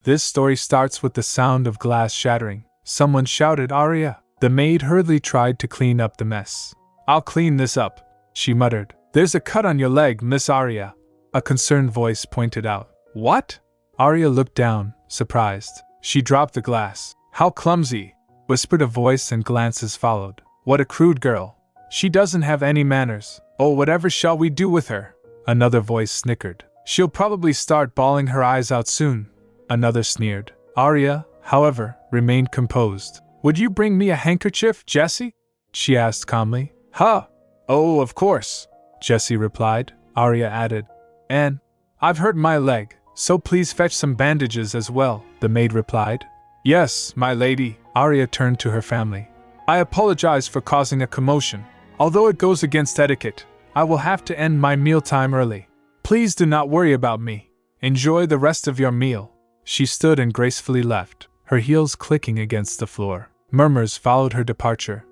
This story starts with the sound of glass shattering. Someone shouted, "Aria!" The maid hurriedly tried to clean up the mess. "I'll clean this up," she muttered. "There's a cut on your leg, Miss Aria," a concerned voice pointed out. "What?" Aria looked down, surprised. She dropped the glass. "How clumsy," whispered a voice, and glances followed. "What a crude girl. She doesn't have any manners. Oh, whatever shall we do with her?" Another voice snickered. "She'll probably start bawling her eyes out soon." Another sneered. Aria, however, remained composed. "Would you bring me a handkerchief, Jessie?" she asked calmly. "Huh? Oh, of course," Jessie replied. Aria added, "And I've hurt my leg, so please fetch some bandages as well," the maid replied. "Yes, my lady." Aria turned to her family. "I apologize for causing a commotion. Although it goes against etiquette, I will have to end my mealtime early. Please do not worry about me. Enjoy the rest of your meal." She stood and gracefully left, her heels clicking against the floor. Murmurs followed her departure.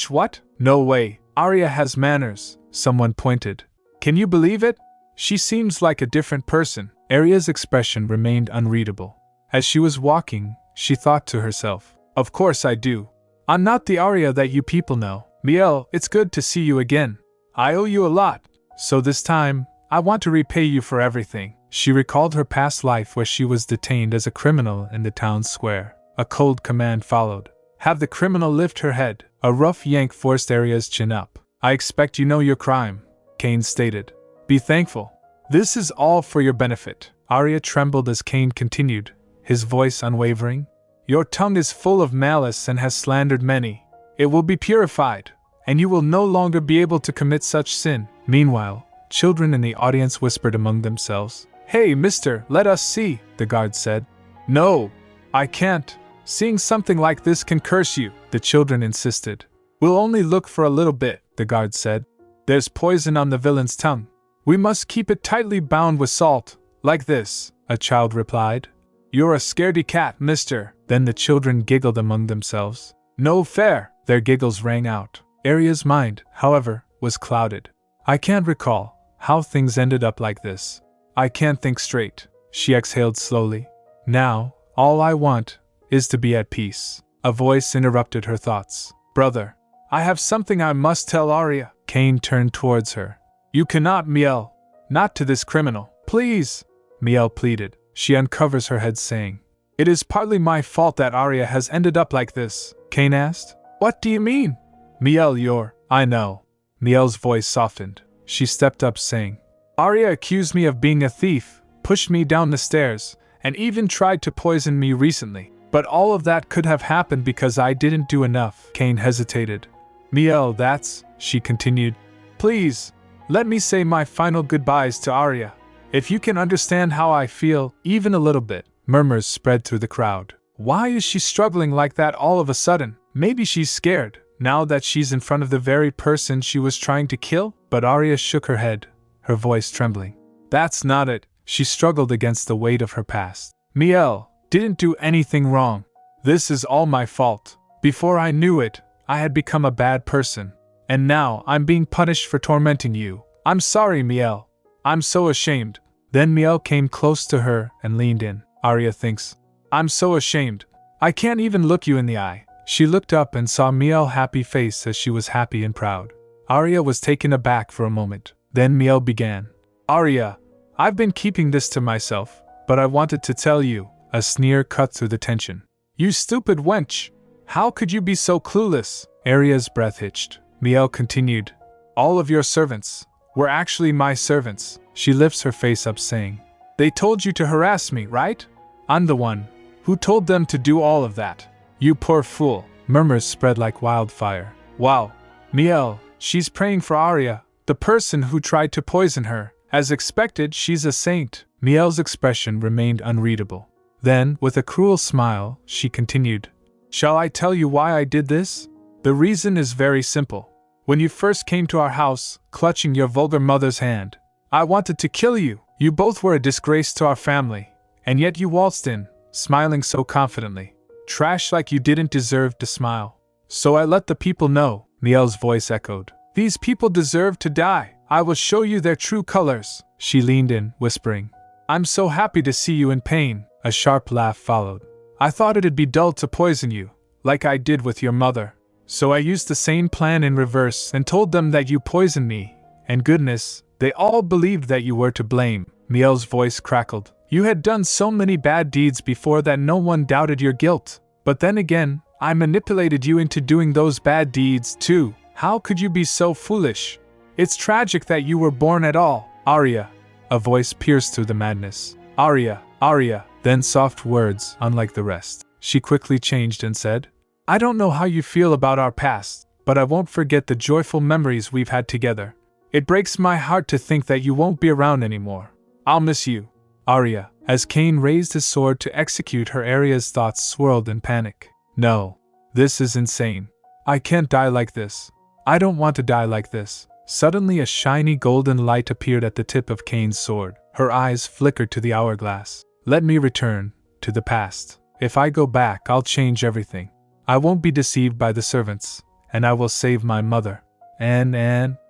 What? No way, Aria has manners, someone pointed. "Can you believe it? She seems like a different person." Aria's expression remained unreadable. As she was walking, she thought to herself, "Of course I do. I'm not the Aria that you people know. Miel, it's good to see you again. I owe you a lot, so this time, I want to repay you for everything." She recalled her past life where she was detained as a criminal in the town square. A cold command followed. "Have the criminal lift her head." A rough yank forced Aria's chin up. "I expect you know your crime," Kane stated. "Be thankful. This is all for your benefit." Aria trembled as Kane continued, his voice unwavering. "Your tongue is full of malice and has slandered many. It will be purified, and you will no longer be able to commit such sin." Meanwhile, children in the audience whispered among themselves. "Hey, mister, let us see," the guard said. "No, I can't. Seeing something like this can curse you," the children insisted. "We'll only look for a little bit," the guard said. "There's poison on the villain's tongue. We must keep it tightly bound with salt, like this," a child replied. "You're a scaredy cat, mister." Then the children giggled among themselves. "No fair," their giggles rang out. Aria's mind, however, was clouded. "I can't recall how things ended up like this. I can't think straight," she exhaled slowly. "Now, all I want is to be at peace." A voice interrupted her thoughts. "Brother, I have something I must tell Aria." Kane turned towards her. "You cannot, Miel. Not to this criminal. Please," Miel pleaded. She uncovers her head saying, "It is partly my fault that Aria has ended up like this." Kane asked, "What do you mean?" "Miel, I know." Miel's voice softened. She stepped up saying, "Aria accused me of being a thief, pushed me down the stairs, and even tried to poison me recently. But all of that could have happened because I didn't do enough." Kane hesitated. "Miel, that's," she continued. "Please, let me say my final goodbyes to Aria. If you can understand how I feel, even a little bit." Murmurs spread through the crowd. "Why is she struggling like that all of a sudden? Maybe she's scared, now that she's in front of the very person she was trying to kill?" But Aria shook her head, her voice trembling. "That's not it." She struggled against the weight of her past. "Miel didn't do anything wrong. This is all my fault. Before I knew it, I had become a bad person. And now I'm being punished for tormenting you. I'm sorry, Miel. I'm so ashamed." Then Miel came close to her and leaned in. Aria thinks, "I'm so ashamed. I can't even look you in the eye." She looked up and saw Miel's happy face as she was happy and proud. Aria was taken aback for a moment. Then Miel began. "Aria, I've been keeping this to myself, but I wanted to tell you." A sneer cut through the tension. "You stupid wench! How could you be so clueless?" Aria's breath hitched. Miel continued, "All of your servants were actually my servants." She lifts her face up saying, "They told you to harass me, right? I'm the one who told them to do all of that." "You poor fool." Murmurs spread like wildfire. "Wow, Miel, she's praying for Aria, the person who tried to poison her. As expected, she's a saint." Miel's expression remained unreadable. Then, with a cruel smile, she continued, "Shall I tell you why I did this? The reason is very simple. When you first came to our house, clutching your vulgar mother's hand, I wanted to kill you. You both were a disgrace to our family, and yet you waltzed in, smiling so confidently. Trash like you didn't deserve to smile. So I let the people know." Miel's voice echoed. "These people deserve to die. I will show you their true colors." She leaned in, whispering, "I'm so happy to see you in pain." A sharp laugh followed. I thought it'd be dull to poison you, like I did with your mother. So I used the same plan in reverse and told them that you poisoned me, and goodness, they all believed that you were to blame. Miel's voice crackled. You had done so many bad deeds before that no one doubted your guilt. But then again, I manipulated you into doing those bad deeds too. How could you be so foolish? It's tragic that you were born at all. Arya. A voice pierced through the madness. Arya, Arya. Then soft words, unlike the rest. She quickly changed and said, I don't know how you feel about our past, but I won't forget the joyful memories we've had together. It breaks my heart to think that you won't be around anymore. I'll miss you. Arya, as Cain raised his sword to execute her, Arya's thoughts swirled in panic. No. This is insane. I can't die like this. I don't want to die like this. Suddenly a shiny golden light appeared at the tip of Cain's sword. Her eyes flickered to the hourglass. Let me return to the past. If I go back, I'll change everything. I won't be deceived by the servants, and I will save my mother. And,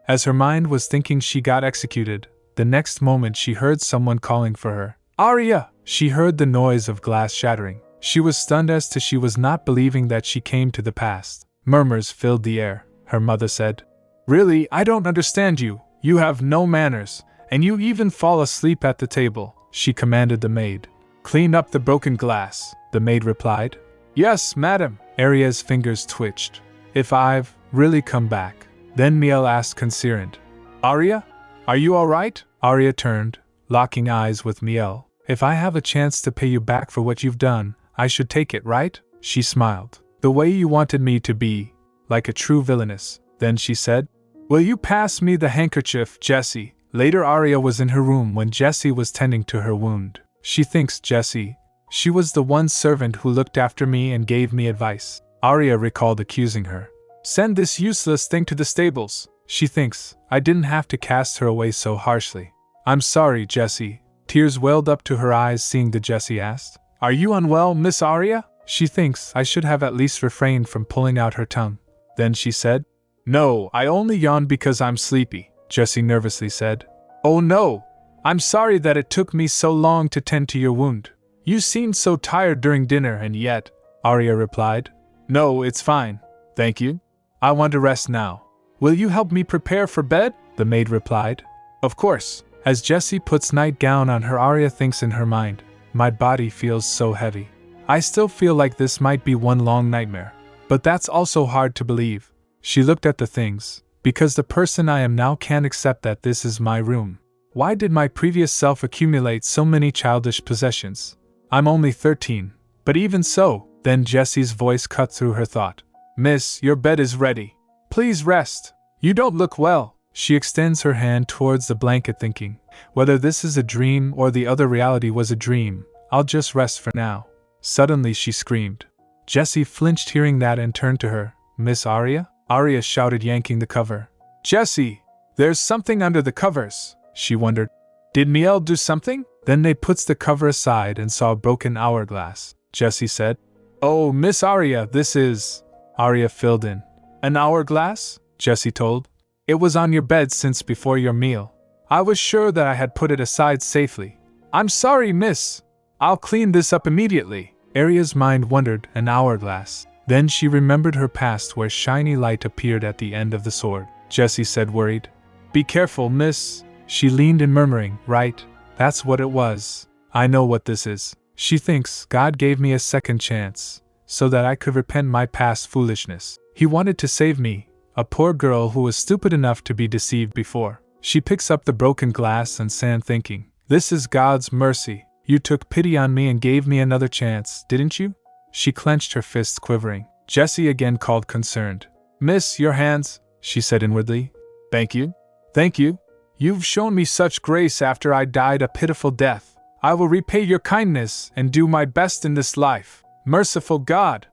as her mind was thinking, she got executed. The next moment she heard someone calling for her. Arya! She heard the noise of glass shattering. She was stunned as to she was not believing that she came to the past. Murmurs filled the air. Her mother said, Really, I don't understand you. You have no manners, and you even fall asleep at the table. She commanded the maid. Clean up the broken glass, the maid replied. Yes, madam. Arya's fingers twitched. If I've really come back. Then Miel asked concerned. Arya? Are you all right? Arya turned, locking eyes with Miel. If I have a chance to pay you back for what you've done, I should take it, right? She smiled. The way you wanted me to be, like a true villainess. Then she said, Will you pass me the handkerchief, Jessie? Later Arya was in her room when Jessie was tending to her wound. She thinks Jessie. She was the one servant who looked after me and gave me advice. Arya recalled accusing her. Send this useless thing to the stables. She thinks I didn't have to cast her away so harshly. I'm sorry, Jessie. Tears welled up to her eyes seeing the Jessie asked. Are you unwell, Miss Arya? She thinks I should have at least refrained from pulling out her tongue. Then she said, No, I only yawned because I'm sleepy, Jessie nervously said. Oh no! I'm sorry that it took me so long to tend to your wound. You seemed so tired during dinner and yet, Arya replied. No, it's fine. Thank you. I want to rest now. Will you help me prepare for bed? The maid replied. Of course. As Jessie puts nightgown on her, Arya thinks in her mind, my body feels so heavy. I still feel like this might be one long nightmare. But that's also hard to believe. She looked at the things. Because the person I am now can't accept that this is my room. Why did my previous self accumulate so many childish possessions? I'm only 13. But even so, then Jessie's voice cut through her thought. Miss, your bed is ready. Please rest. You don't look well. She extends her hand towards the blanket thinking, whether this is a dream or the other reality was a dream, I'll just rest for now. Suddenly she screamed. Jessie flinched hearing that and turned to her. Miss Arya? Arya shouted, yanking the cover. Jessie! There's something under the covers, she wondered. Did Miel do something? Then they puts the cover aside and saw a broken hourglass. Jessie said, Oh, Miss Arya, this is… Arya filled in. An hourglass? Jessie told. It was on your bed since before your meal. I was sure that I had put it aside safely. I'm sorry, miss. I'll clean this up immediately. Arya's mind wandered. An hourglass. Then she remembered her past where shiny light appeared at the end of the sword. Jessie said, worried. Be careful, miss. She leaned in, murmuring, Right, that's what it was. I know what this is. She thinks God gave me a second chance, so that I could repent my past foolishness. He wanted to save me, a poor girl who was stupid enough to be deceived before. She picks up the broken glass and sand thinking, This is God's mercy. You took pity on me and gave me another chance, didn't you? She clenched her fists, quivering. Jessie again called, concerned. Miss, your hands, she said inwardly. Thank you. Thank you. You've shown me such grace after I died a pitiful death. I will repay your kindness and do my best in this life. Merciful God!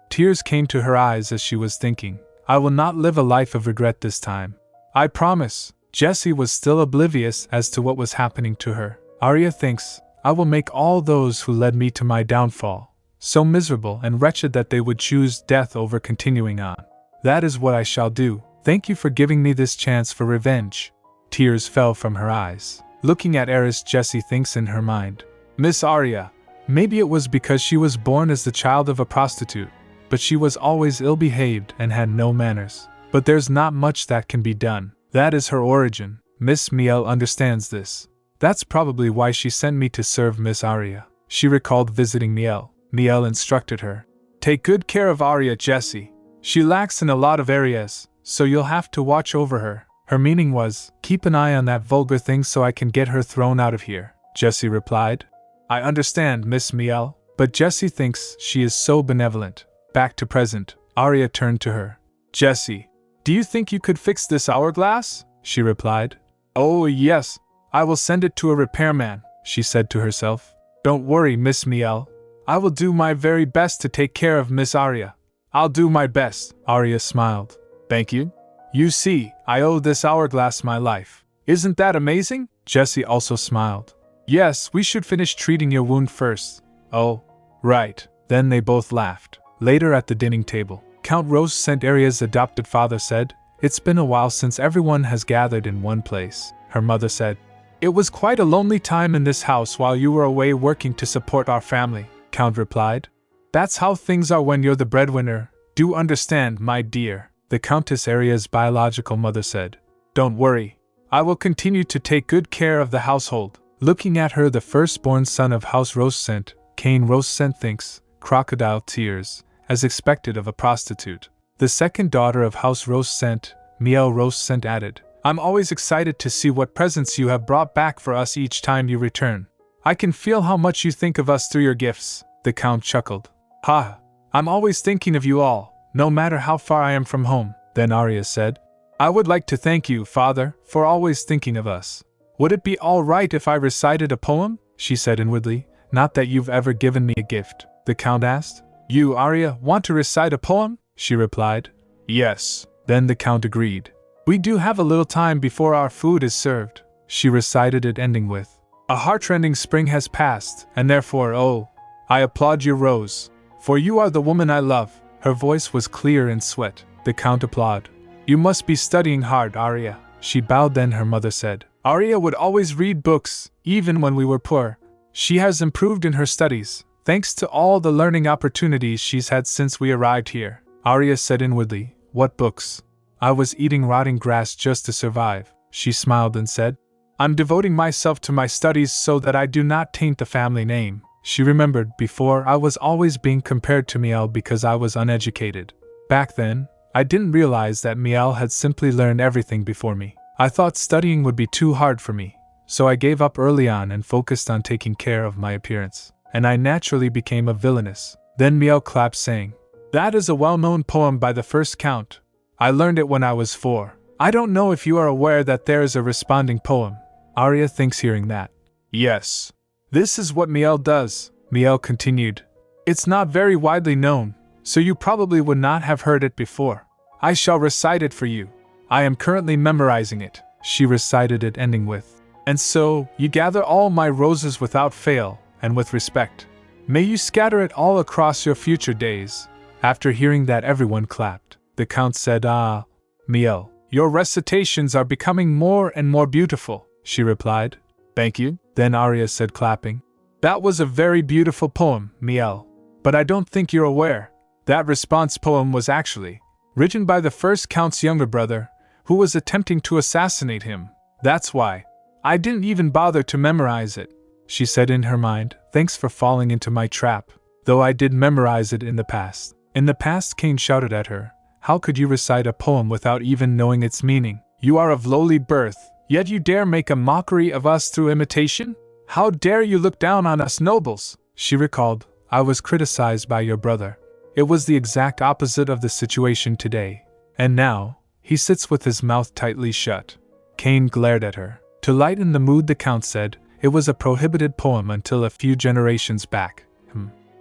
Tears came to her eyes as she was thinking. I will not live a life of regret this time. I promise. Jessie was still oblivious as to what was happening to her. Arya thinks, I will make all those who led me to my downfall so miserable and wretched that they would choose death over continuing on. That is what I shall do. Thank you for giving me this chance for revenge. Tears fell from her eyes. Looking at Eris, Jessie thinks in her mind, Miss Arya, Maybe it was because she was born as the child of a prostitute, but she was always ill-behaved and had no manners. But there's not much that can be done. That is her origin. Miss Miel understands this. That's probably why she sent me to serve Miss Aria. She recalled visiting Miel. Miel instructed her. Take good care of Aria, Jessie. She lacks in a lot of areas, so you'll have to watch over her. Her meaning was, keep an eye on that vulgar thing so I can get her thrown out of here, Jessie replied. I understand, Miss Miel, but Jessie thinks she is so benevolent. Back to present, Aria turned to her. Jessie, do you think you could fix this hourglass? She replied. Oh yes, I will send it to a repairman, she said to herself. Don't worry, Miss Miel. I will do my very best to take care of Miss Aria. I'll do my best, Aria smiled. Thank you. You see, I owe this hourglass my life. Isn't that amazing? Jessie also smiled. Yes, we should finish treating your wound first. Oh, right. Then they both laughed. Later at the dining table, Count Rose St. Aria's adopted father said, It's been a while since everyone has gathered in one place. Her mother said, It was quite a lonely time in this house while you were away working to support our family, Count replied. That's how things are when you're the breadwinner. Do understand, my dear, the Countess Aria's biological mother said. Don't worry. I will continue to take good care of the household. Looking at her, the firstborn son of House Rosecent, Cain Rosecent thinks, crocodile tears, as expected of a prostitute. The second daughter of House Rosecent, Miel Rosecent added, I'm always excited to see what presents you have brought back for us each time you return. I can feel how much you think of us through your gifts, the Count chuckled. Ha! I'm always thinking of you all, no matter how far I am from home, then Aria said. I would like to thank you, Father, for always thinking of us. Would it be all right if I recited a poem? She said inwardly. Not that you've ever given me a gift, the Count asked. You, Aria, want to recite a poem? She replied. Yes. Then the Count agreed. We do have a little time before our food is served. She recited it, ending with, A heartrending spring has passed, and therefore, oh, I applaud your rose, for you are the woman I love. Her voice was clear and sweet. The Count applauded. You must be studying hard, Aria. She bowed. Then her mother said, Aria would always read books, even when we were poor. She has improved in her studies, thanks to all the learning opportunities she's had since we arrived here. Aria said inwardly, What books? I was eating rotting grass just to survive. She smiled and said, I'm devoting myself to my studies so that I do not taint the family name. She remembered before I was always being compared to Miel because I was uneducated. Back then, I didn't realize that Miel had simply learned everything before me. I thought studying would be too hard for me, so I gave up early on and focused on taking care of my appearance. And I naturally became a villainess. Then Miel clapped, saying, That is a well-known poem by the first Count. I learned it when I was 4. I don't know if you are aware that there is a responding poem. Aria thinks hearing that. Yes. This is what Miel does, Miel continued. It's not very widely known, so you probably would not have heard it before. I shall recite it for you. I am currently memorizing it. She recited it, ending with, And so, you gather all my roses without fail, and with respect. May you scatter it all across your future days. After hearing that, everyone clapped. The Count said, Ah, Miel, your recitations are becoming more and more beautiful, she replied. Thank you. Then Aria said, clapping. That was a very beautiful poem, Miel. But I don't think you're aware. That response poem was actually written by the first Count's younger brother, who was attempting to assassinate him. That's why. I didn't even bother to memorize it, she said in her mind. Thanks for falling into my trap. Though I did memorize it in the past. In the past, Cain shouted at her. How could you recite a poem without even knowing its meaning? You are of lowly birth, yet you dare make a mockery of us through imitation? How dare you look down on us nobles? She recalled. I was criticized by your brother. It was the exact opposite of the situation today. And now, he sits with his mouth tightly shut. Cain glared at her. To lighten the mood, the Count said, It was a prohibited poem until a few generations back.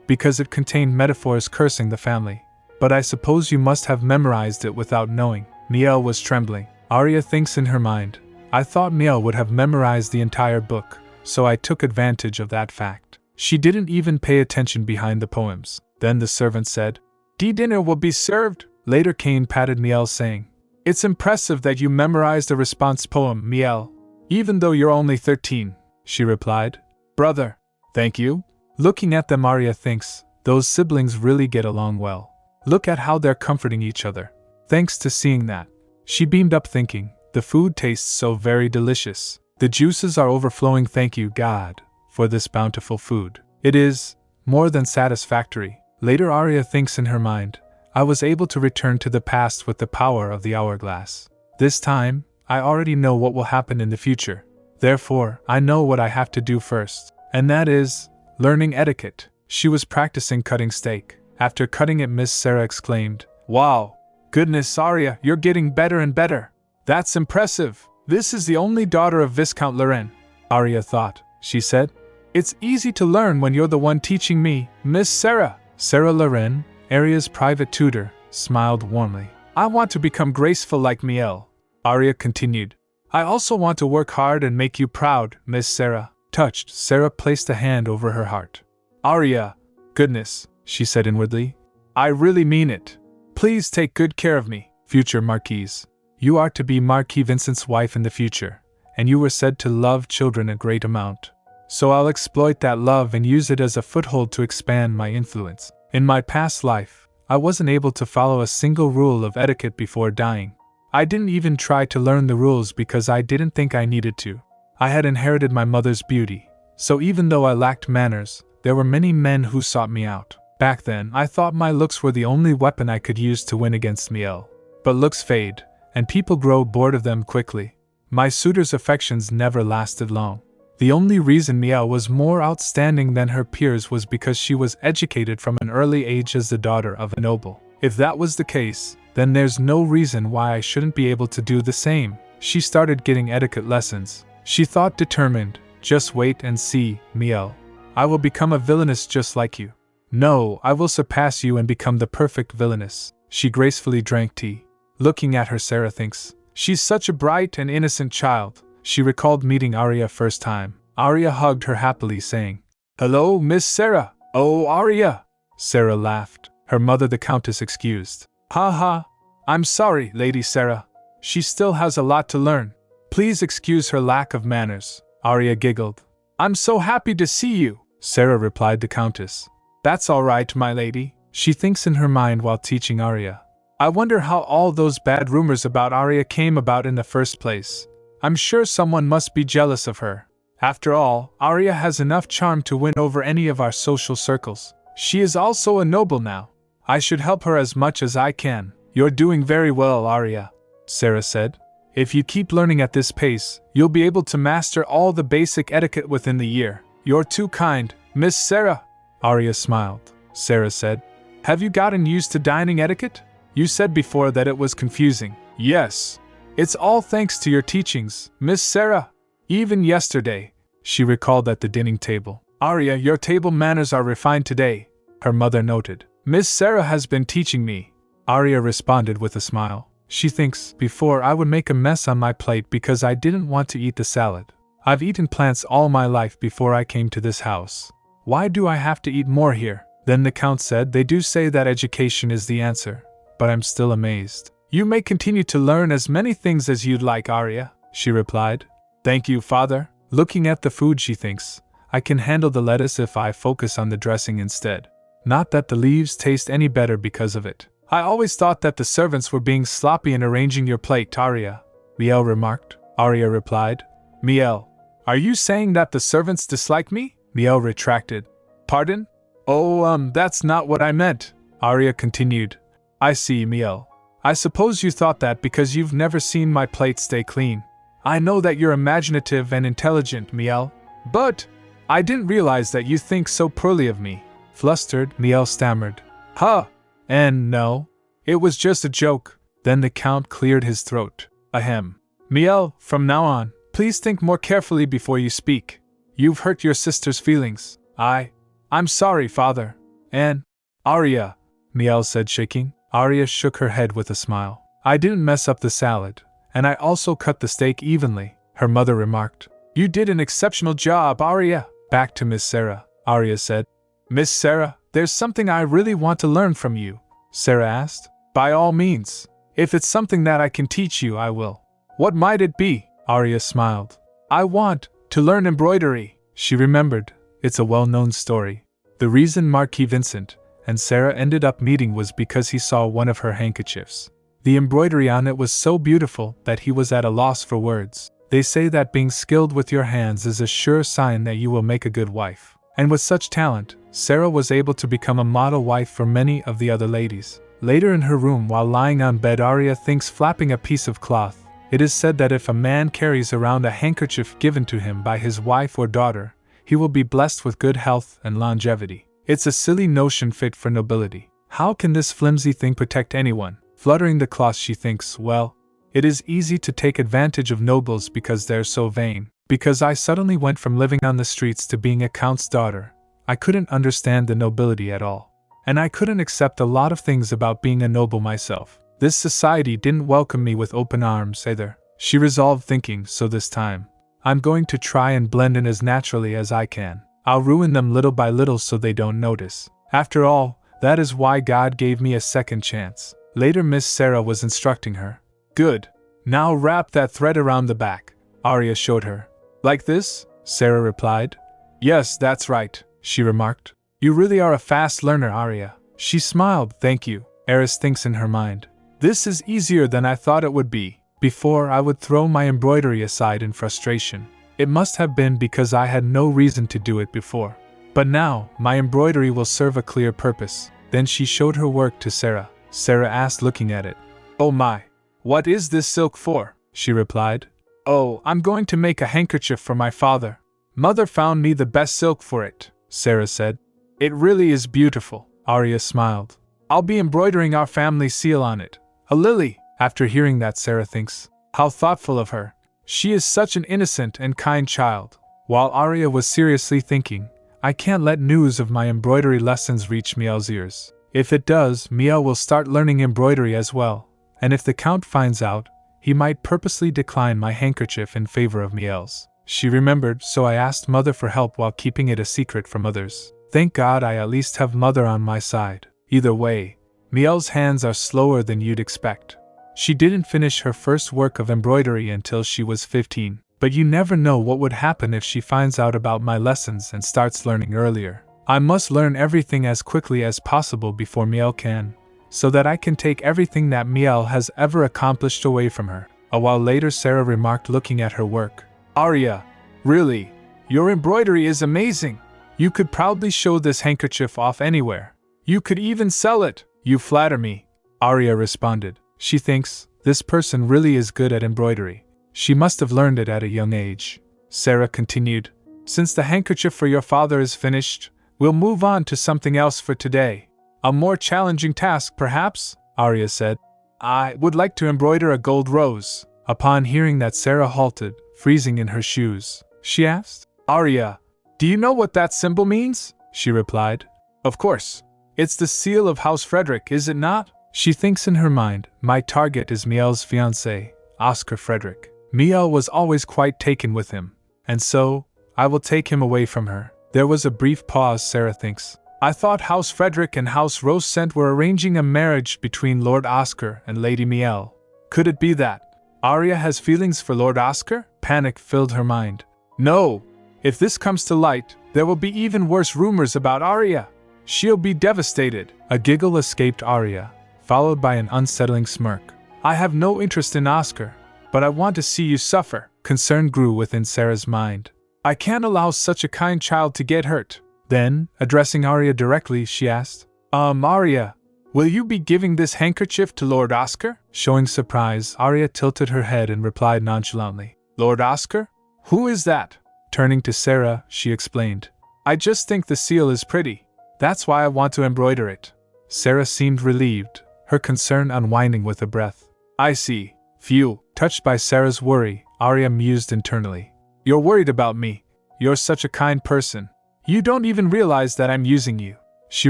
Because it contained metaphors cursing the family. But I suppose you must have memorized it without knowing. Miel was trembling. Aria thinks in her mind, I thought Miel would have memorized the entire book, so I took advantage of that fact. She didn't even pay attention behind the poems. Then the servant said, Dinner will be served. Later Cain patted Miel, saying, It's impressive that you memorized a response poem, Miel. Even though you're only 13, she replied. Brother. Thank you. Looking at them, Arya thinks, those siblings really get along well. Look at how they're comforting each other. Thanks to seeing that, she beamed up thinking, the food tastes so very delicious. The juices are overflowing, thank you, God, for this bountiful food. It is more than satisfactory. Later, Arya thinks in her mind, I was able to return to the past with the power of the hourglass. This time, I already know what will happen in the future. Therefore, I know what I have to do first, and that is learning etiquette. She was practicing cutting steak. After cutting it, Miss Sarah exclaimed, Wow! Goodness, Arya, you're getting better and better. That's impressive. This is the only daughter of Viscount Loren, Arya thought. She said, It's easy to learn when you're the one teaching me, Miss Sarah. Sarah Loren, Arya's private tutor, smiled warmly. I want to become graceful like Miel. Arya continued. I also want to work hard and make you proud, Miss Sarah. Touched, Sarah placed a hand over her heart. Arya, goodness, she said inwardly. I really mean it. Please take good care of me, future Marquise. You are to be Marquis Vincent's wife in the future, and you were said to love children a great amount. So I'll exploit that love and use it as a foothold to expand my influence. In my past life, I wasn't able to follow a single rule of etiquette before dying. I didn't even try to learn the rules because I didn't think I needed to. I had inherited my mother's beauty, so even though I lacked manners, there were many men who sought me out. Back then, I thought my looks were the only weapon I could use to win against Miel. But looks fade, and people grow bored of them quickly. My suitor's affections never lasted long. The only reason Miel was more outstanding than her peers was because she was educated from an early age as the daughter of a noble. If that was the case, then there's no reason why I shouldn't be able to do the same. She started getting etiquette lessons. She thought determined, just wait and see, Miel. I will become a villainess just like you. No, I will surpass you and become the perfect villainess. She gracefully drank tea. Looking at her, Sarah thinks, she's such a bright and innocent child. She recalled meeting Arya first time. Arya hugged her happily, saying, Hello, Miss Sarah. Oh, Arya. Sarah laughed. Her mother, the Countess, excused. Ha ha. I'm sorry, Lady Sarah. She still has a lot to learn. Please excuse her lack of manners. Arya giggled. I'm so happy to see you, Sarah replied, the Countess. That's all right, my lady, she thinks in her mind while teaching Arya. I wonder how all those bad rumors about Arya came about in the first place. I'm sure someone must be jealous of her. After all, Arya has enough charm to win over any of our social circles. She is also a noble now. I should help her as much as I can. You're doing very well, Arya, Sarah said. If you keep learning at this pace, you'll be able to master all the basic etiquette within the year. You're too kind, Miss Sarah. Arya smiled. Sarah said, Have you gotten used to dining etiquette? You said before that it was confusing. Yes. It's all thanks to your teachings, Miss Sarah. Even yesterday, she recalled at the dining table. Arya, your table manners are refined today, her mother noted. Miss Sarah has been teaching me. Arya responded with a smile. She thinks, before I would make a mess on my plate because I didn't want to eat the salad. I've eaten plants all my life before I came to this house. Why do I have to eat more here? Then the Count said, They do say that education is the answer, but I'm still amazed. You may continue to learn as many things as you'd like, Arya, she replied. Thank you, Father. Looking at the food, she thinks, I can handle the lettuce if I focus on the dressing instead. Not that the leaves taste any better because of it. I always thought that the servants were being sloppy in arranging your plate, Arya, Miel remarked. Arya replied, Miel, are you saying that the servants dislike me? Miel retracted. Pardon? Oh, that's not what I meant, Arya continued. I see, Miel. I suppose you thought that because you've never seen my plate stay clean. I know that you're imaginative and intelligent, Miel, but I didn't realize that you think so poorly of me. Flustered, Miel stammered. Huh, and no, it was just a joke. Then the Count cleared his throat. Ahem. Miel, from now on, please think more carefully before you speak. You've hurt your sister's feelings. I'm sorry, Father. And Arya, Miel said, shaking. Arya shook her head with a smile. I didn't mess up the salad, and I also cut the steak evenly, her mother remarked. You did an exceptional job, Arya. Back to Miss Sarah, Arya said. Miss Sarah, there's something I really want to learn from you, Sarah asked. By all means. If it's something that I can teach you, I will. What might it be? Arya smiled. I want to learn embroidery. She remembered. It's a well-known story. The reason Marquis Vincent and Sarah ended up meeting was because he saw one of her handkerchiefs. The embroidery on it was so beautiful that he was at a loss for words. They say that being skilled with your hands is a sure sign that you will make a good wife. And with such talent, Sarah was able to become a model wife for many of the other ladies. Later in her room while lying on bed, Arya thinks flapping a piece of cloth. It is said that if a man carries around a handkerchief given to him by his wife or daughter, he will be blessed with good health and longevity. It's a silly notion fit for nobility. How can this flimsy thing protect anyone? Fluttering the cloth, she thinks, well, it is easy to take advantage of nobles because they're so vain. Because I suddenly went from living on the streets to being a count's daughter, I couldn't understand the nobility at all. And I couldn't accept a lot of things about being a noble myself. This society didn't welcome me with open arms either. She resolved, thinking, so this time, I'm going to try and blend in as naturally as I can. I'll ruin them little by little so they don't notice. After all, that is why God gave me a second chance. Later Miss Sarah was instructing her. Good. Now wrap that thread around the back, Arya showed her. Like this? Sarah replied. Yes, that's right, she remarked. You really are a fast learner, Arya. She smiled. Thank you, Eris thinks in her mind. This is easier than I thought it would be. Before, I would throw my embroidery aside in frustration. It must have been because I had no reason to do it before. But now, my embroidery will serve a clear purpose. Then she showed her work to Sarah. Sarah asked, looking at it. Oh my, what is this silk for? She replied. Oh, I'm going to make a handkerchief for my father. Mother found me the best silk for it, Sarah said. It really is beautiful, Arya smiled. I'll be embroidering our family seal on it. A lily. After hearing that, Sarah thinks, how thoughtful of her. She is such an innocent and kind child. While Arya was seriously thinking, I can't let news of my embroidery lessons reach Miel's ears. If it does, Miel will start learning embroidery as well. And if the Count finds out, he might purposely decline my handkerchief in favor of Miel's. She remembered, so I asked Mother for help while keeping it a secret from others. Thank God I at least have Mother on my side. Either way, Miel's hands are slower than you'd expect. She didn't finish her first work of embroidery until she was 15. But you never know what would happen if she finds out about my lessons and starts learning earlier. I must learn everything as quickly as possible before Miel can, so that I can take everything that Miel has ever accomplished away from her. A while later, Sarah remarked, looking at her work. Arya, really, your embroidery is amazing. You could proudly show this handkerchief off anywhere. You could even sell it. You flatter me, Arya responded. She thinks, this person really is good at embroidery. She must have learned it at a young age. Sarah continued, since the handkerchief for your father is finished, we'll move on to something else for today. A more challenging task, perhaps, Arya said. I would like to embroider a gold rose. Upon hearing that, Sarah halted, freezing in her shoes. She asked, Arya, do you know what that symbol means? She replied, of course. It's the seal of House Frederick, is it not? She thinks in her mind, my target is Miel's fiancé, Oscar Frederick. Miel was always quite taken with him, and so, I will take him away from her. There was a brief pause. Sarah thinks, I thought House Frederick and House Rosecent were arranging a marriage between Lord Oscar and Lady Miel. Could it be that Arya has feelings for Lord Oscar? Panic filled her mind. No, if this comes to light, there will be even worse rumors about Arya. She'll be devastated. A giggle escaped Arya, followed by an unsettling smirk. I have no interest in Oscar, but I want to see you suffer. Concern grew within Sarah's mind. I can't allow such a kind child to get hurt. Then, addressing Arya directly, she asked, Arya, will you be giving this handkerchief to Lord Oscar? Showing surprise, Arya tilted her head and replied nonchalantly, Lord Oscar? Who is that? Turning to Sarah, she explained, I just think the seal is pretty. That's why I want to embroider it. Sarah seemed relieved, her concern unwinding with a breath. I see. Phew. Touched by Sarah's worry, Arya mused internally. You're worried about me. You're such a kind person. You don't even realize that I'm using you. She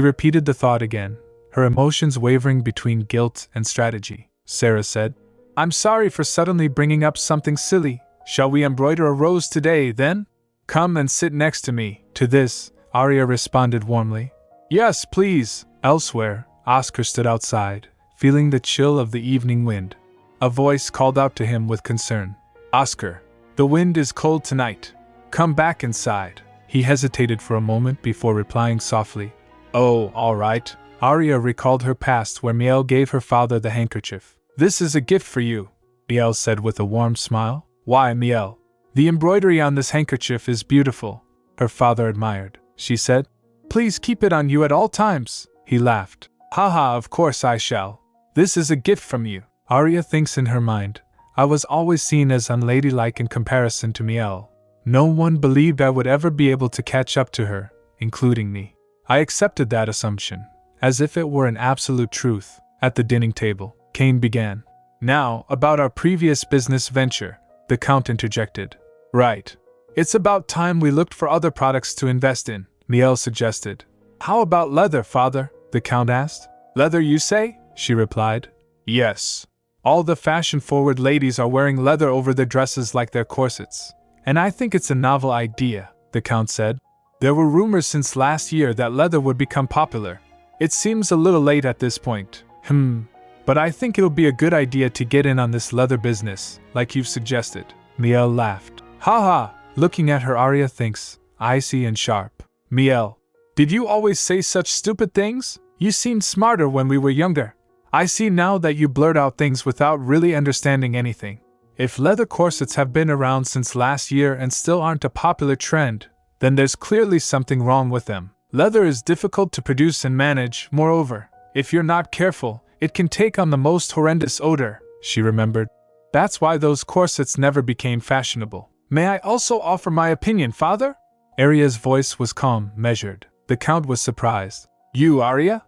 repeated the thought again, her emotions wavering between guilt and strategy. Sarah said, I'm sorry for suddenly bringing up something silly. Shall we embroider a rose today, then? Come and sit next to me. To this, Arya responded warmly. Yes, please. Elsewhere, Oscar stood outside, feeling the chill of the evening wind. A voice called out to him with concern. Oscar, the wind is cold tonight. Come back inside. He hesitated for a moment before replying softly. Oh, all right. Arya recalled her past where Miel gave her father the handkerchief. This is a gift for you, Miel said with a warm smile. Why, Miel? The embroidery on this handkerchief is beautiful, her father admired. She said. Please keep it on you at all times, he laughed. Haha, of course I shall. This is a gift from you. Arya thinks in her mind. I was always seen as unladylike in comparison to Miel. No one believed I would ever be able to catch up to her, including me. I accepted that assumption, as if it were an absolute truth. At the dining table, Kane began. Now, about our previous business venture, the Count interjected. Right. It's about time we looked for other products to invest in, Miel suggested. How about leather, father? The Count asked. Leather, you say? She replied. Yes. All the fashion-forward ladies are wearing leather over their dresses like their corsets. And I think it's a novel idea, the Count said. There were rumors since last year that leather would become popular. It seems a little late at this point. But I think it'll be a good idea to get in on this leather business, like you've suggested. Miel laughed. Ha! Looking at her, Arya thinks, icy and sharp. Miel, did you always say such stupid things? You seemed smarter when we were younger. I see now that you blurt out things without really understanding anything. If leather corsets have been around since last year and still aren't a popular trend, then there's clearly something wrong with them. Leather is difficult to produce and manage. Moreover, if you're not careful, it can take on the most horrendous odor, she remembered. That's why those corsets never became fashionable. May I also offer my opinion, father? Arya's voice was calm, measured. The Count was surprised. You, Arya?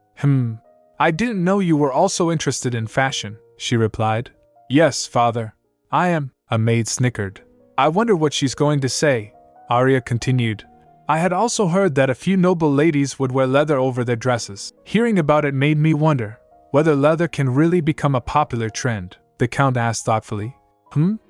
I didn't know you were also interested in fashion, she replied. Yes, father. I am, a maid snickered. I wonder what she's going to say, Arya continued. I had also heard that a few noble ladies would wear leather over their dresses. Hearing about it made me wonder whether leather can really become a popular trend, the Count asked thoughtfully.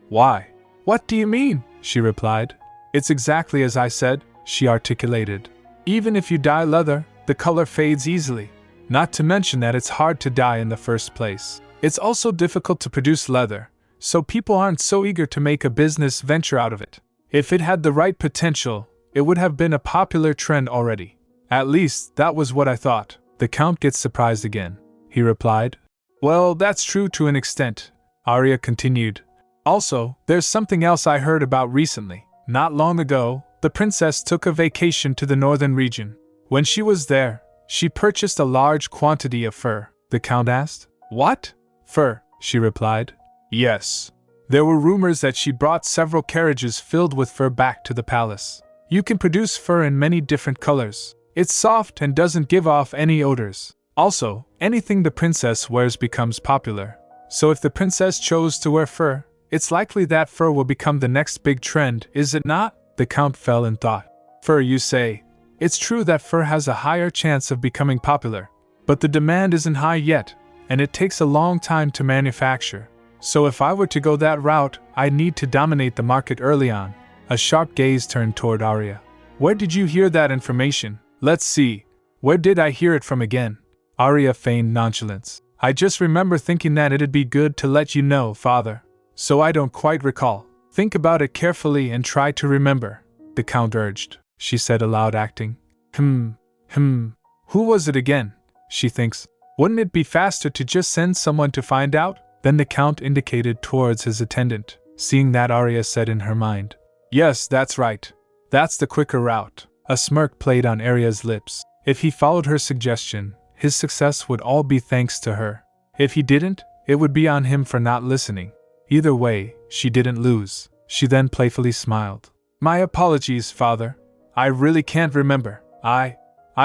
Why? What do you mean? She replied. It's exactly as I said, she articulated. Even if you dye leather, the color fades easily. Not to mention that it's hard to dye in the first place. It's also difficult to produce leather, so people aren't so eager to make a business venture out of it. If it had the right potential, it would have been a popular trend already. At least, that was what I thought. The Count gets surprised again. He replied. Well, that's true to an extent, Arya continued. Also, there's something else I heard about recently. Not long ago, the princess took a vacation to the northern region. When she was there, she purchased a large quantity of fur, the Count asked. What? Fur, she replied. Yes. There were rumors that she brought several carriages filled with fur back to the palace. You can produce fur in many different colors. It's soft and doesn't give off any odors. Also, anything the princess wears becomes popular. So if the princess chose to wear fur, it's likely that fur will become the next big trend, is it not? The Count fell in thought. Fur, you say? It's true that fur has a higher chance of becoming popular, but the demand isn't high yet, and it takes a long time to manufacture. So if I were to go that route, I'd need to dominate the market early on. A sharp gaze turned toward Arya. Where did you hear that information? Let's see. Where did I hear it from again? Arya feigned nonchalance. I just remember thinking that it'd be good to let you know, father. So I don't quite recall. Think about it carefully and try to remember, the Count urged. She said aloud, acting. Who was it again? She thinks. Wouldn't it be faster to just send someone to find out? Then the Count indicated towards his attendant. Seeing that, Arya said in her mind. Yes, that's right. That's the quicker route. A smirk played on Arya's lips. If he followed her suggestion, his success would all be thanks to her. If he didn't, it would be on him for not listening. Either way, she didn't lose. She then playfully smiled. My apologies, father. I really can't remember. I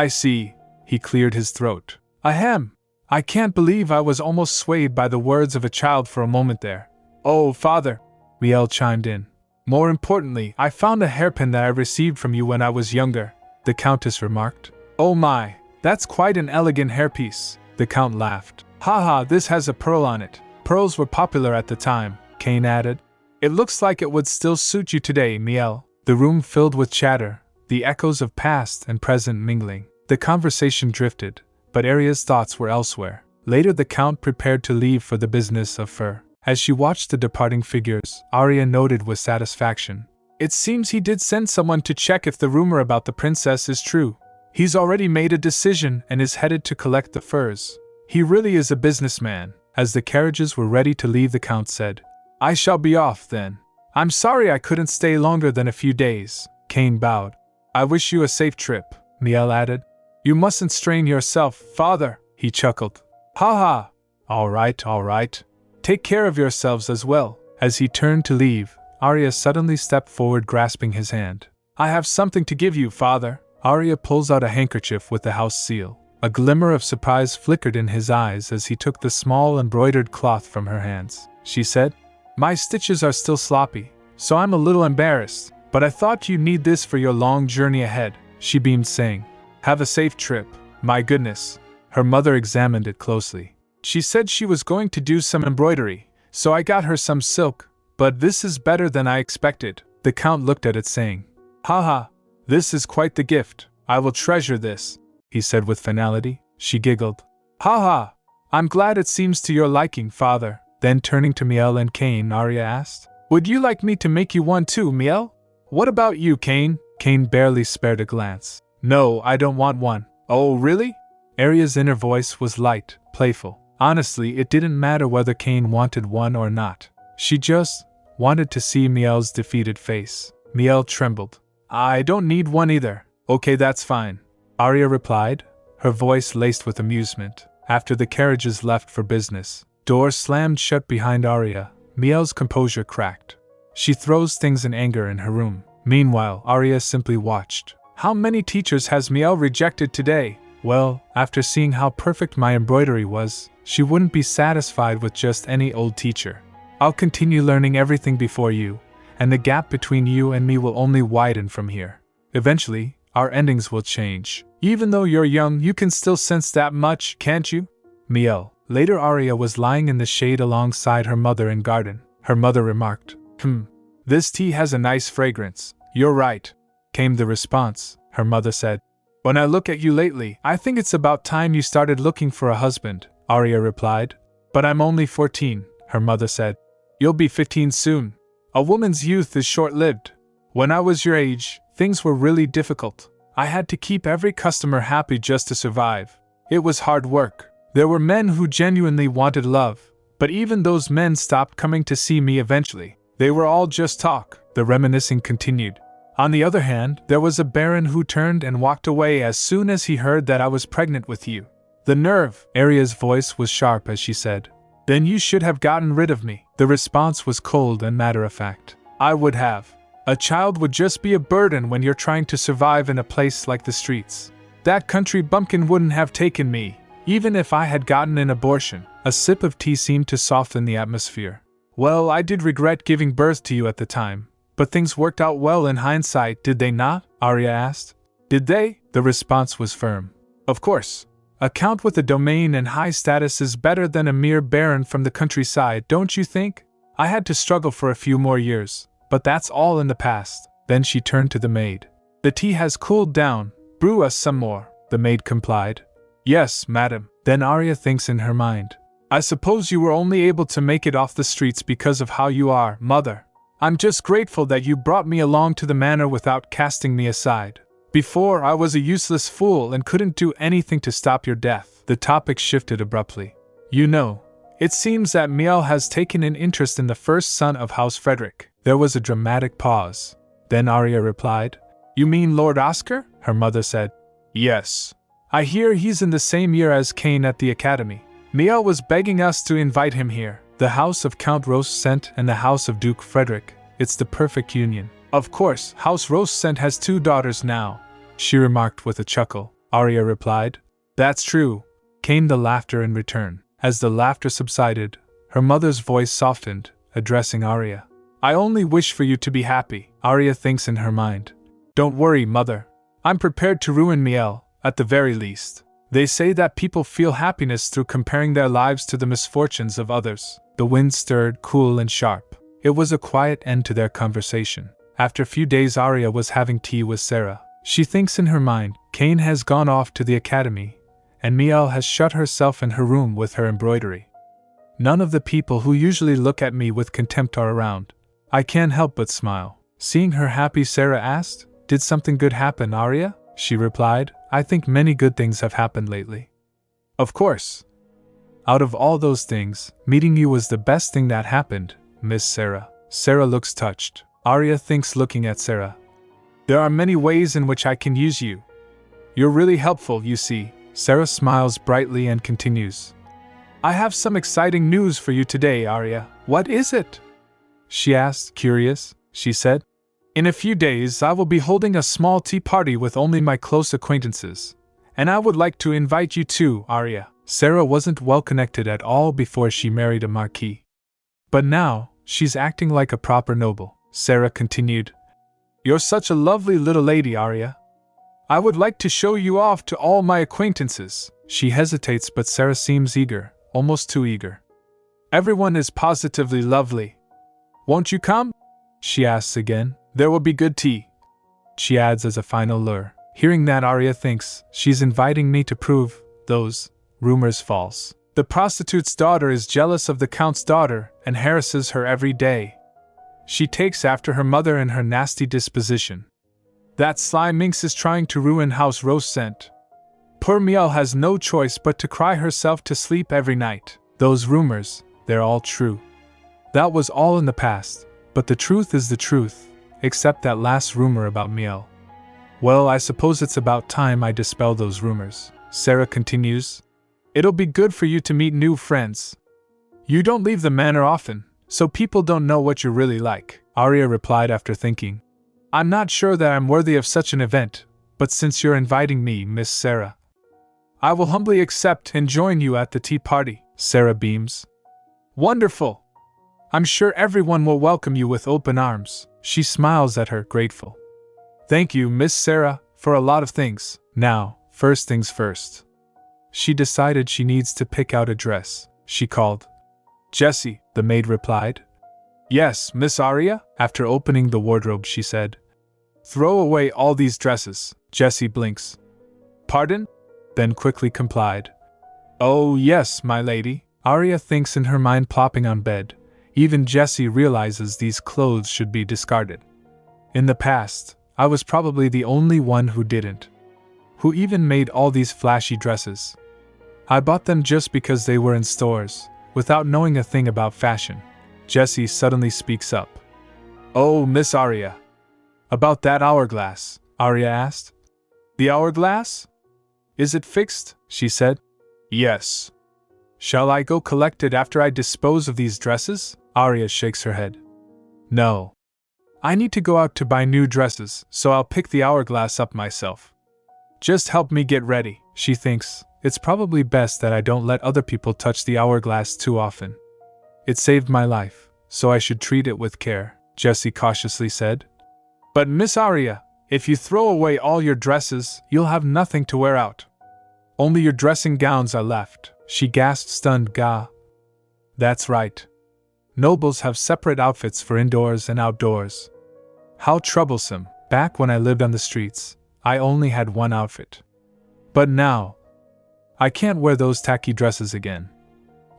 see. He cleared his throat. Ahem. I can't believe I was almost swayed by the words of a child for a moment there. Oh, father, Miel chimed in. More importantly, I found a hairpin that I received from you when I was younger, the Countess remarked. Oh my, that's quite an elegant hairpiece, the Count laughed. Haha, this has a pearl on it. Pearls were popular at the time, Kane added. It looks like it would still suit you today, Miel. The room filled with chatter, the echoes of past and present mingling. The conversation drifted, but Arya's thoughts were elsewhere. Later the Count prepared to leave for the business of fur. As she watched the departing figures, Arya noted with satisfaction. It seems he did send someone to check if the rumor about the princess is true. He's already made a decision and is headed to collect the furs. He really is a businessman. As the carriages were ready to leave, the Count said, I shall be off then. I'm sorry I couldn't stay longer than a few days. Cain bowed. I wish you a safe trip, Miel added. You mustn't strain yourself, father, he chuckled. Ha ha. All right. Take care of yourselves as well. As he turned to leave, Arya suddenly stepped forward, grasping his hand. I have something to give you, father. Arya pulls out a handkerchief with the house seal. A glimmer of surprise flickered in his eyes as he took the small embroidered cloth from her hands. She said, My stitches are still sloppy, so I'm a little embarrassed, but I thought you'd need this for your long journey ahead. She beamed, saying, Have a safe trip. My goodness. Her mother examined it closely. She said she was going to do some embroidery, so I got her some silk, but this is better than I expected. The Count looked at it, saying, Haha, this is quite the gift. I will treasure this, he said with finality. She giggled. Haha, I'm glad it seems to your liking, father. Then turning to Miel and Cain, Arya asked, Would you like me to make you one too, Miel? What about you, Cain? Cain barely spared a glance. No, I don't want one. Oh, really? Arya's inner voice was light, playful. Honestly, it didn't matter whether Cain wanted one or not. She just wanted to see Miel's defeated face. Miel trembled. I don't need one either. Okay, that's fine, Arya replied, her voice laced with amusement. After the carriages left for business, doors slammed shut behind Arya. Miel's composure cracked. She throws things in anger in her room. Meanwhile, Arya simply watched. How many teachers has Miel rejected today? Well, after seeing how perfect my embroidery was, she wouldn't be satisfied with just any old teacher. I'll continue learning everything before you, and the gap between you and me will only widen from here. Eventually, our endings will change. Even though you're young, you can still sense that much, can't you? Miel. Later, Arya was lying in the shade alongside her mother in garden. Her mother remarked, This tea has a nice fragrance. You're right, came the response. Her mother said, When I look at you lately, I think it's about time you started looking for a husband, Arya replied. But I'm only 14, her mother said. You'll be 15 soon. A woman's youth is short-lived. When I was your age, things were really difficult. I had to keep every customer happy just to survive. It was hard work. There were men who genuinely wanted love, but even those men stopped coming to see me eventually. They were all just talk, the reminiscing continued. On the other hand, there was a baron who turned and walked away as soon as he heard that I was pregnant with you. The nerve! Arya's voice was sharp as she said, Then you should have gotten rid of me. The response was cold and matter-of-fact. I would have. A child would just be a burden when you're trying to survive in a place like the streets. That country bumpkin wouldn't have taken me, even if I had gotten an abortion. A sip of tea seemed to soften the atmosphere. Well, I did regret giving birth to you at the time, but things worked out well in hindsight, did they not? Arya asked. Did they? The response was firm. Of course. A count with a domain and high status is better than a mere baron from the countryside, don't you think? I had to struggle for a few more years, but that's all in the past. Then she turned to the maid. The tea has cooled down. Brew us some more, the maid complied. Yes, madam. Then Arya thinks in her mind. I suppose you were only able to make it off the streets because of how you are, mother. I'm just grateful that you brought me along to the manor without casting me aside. Before, I was a useless fool and couldn't do anything to stop your death. The topic shifted abruptly. You know, it seems that Miel has taken an interest in the first son of House Frederick. There was a dramatic pause. Then Arya replied, You mean Lord Oscar? Her mother said. Yes. I hear he's in the same year as Cain at the academy. Miel was begging us to invite him here. The house of Count Rosecent and the house of Duke Frederick. It's the perfect union. Of course, House Rosecent has 2 daughters now, she remarked with a chuckle. Arya replied, That's true. Came the laughter in return. As the laughter subsided, her mother's voice softened, addressing Arya. I only wish for you to be happy, Arya thinks in her mind. Don't worry, mother. I'm prepared to ruin Miel, at the very least. They say that people feel happiness through comparing their lives to the misfortunes of others. The wind stirred, cool and sharp. It was a quiet end to their conversation. After a few days, Arya was having tea with Sarah. She thinks in her mind, Cain has gone off to the academy, and Miel has shut herself in her room with her embroidery. None of the people who usually look at me with contempt are around. I can't help but smile. Seeing her happy, Sarah asked, "Did something good happen, Arya?" She replied, "I think many good things have happened lately." "Of course. Out of all those things, meeting you was the best thing that happened, Miss Sarah." Sarah looks touched. Arya thinks, looking at Sarah, "There are many ways in which I can use you. You're really helpful, you see." Sarah smiles brightly and continues, "I have some exciting news for you today, Arya." "What is it?" she asked, curious. She said, "In a few days I will be holding a small tea party with only my close acquaintances, and I would like to invite you too, Arya." Sarah wasn't well connected at all before she married a marquis. But now, she's acting like a proper noble. Sarah continued, "You're such a lovely little lady, Arya. I would like to show you off to all my acquaintances." She hesitates, but Sarah seems eager, almost too eager. "Everyone is positively lovely. Won't you come?" she asks again. "There will be good tea," she adds as a final lure. Hearing that, Arya thinks, she's inviting me to prove those rumors false. The prostitute's daughter is jealous of the count's daughter and harasses her every day. She takes after her mother and her nasty disposition. That sly minx is trying to ruin House Rosent. Poor Miel has no choice but to cry herself to sleep every night. Those rumors, they're all true. That was all in the past, but the truth is the truth, except that last rumor about Miel. Well, I suppose it's about time I dispel those rumors. Sarah continues, "It'll be good for you to meet new friends. You don't leave the manor often, so people don't know what you're really like." Arya replied after thinking, "I'm not sure that I'm worthy of such an event, but since you're inviting me, Miss Sarah, I will humbly accept and join you at the tea party." Sarah beams. "Wonderful! I'm sure everyone will welcome you with open arms." She smiles at her, grateful. "Thank you, Miss Sarah, for a lot of things. Now, first things first." She decided she needs to pick out a dress. She called. "Jessie," the maid replied. "Yes, Miss Arya?" After opening the wardrobe, she said, "Throw away all these dresses." Jessie blinks. "Pardon?" Then quickly complied. "Oh, yes, my lady." Arya thinks in her mind, plopping on bed. Even Jessie realizes these clothes should be discarded. In the past, I was probably the only one who didn't. Who even made all these flashy dresses. I bought them just because they were in stores, without knowing a thing about fashion. Jessie suddenly speaks up. "Oh, Miss Arya. About that hourglass," Arya asked. "The hourglass? Is it fixed?" she said. "Yes." "Shall I go collect it after I dispose of these dresses?" Arya shakes her head. "No. I need to go out to buy new dresses, so I'll pick the hourglass up myself. Just help me get ready." She thinks, it's probably best that I don't let other people touch the hourglass too often. It saved my life, so I should treat it with care, Jessie cautiously said. "But Miss Arya, if you throw away all your dresses, you'll have nothing to wear out. Only your dressing gowns are left," she gasped, stunned. "Gah. That's right. Nobles have separate outfits for indoors and outdoors. How troublesome. Back when I lived on the streets, I only had one outfit. But now, I can't wear those tacky dresses again.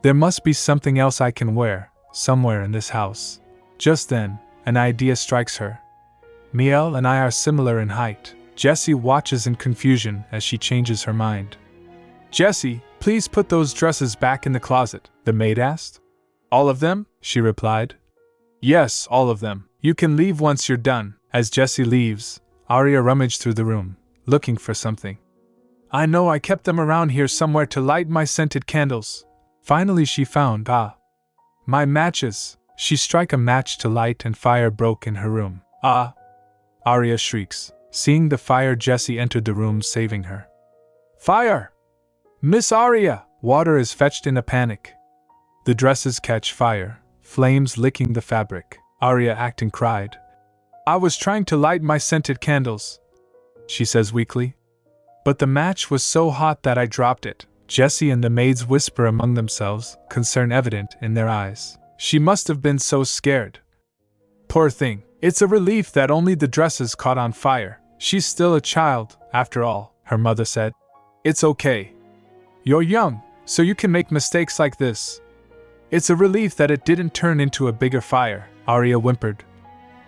There must be something else I can wear, somewhere in this house." Just then, an idea strikes her. Miel and I are similar in height. Jessie watches in confusion as she changes her mind. "Jessie, please put those dresses back in the closet," the maid asked. "All of them?" she replied. "Yes, all of them. You can leave once you're done." As Jessie leaves, Arya rummaged through the room, looking for something. "I know I kept them around here somewhere to light my scented candles." Finally she found, my matches. She struck a match to light and fire broke in her room. "Ah!" Arya shrieks. Seeing the fire, Jessie entered the room, saving her. "Fire! Miss Arya!" Water is fetched in a panic. The dresses catch fire, flames licking the fabric. Arya, acting, cried. "I was trying to light my scented candles," she says weakly. "But the match was so hot that I dropped it." Jessie and the maids whisper among themselves, concern evident in their eyes. "She must have been so scared. Poor thing. It's a relief that only the dresses caught on fire. She's still a child, after all," her mother said. "It's okay. You're young, so you can make mistakes like this. It's a relief that it didn't turn into a bigger fire," Arya whimpered.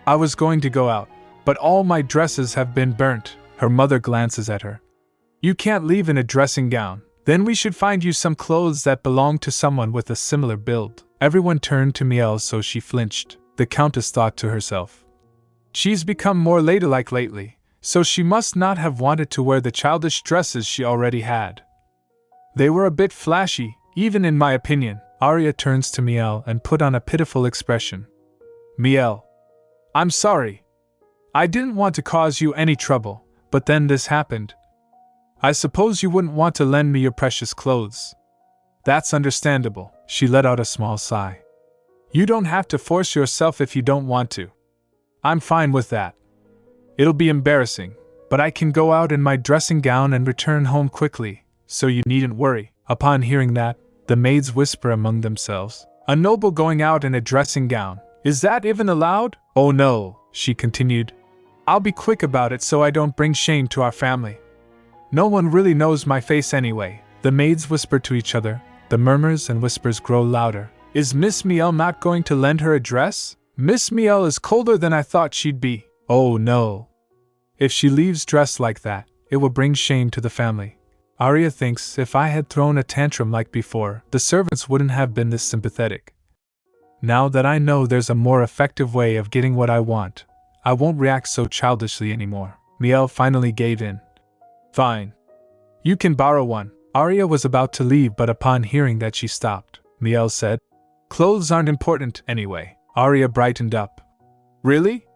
I was going to go out, but all my dresses have been burnt. Her mother glances at her. You can't leave in a dressing gown. Then we should find you some clothes that belong to someone with a similar build. Everyone turned to Miel, so she flinched. The Countess thought to herself. She's become more ladylike lately, so she must not have wanted to wear the childish dresses she already had. They were a bit flashy, even in my opinion. Arya turns to Miel and put on a pitiful expression. Miel. I'm sorry. I didn't want to cause you any trouble, but then this happened. I suppose you wouldn't want to lend me your precious clothes. That's understandable. She let out a small sigh. You don't have to force yourself if you don't want to. I'm fine with that. It'll be embarrassing, but I can go out in my dressing gown and return home quickly, so you needn't worry. Upon hearing that, the maids whisper among themselves. A noble going out in a dressing gown. Is that even allowed? Oh no, she continued. I'll be quick about it so I don't bring shame to our family. No one really knows my face anyway. The maids whisper to each other. The murmurs and whispers grow louder. Is Miss Miel not going to lend her a dress? Miss Miel is colder than I thought she'd be. Oh no. If she leaves dressed like that, it will bring shame to the family. Arya thinks if I had thrown a tantrum like before, the servants wouldn't have been this sympathetic. Now that I know there's a more effective way of getting what I want, I won't react so childishly anymore. Miel finally gave in. Fine. You can borrow one. Arya was about to leave, but upon hearing that she stopped. Miel said, Clothes aren't important anyway. Arya brightened up. Really?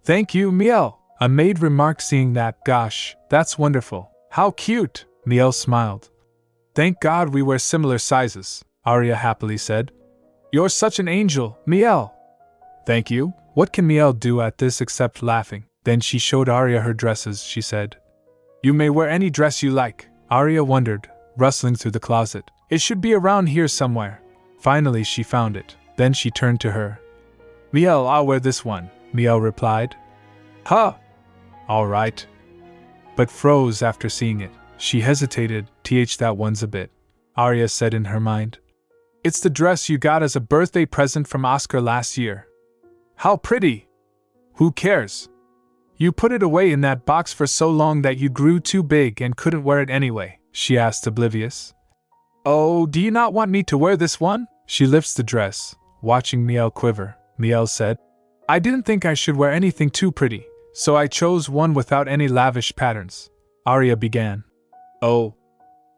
Thank you, Miel. A maid remarked, seeing that. Gosh, that's wonderful. How cute. Miel smiled. Thank God we wear similar sizes, Arya happily said. You're such an angel, Miel. Thank you. What can Miel do at this except laughing? Then she showed Arya her dresses, she said. You may wear any dress you like. Arya wondered, rustling through the closet. It should be around here somewhere. Finally she found it. Then she turned to her. Miel, I'll wear this one, Miel replied. Huh. All right. But froze after seeing it. She hesitated. That one's a bit. Arya said in her mind. It's the dress you got as a birthday present from Oscar last year. How pretty. Who cares? You put it away in that box for so long that you grew too big and couldn't wear it anyway, she asked, oblivious. Oh, do you not want me to wear this one? She lifts the dress, watching Miel quiver. Miel said, I didn't think I should wear anything too pretty, so I chose one without any lavish patterns. Arya began. Oh.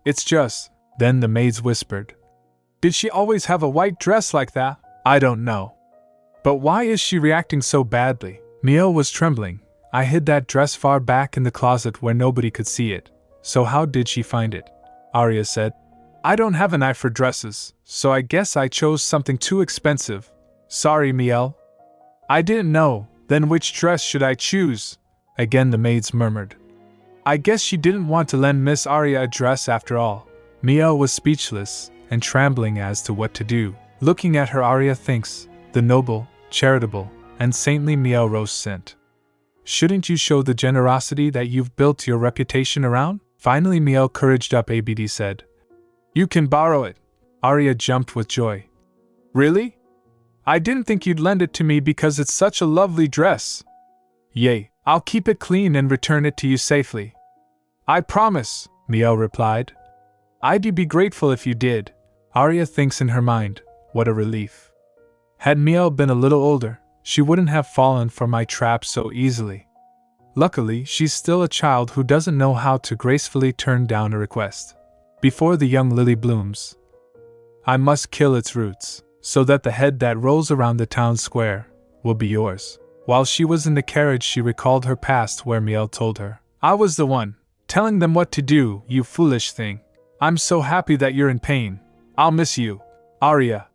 It's just. Then the maids whispered. Did she always have a white dress like that? I don't know. But why is she reacting so badly? Miel was trembling. I hid that dress far back in the closet where nobody could see it. So how did she find it? Arya said. I don't have an eye for dresses, so I guess I chose something too expensive. Sorry, Miel. I didn't know. Then which dress should I choose? Again the maids murmured. I guess she didn't want to lend Miss Arya a dress after all. Miel was speechless and trembling as to what to do. Looking at her, Arya thinks, the noble, charitable, and saintly Miel Rose sent. Shouldn't you show the generosity that you've built your reputation around? Finally Miel couraged up. Abd said. You can borrow it. Arya jumped with joy. Really? I didn't think you'd lend it to me because it's such a lovely dress. Yay, I'll keep it clean and return it to you safely. I promise, Miel replied. I'd be grateful if you did. Arya thinks in her mind, what a relief. Had Miel been a little older, she wouldn't have fallen for my trap so easily. Luckily, she's still a child who doesn't know how to gracefully turn down a request. Before the young lily blooms, I must kill its roots, so that the head that rolls around the town square will be yours. While she was in the carriage, she recalled her past where Miel told her, I was the one, telling them what to do, you foolish thing. I'm so happy that you're in pain. I'll miss you. Arya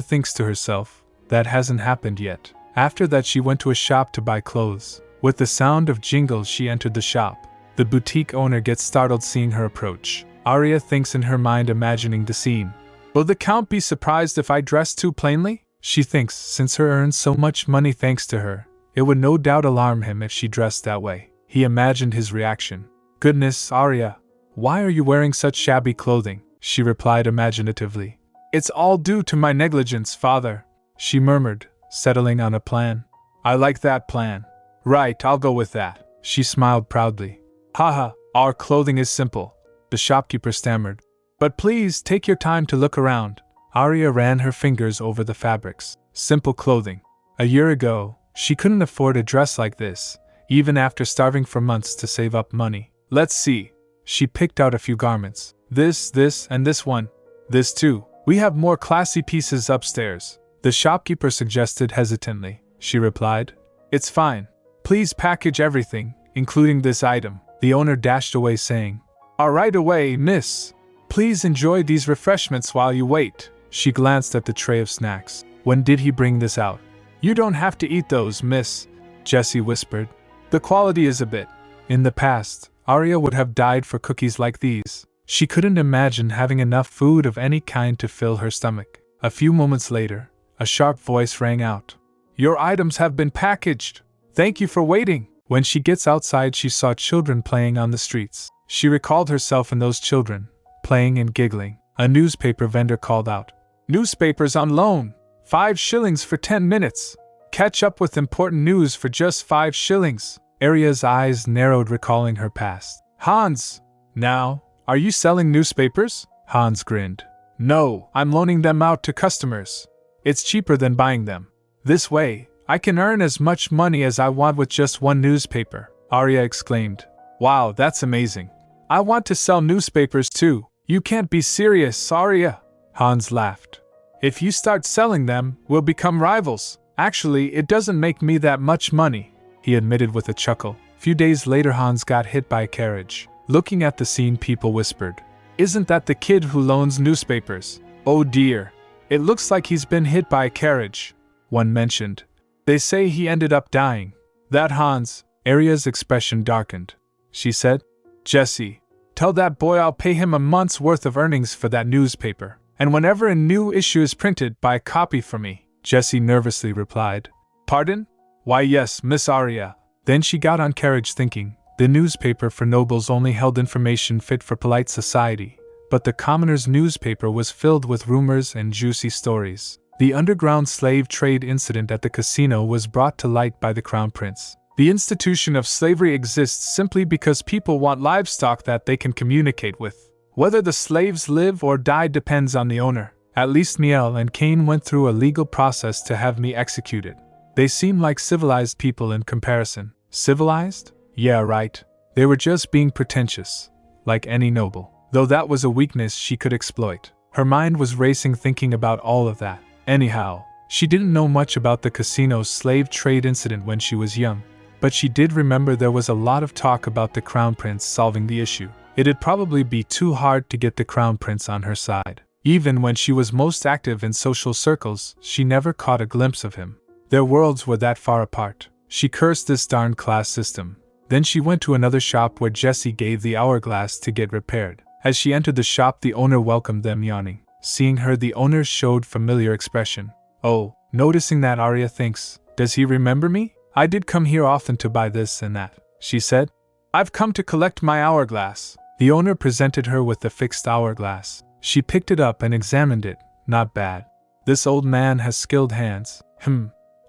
thinks to herself, that hasn't happened yet. After that she went to a shop to buy clothes. With the sound of jingles she entered the shop. The boutique owner gets startled seeing her approach. Arya thinks in her mind, imagining the scene. Will the Count be surprised if I dress too plainly? She thinks, since her earns so much money thanks to her, it would no doubt alarm him if she dressed that way. He imagined his reaction. Goodness, Arya, why are you wearing such shabby clothing? She replied imaginatively. It's all due to my negligence, father, she murmured, settling on a plan. I like that plan. Right, I'll go with that. She smiled proudly. Haha, our clothing is simple, the shopkeeper stammered. But please take your time to look around. Arya ran her fingers over the fabrics. Simple clothing. A year ago, she couldn't afford a dress like this, even after starving for months to save up money. Let's see. She picked out a few garments. This, and this one. This too. We have more classy pieces upstairs. The shopkeeper suggested hesitantly. She replied, It's fine. Please package everything, including this item. The owner dashed away saying, Right away, miss. Please enjoy these refreshments while you wait. She glanced at the tray of snacks. When did he bring this out? You don't have to eat those, miss, Jessie whispered. The quality is a bit. In the past, Arya would have died for cookies like these. She couldn't imagine having enough food of any kind to fill her stomach. A few moments later, a sharp voice rang out. Your items have been packaged. Thank you for waiting. When she gets outside, she saw children playing on the streets. She recalled herself and those children, playing and giggling. A newspaper vendor called out, Newspapers on loan! 5 shillings for 10 minutes! Catch up with important news for just 5 shillings! Arya's eyes narrowed, recalling her past. Hans! Now, are you selling newspapers? Hans grinned. No, I'm loaning them out to customers. It's cheaper than buying them. This way, I can earn as much money as I want with just one newspaper, Arya exclaimed. Wow, that's amazing. I want to sell newspapers too. You can't be serious, Arya. Hans laughed. If you start selling them, we'll become rivals. Actually, it doesn't make me that much money, he admitted with a chuckle. Few days later, Hans got hit by a carriage. Looking at the scene, people whispered, Isn't that the kid who loans newspapers? Oh dear. It looks like he's been hit by a carriage, one mentioned. They say he ended up dying. That Hans. Arya's expression darkened. She said, Jessie, tell that boy I'll pay him a month's worth of earnings for that newspaper. And whenever a new issue is printed, buy a copy for me, Jessie nervously replied. Pardon? Why yes, Miss Arya. Then she got on carriage thinking, the newspaper for nobles only held information fit for polite society, but the commoner's newspaper was filled with rumors and juicy stories. The underground slave trade incident at the casino was brought to light by the Crown Prince. The institution of slavery exists simply because people want livestock that they can communicate with. Whether the slaves live or die depends on the owner. At least Miel and Cain went through a legal process to have me executed. They seem like civilized people in comparison. Civilized? Yeah, right. They were just being pretentious, like any noble. Though that was a weakness she could exploit. Her mind was racing thinking about all of that. Anyhow, she didn't know much about the casino's slave trade incident when she was young, but she did remember there was a lot of talk about the Crown Prince solving the issue. It'd probably be too hard to get the Crown Prince on her side. Even when she was most active in social circles, she never caught a glimpse of him. Their worlds were that far apart. She cursed this darn class system. Then she went to another shop where Jessie gave the hourglass to get repaired. As she entered the shop, the owner welcomed them, yawning. Seeing her, the owner showed familiar expression. Oh, noticing that, Arya thinks, does he remember me? I did come here often to buy this and that, she said. I've come to collect my hourglass. The owner presented her with the fixed hourglass. She picked it up and examined it. Not bad. This old man has skilled hands.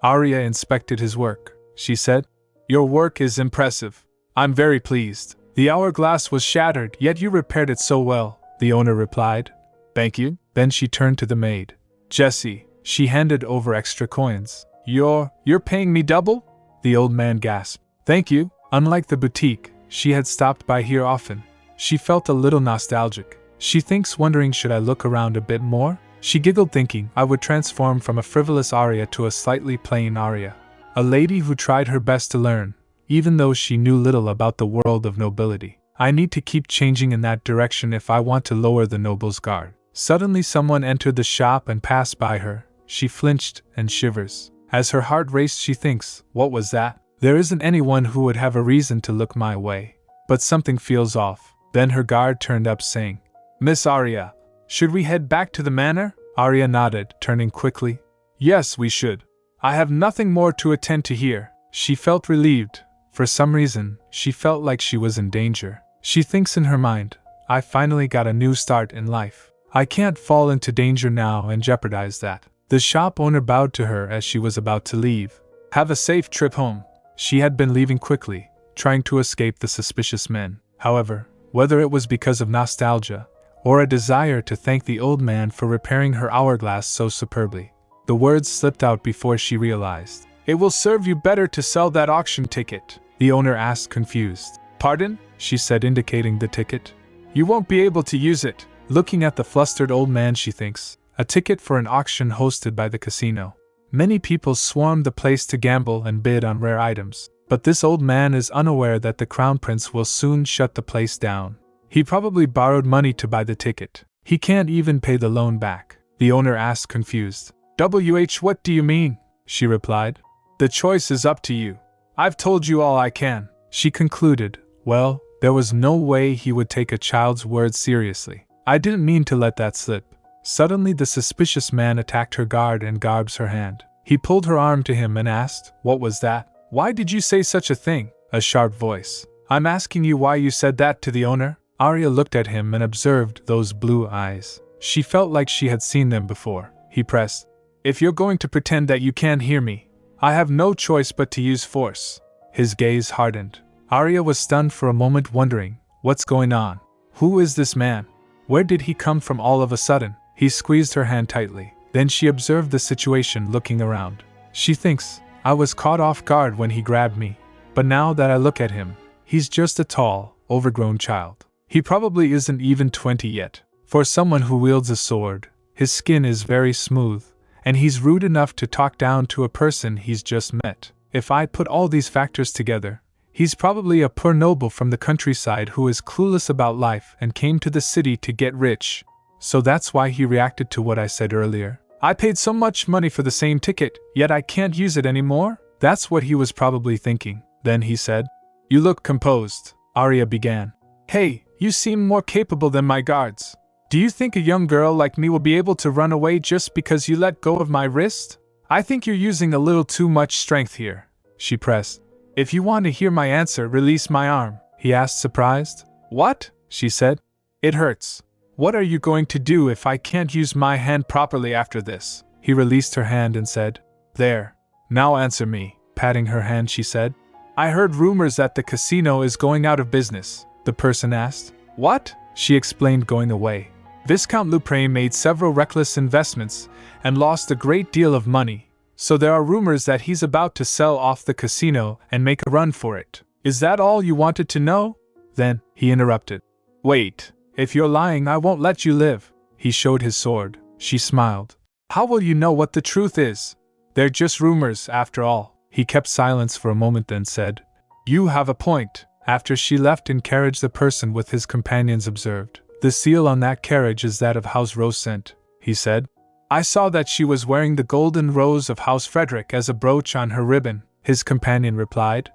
Arya inspected his work. She said, Your work is impressive. I'm very pleased. The hourglass was shattered, yet you repaired it so well, the owner replied. Thank you. Then she turned to the maid. Jessie, she handed over extra coins. You're paying me double? The old man gasped. Thank you. Unlike the boutique, she had stopped by here often. She felt a little nostalgic. She thinks, wondering, should I look around a bit more? She giggled, thinking I would transform from a frivolous Arya to a slightly plain Arya. A lady who tried her best to learn, even though she knew little about the world of nobility. I need to keep changing in that direction if I want to lower the noble's guard. Suddenly someone entered the shop and passed by her. She flinched and shivers. As her heart raced, she thinks, what was that? There isn't anyone who would have a reason to look my way. But something feels off. Then her guard turned up, saying, Miss Arya, should we head back to the manor? Arya nodded, turning quickly. Yes, we should. I have nothing more to attend to here. She felt relieved. For some reason, she felt like she was in danger. She thinks in her mind, I finally got a new start in life. I can't fall into danger now and jeopardize that. The shop owner bowed to her as she was about to leave. Have a safe trip home. She had been leaving quickly, trying to escape the suspicious men. However, whether it was because of nostalgia, or a desire to thank the old man for repairing her hourglass so superbly, the words slipped out before she realized. It will serve you better to sell that auction ticket, the owner asked, confused. Pardon? She said, indicating the ticket. You won't be able to use it. Looking at the flustered old man, she thinks. A ticket for an auction hosted by the casino. Many people swarm the place to gamble and bid on rare items, but this old man is unaware that the crown prince will soon shut the place down. He probably borrowed money to buy the ticket. He can't even pay the loan back, the owner asked, confused. What do you mean? She replied. The choice is up to you. I've told you all I can, she concluded. Well, there was no way he would take a child's words seriously. I didn't mean to let that slip. Suddenly the suspicious man attacked her guard and grabbed her hand. He pulled her arm to him and asked, What was that? Why did you say such a thing? A sharp voice. I'm asking you why you said that to the owner? Arya looked at him and observed those blue eyes. She felt like she had seen them before. He pressed. If you're going to pretend that you can't hear me, I have no choice but to use force. His gaze hardened. Arya was stunned for a moment, wondering, what's going on? Who is this man? Where did he come from all of a sudden? He squeezed her hand tightly. Then she observed the situation, looking around. She thinks, I was caught off guard when he grabbed me. But now that I look at him, he's just a tall, overgrown child. He probably isn't even 20 yet. For someone who wields a sword, his skin is very smooth, and he's rude enough to talk down to a person he's just met. If I put all these factors together, he's probably a poor noble from the countryside who is clueless about life and came to the city to get rich. So that's why he reacted to what I said earlier. I paid so much money for the same ticket, yet I can't use it anymore? That's what he was probably thinking. Then he said, You look composed, Arya began. Hey, you seem more capable than my guards. Do you think a young girl like me will be able to run away just because you let go of my wrist? I think you're using a little too much strength here, she pressed. If you want to hear my answer, release my arm, he asked, surprised. What? She said. It hurts. What are you going to do if I can't use my hand properly after this? He released her hand and said, There. Now answer me. Patting her hand, she said. I heard rumors that the casino is going out of business, the person asked. What? She explained, going away. Viscount Lupre made several reckless investments and lost a great deal of money, so there are rumors that he's about to sell off the casino and make a run for it. Is that all you wanted to know? Then, he interrupted. Wait, if you're lying, I won't let you live. He showed his sword. She smiled. How will you know what the truth is? They're just rumors, after all. He kept silence for a moment, then said, You have a point. After she left in carriage, the person with his companions observed. The seal on that carriage is that of House Rosecent, he said. I saw that she was wearing the golden rose of House Frederick as a brooch on her ribbon, his companion replied.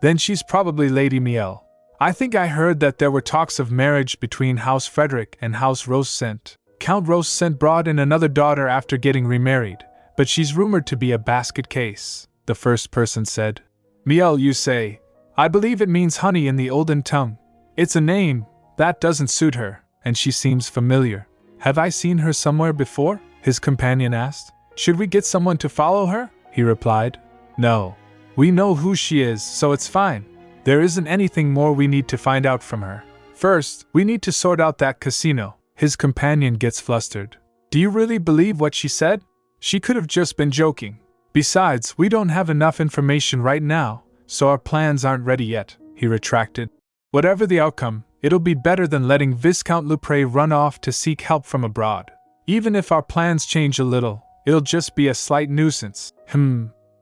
Then she's probably Lady Miel. I think I heard that there were talks of marriage between House Frederick and House Rosecent. Count Rosecent brought in another daughter after getting remarried, but she's rumored to be a basket case, the first person said. Miel, you say? I believe it means honey in the olden tongue. It's a name. That doesn't suit her, and she seems familiar. Have I seen her somewhere before? His companion asked. Should we get someone to follow her? He replied. No. We know who she is, so it's fine. There isn't anything more we need to find out from her. First, we need to sort out that casino. His companion gets flustered. Do you really believe what she said? She could have just been joking. Besides, we don't have enough information right now, so our plans aren't ready yet, he retracted. Whatever the outcome, it'll be better than letting Viscount Lupre run off to seek help from abroad. Even if our plans change a little, it'll just be a slight nuisance.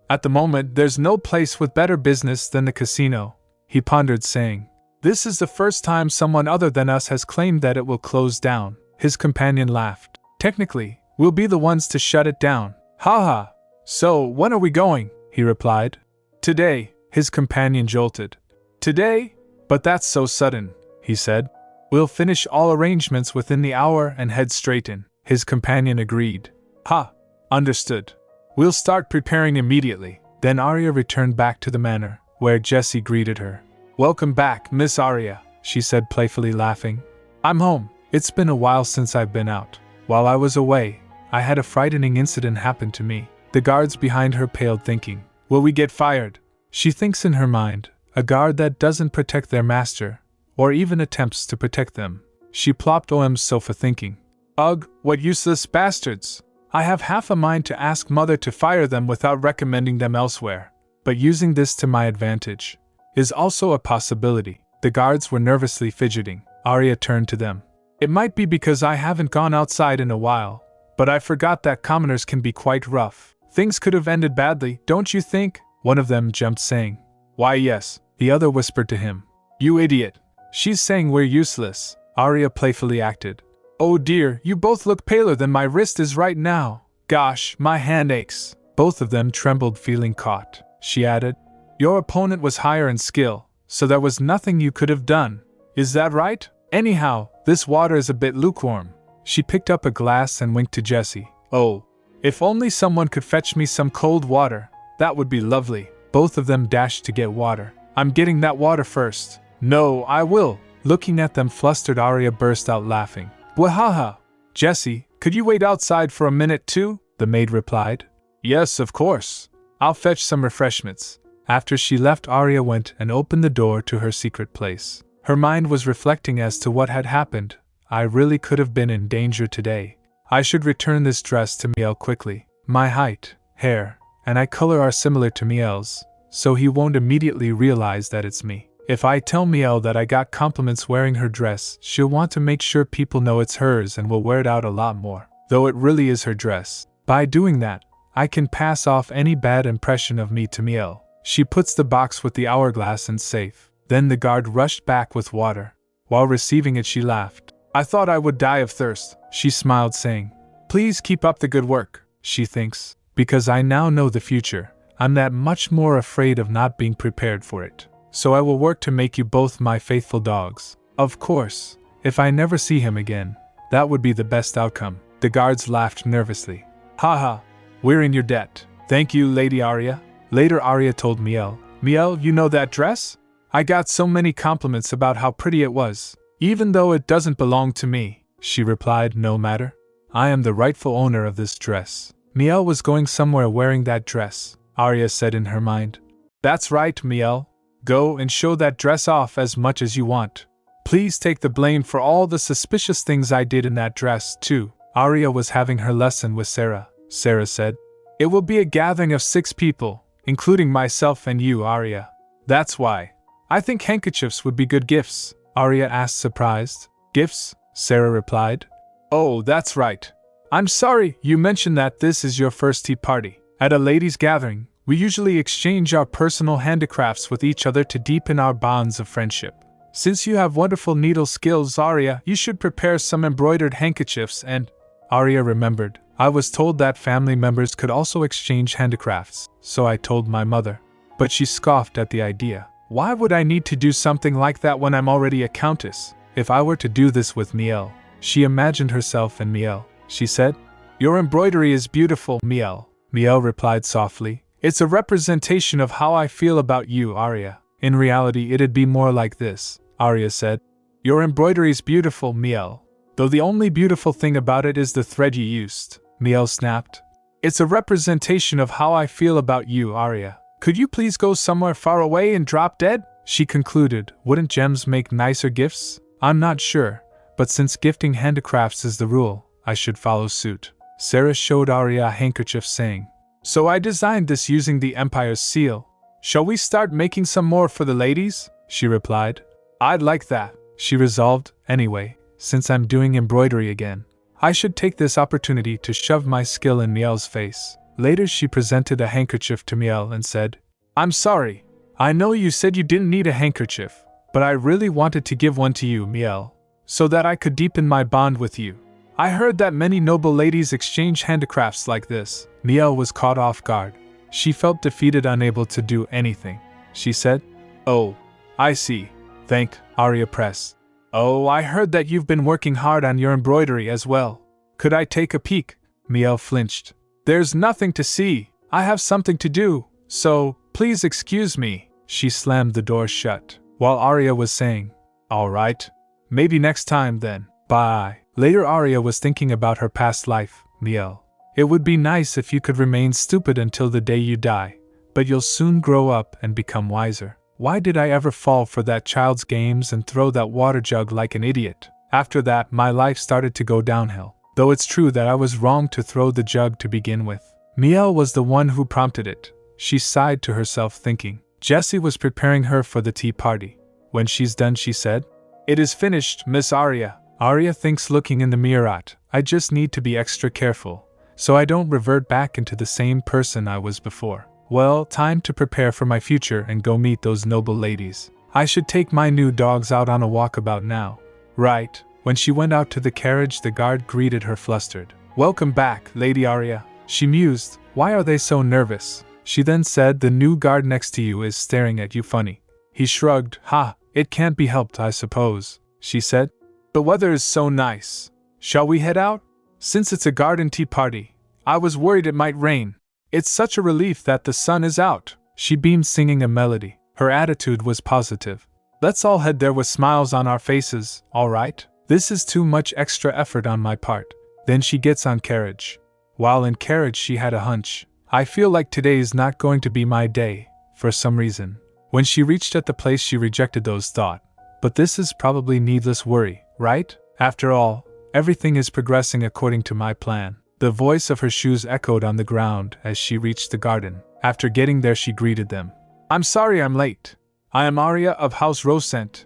At the moment, there's no place with better business than the casino, he pondered, saying. This is the first time someone other than us has claimed that it will close down. His companion laughed. Technically, we'll be the ones to shut it down. Haha. So, when are we going? He replied. Today, his companion jolted. Today? But that's so sudden, he said. We'll finish all arrangements within the hour and head straight in. His companion agreed. Ha! Understood. We'll start preparing immediately. Then Arya returned back to the manor, where Jessie greeted her. Welcome back, Miss Arya, she said, playfully laughing. I'm home. It's been a while since I've been out. While I was away, I had a frightening incident happen to me. The guards behind her paled, thinking, will we get fired? She thinks in her mind, a guard that doesn't protect their master, or even attempts to protect them. She plopped OM's sofa thinking, ugh, what useless bastards! I have half a mind to ask mother to fire them without recommending them elsewhere. But using this to my advantage is also a possibility. The guards were nervously fidgeting. Arya turned to them. It might be because I haven't gone outside in a while, but I forgot that commoners can be quite rough. Things could have ended badly, don't you think? One of them jumped, saying, why yes. The other whispered to him, you idiot. She's saying we're useless. Arya playfully acted. Oh dear, you both look paler than my wrist is right now. Gosh, my hand aches. Both of them trembled, feeling caught. She added, your opponent was higher in skill, so there was nothing you could have done. Is that right? Anyhow, this water is a bit lukewarm. She picked up a glass and winked to Jessie. Oh, if only someone could fetch me some cold water, that would be lovely. Both of them dashed to get water. I'm getting that water first. No, I will. Looking at them flustered, Arya burst out laughing. Wahaha! Jessie, could you wait outside for a minute too? The maid replied. Yes, of course. I'll fetch some refreshments. After she left, Arya went and opened the door to her secret place. Her mind was reflecting as to what had happened. I really could have been in danger today. I should return this dress to Miel quickly. My height, hair, and eye color are similar to Miel's, so he won't immediately realize that it's me. If I tell Miel that I got compliments wearing her dress, she'll want to make sure people know it's hers and will wear it out a lot more, though it really is her dress. By doing that, I can pass off any bad impression of me to Miel. She puts the box with the hourglass in safe. Then the guard rushed back with water. While receiving it, she laughed. I thought I would die of thirst. She smiled, saying, please keep up the good work. She thinks, because I now know the future, I'm that much more afraid of not being prepared for it. So I will work to make you both my faithful dogs. Of course, if I never see him again, that would be the best outcome. The guards laughed nervously. Haha, we're in your debt. Thank you, Lady Arya. Later, Arya told Miel, Miel, you know that dress? I got so many compliments about how pretty it was. Even though it doesn't belong to me, she replied, no matter. I am the rightful owner of this dress. Miel was going somewhere wearing that dress, Arya said in her mind. That's right, Miel. Go and show that dress off as much as you want. Please take the blame for all the suspicious things I did in that dress, too. Arya was having her lesson with Sarah. Sarah said, it will be a gathering of 6 people, including myself and you, Arya. That's why. I think handkerchiefs would be good gifts, Arya asked, surprised. Gifts? Sarah replied. Oh, that's right. I'm sorry you mentioned that this is your first tea party. At a ladies' gathering, we usually exchange our personal handicrafts with each other to deepen our bonds of friendship. Since you have wonderful needle skills, Arya, you should prepare some embroidered handkerchiefs and… Arya remembered. I was told that family members could also exchange handicrafts, so I told my mother. But she scoffed at the idea. Why would I need to do something like that when I'm already a countess? If I were to do this with Miel… She imagined herself and Miel. She said, your embroidery is beautiful, Miel. Miel replied softly. It's a representation of how I feel about you, Arya. In reality, it'd be more like this, Arya said. Your embroidery's beautiful, Miel. Though the only beautiful thing about it is the thread you used, Miel snapped. It's a representation of how I feel about you, Arya. Could you please go somewhere far away and drop dead? She concluded. Wouldn't gems make nicer gifts? I'm not sure, but since gifting handicrafts is the rule, I should follow suit. Sarah showed Arya a handkerchief, saying, so I designed this using the Empire's seal. Shall we start making some more for the ladies? She replied. I'd like that, she resolved. Anyway, since I'm doing embroidery again, I should take this opportunity to shove my skill in Miel's face. Later she presented a handkerchief to Miel and said, I'm sorry. I know you said you didn't need a handkerchief, but I really wanted to give one to you, Miel, so that I could deepen my bond with you. I heard that many noble ladies exchange handicrafts like this. Miel was caught off guard. She felt defeated, unable to do anything. She said, oh, I see. Thank Arya pressed. Oh, I heard that you've been working hard on your embroidery as well. Could I take a peek? Miel flinched. There's nothing to see. I have something to do, so please excuse me. She slammed the door shut, while Arya was saying, all right. Maybe next time then. Bye. Later, Arya was thinking about her past life, Miel. It would be nice if you could remain stupid until the day you die, but you'll soon grow up and become wiser. Why did I ever fall for that child's games and throw that water jug like an idiot? After that, my life started to go downhill, though it's true that I was wrong to throw the jug to begin with. Miel was the one who prompted it. She sighed to herself, thinking. Jessie was preparing her for the tea party. When she's done, she said, "It is finished, Miss Arya." Arya thinks, looking in the mirror, I just need to be extra careful, so I don't revert back into the same person I was before. Well, time to prepare for my future and go meet those noble ladies. I should take my new dogs out on a walkabout now. Right. When she went out to the carriage, the guard greeted her flustered. "Welcome back, Lady Arya," she mused. "Why are they so nervous?" She then said, "The new guard next to you is staring at you funny." He shrugged. "Ha, it can't be helped, I suppose," she said. "The weather is so nice. Shall we head out? Since it's a garden tea party, I was worried it might rain. It's such a relief that the sun is out." She beamed, singing a melody. Her attitude was positive. "Let's all head there with smiles on our faces, all right? This is too much extra effort on my part." Then she gets on carriage. While in carriage, she had a hunch. I feel like today's not going to be my day, for some reason. When she reached at the place, she rejected those thoughts. But this is probably needless worry, right? After all, everything is progressing according to my plan. The voice of her shoes echoed on the ground as she reached the garden. After getting there, she greeted them. "I'm sorry I'm late. I am Arya of House Rosent.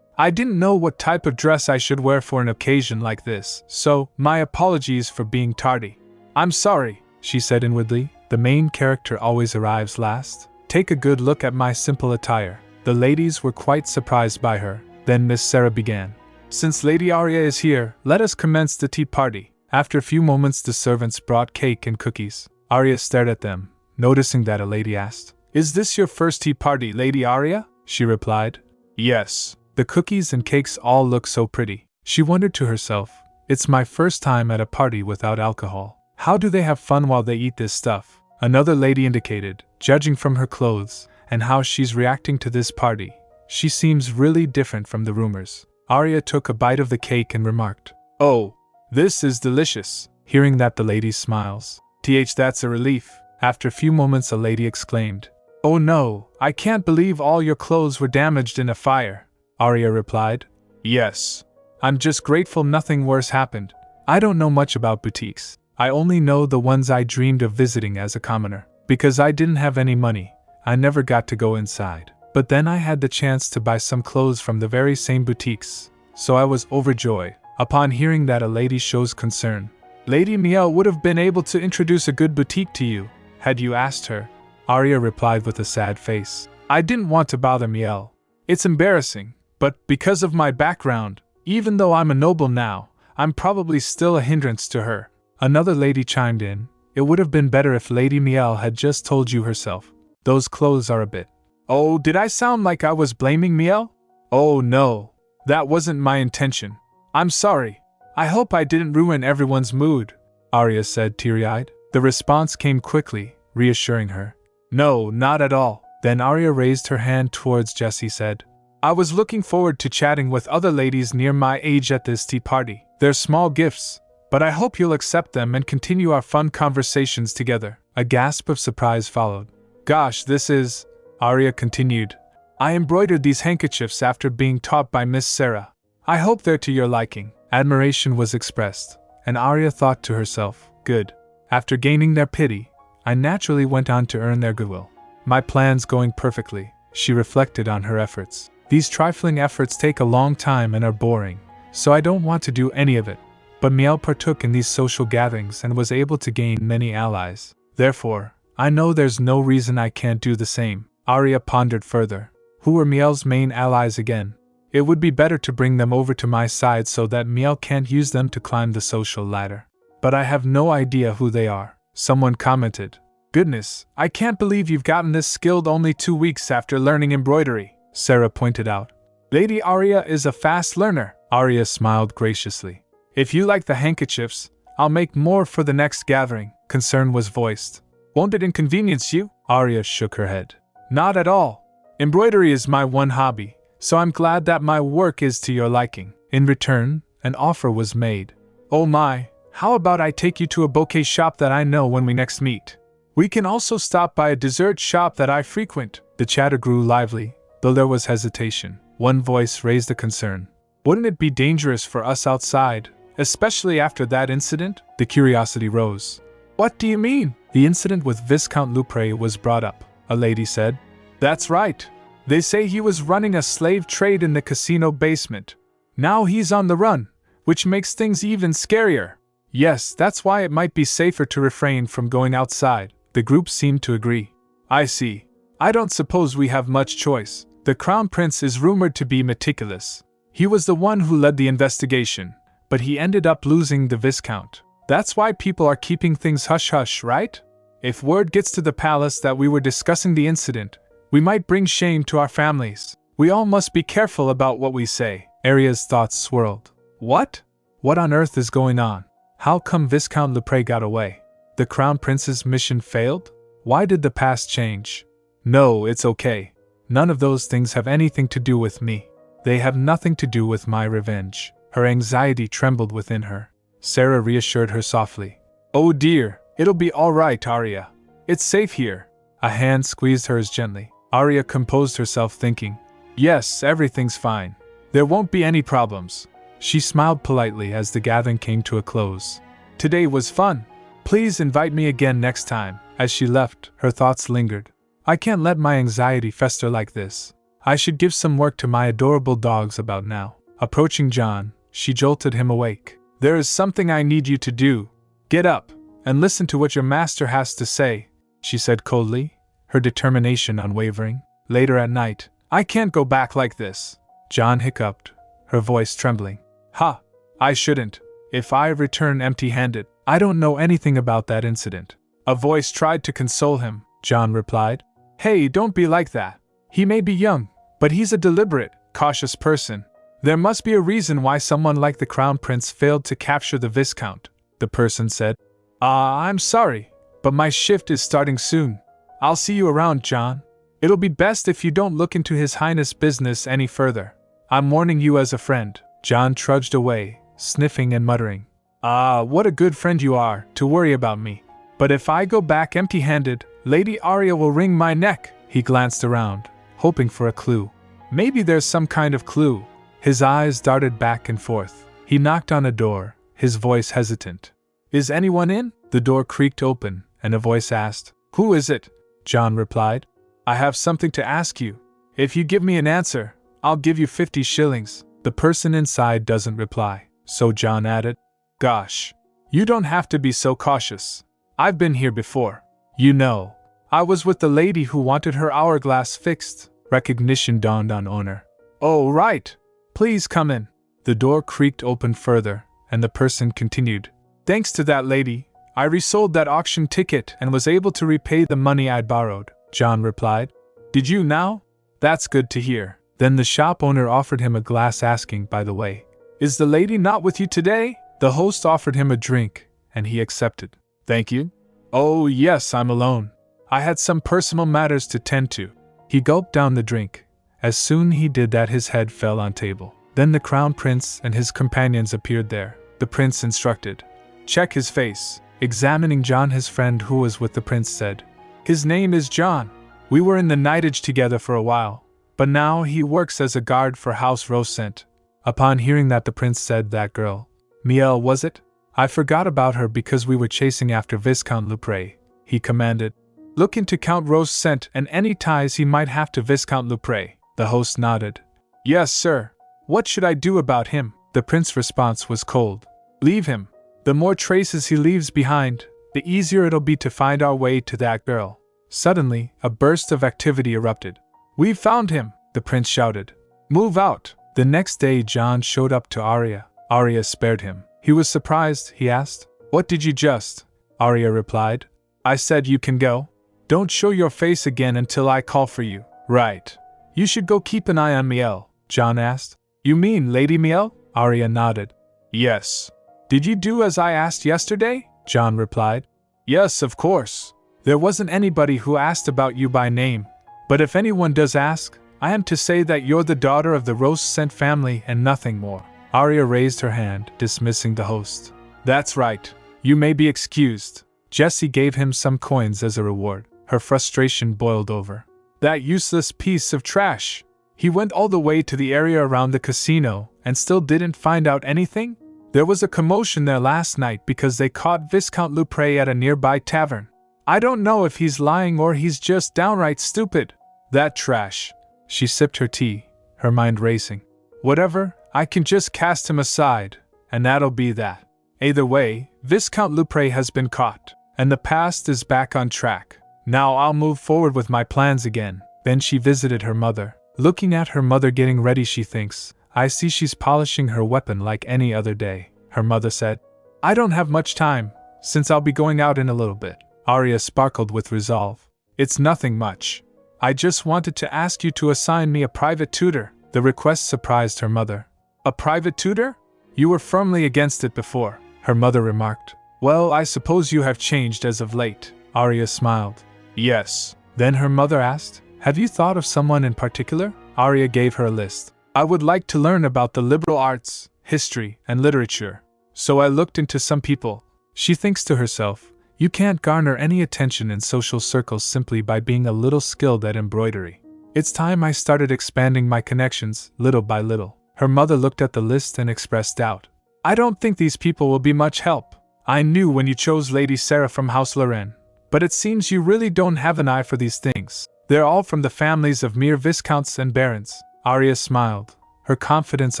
I didn't know what type of dress I should wear for an occasion like this, so my apologies for being tardy." "I'm sorry," she said inwardly. The main character always arrives last. Take a good look at my simple attire. The ladies were quite surprised by her. Then Miss Sarah began. "Since Lady Arya is here, let us commence the tea party." After a few moments, the servants brought cake and cookies. Arya stared at them, noticing that a lady asked, "Is this your first tea party, Lady Arya?" She replied, "Yes." The cookies and cakes all look so pretty. She wondered to herself, "It's my first time at a party without alcohol. How do they have fun while they eat this stuff?" Another lady indicated, "Judging from her clothes and how she's reacting to this party, she seems really different from the rumors." Arya took a bite of the cake and remarked, "Oh, this is delicious." Hearing that, the lady smiles. That's a relief." After a few moments, a lady exclaimed, "Oh no, I can't believe all your clothes were damaged in a fire." Arya replied, "Yes. I'm just grateful nothing worse happened. I don't know much about boutiques. I only know the ones I dreamed of visiting as a commoner. Because I didn't have any money, I never got to go inside. But then I had the chance to buy some clothes from the very same boutiques, so I was overjoyed." Upon hearing that, a lady shows concern. "Lady Miel would have been able to introduce a good boutique to you, had you asked her." Arya replied with a sad face, "I didn't want to bother Miel. It's embarrassing, but because of my background, even though I'm a noble now, I'm probably still a hindrance to her." Another lady chimed in, "It would have been better if Lady Miel had just told you herself. Those clothes are a bit..." "Oh, did I sound like I was blaming Miel?" "Oh no, that wasn't my intention. I'm sorry. I hope I didn't ruin everyone's mood," Arya said, teary-eyed. The response came quickly, reassuring her. "No, not at all." Then Arya raised her hand towards Jessie, said, "I was looking forward to chatting with other ladies near my age at this tea party. They're small gifts, but I hope you'll accept them and continue our fun conversations together." A gasp of surprise followed. "Gosh, this is..." Arya continued. "I embroidered these handkerchiefs after being taught by Miss Sarah. I hope they're to your liking." Admiration was expressed, and Arya thought to herself, "Good. After gaining their pity, I naturally went on to earn their goodwill. My plan's going perfectly." She reflected on her efforts. "These trifling efforts take a long time and are boring, so I don't want to do any of it." But Miel partook in these social gatherings and was able to gain many allies. Therefore, I know there's no reason I can't do the same. Arya pondered further. Who were Miel's main allies again? It would be better to bring them over to my side so that Miel can't use them to climb the social ladder. But I have no idea who they are. Someone commented, "Goodness, I can't believe you've gotten this skilled only 2 weeks after learning embroidery," Sarah pointed out. "Lady Arya is a fast learner." Arya smiled graciously. "If you like the handkerchiefs, I'll make more for the next gathering." Concern was voiced. "Won't it inconvenience you?" Arya shook her head. "Not at all. Embroidery is my one hobby, so I'm glad that my work is to your liking." In return, an offer was made. "Oh my, How about I take you to a bouquet shop that I know when we next meet? We can also stop by a dessert shop that I frequent. The chatter grew lively, though there was hesitation. One voice raised a concern. Wouldn't it be dangerous for us outside, especially after that incident? The curiosity rose. What do you mean? The incident with Viscount Lupre was brought up, a lady said. That's right. They say he was running a slave trade in the casino basement. Now he's on the run, which makes things even scarier. Yes, that's why it might be safer to refrain from going outside. The group seemed to agree. I see. I don't suppose we have much choice. The Crown Prince is rumored to be meticulous. He was the one who led the investigation, but he ended up losing the Viscount. That's why people are keeping things hush-hush, right? If word gets to the palace that we were discussing the incident, we might bring shame to our families. We all must be careful about what we say. Aria's thoughts swirled. What? What on earth is going on? How come Viscount Lepre got away? The Crown Prince's mission failed? Why did the past change? No, it's okay. None of those things have anything to do with me. They have nothing to do with my revenge. Her anxiety trembled within her. Sarah reassured her softly. Oh dear, it'll be all right, Arya. It's safe here. A hand squeezed hers gently. Arya composed herself, thinking, yes, everything's fine. There won't be any problems. She smiled politely as the gathering came to a close. Today was fun. Please invite me again next time. As she left, her thoughts lingered. I can't let my anxiety fester like this. I should give some work to my adorable dogs about now. Approaching John, she jolted him awake. There is something I need you to do. Get up and listen to what your master has to say, she said coldly, her determination unwavering. Later at night, I can't go back like this. John hiccuped, her voice trembling. Ha! I shouldn't. If I return empty-handed, I don't know anything about that incident. A voice tried to console him, John replied. Hey, don't be like that. He may be young, but he's a deliberate, cautious person. There must be a reason why someone like the Crown Prince failed to capture the Viscount, the person said. I'm sorry, but my shift is starting soon. I'll see you around, John. It'll be best if you don't look into His Highness' business any further. I'm warning you as a friend. John trudged away, sniffing and muttering. What a good friend you are, to worry about me. But if I go back empty-handed, Lady Arya will wring my neck. He glanced around, hoping for a clue. Maybe there's some kind of clue. His eyes darted back and forth. He knocked on a door, his voice hesitant. Is anyone in? The door creaked open, and a voice asked. Who is it? John replied. I have something to ask you. If you give me an answer, I'll give you 50 shillings. The person inside doesn't reply, so John added, Gosh, you don't have to be so cautious. I've been here before. You know, I was with the lady who wanted her hourglass fixed. Recognition dawned on Honor. Oh, right. Please come in. The door creaked open further, and the person continued. Thanks to that lady, I resold that auction ticket and was able to repay the money I'd borrowed, John replied. Did you now? That's good to hear. Then the shop owner offered him a glass, asking, by the way, is the lady not with you today? The host offered him a drink, and he accepted. Thank you. Oh yes, I'm alone. I had some personal matters to tend to. He gulped down the drink. As soon he did that, his head fell on table. Then the Crown Prince and his companions appeared there. The prince instructed. Check his face. Examining John, his friend who was with the prince said, His name is John. We were in the knightage together for a while, but now he works as a guard for House Rosent. Upon hearing that, the prince said, That girl, Miel, was it? I forgot about her because we were chasing after Viscount Lupre, he commanded. Look into Count Rosent and any ties he might have to Viscount Lupre. The host nodded. Yes, sir. What should I do about him? The prince's response was cold. Leave him. The more traces he leaves behind, the easier it'll be to find our way to that girl. Suddenly, a burst of activity erupted. We've found him, the prince shouted. Move out. The next day John showed up to Arya. Arya spared him. He was surprised. He asked, What did you just? Arya replied, I said you can go. Don't show your face again until I call for you. Right. You should go keep an eye on Miel, John asked. You mean Lady Miel? Arya nodded. Yes. Did you do as I asked yesterday? John replied. Yes, of course. There wasn't anybody who asked about you by name. But if anyone does ask, I am to say that you're the daughter of the Rosent family and nothing more. Arya raised her hand, dismissing the host. That's right. You may be excused. Jessie gave him some coins as a reward. Her frustration boiled over. That useless piece of trash! He went all the way to the area around the casino and still didn't find out anything? There was a commotion there last night because they caught Viscount Lupre at a nearby tavern. I don't know if he's lying or he's just downright stupid. That trash. She sipped her tea, her mind racing. Whatever, I can just cast him aside, and that'll be that. Either way, Viscount Lupre has been caught, and the past is back on track. Now I'll move forward with my plans again. Then she visited her mother. Looking at her mother getting ready, she thinks, I see she's polishing her weapon like any other day. Her mother said, I don't have much time, since I'll be going out in a little bit. Arya sparkled with resolve. It's nothing much. I just wanted to ask you to assign me a private tutor. The request surprised her mother. A private tutor? You were firmly against it before, her mother remarked. Well, I suppose you have changed as of late. Arya smiled. Yes. Then her mother asked, Have you thought of someone in particular? Arya gave her a list. I would like to learn about the liberal arts, history, and literature. So I looked into some people. She thinks to herself, you can't garner any attention in social circles simply by being a little skilled at embroidery. It's time I started expanding my connections, little by little. Her mother looked at the list and expressed doubt. I don't think these people will be much help. I knew when you chose Lady Sarah from House Loren, but it seems you really don't have an eye for these things. They're all from the families of mere viscounts and barons. Arya smiled, her confidence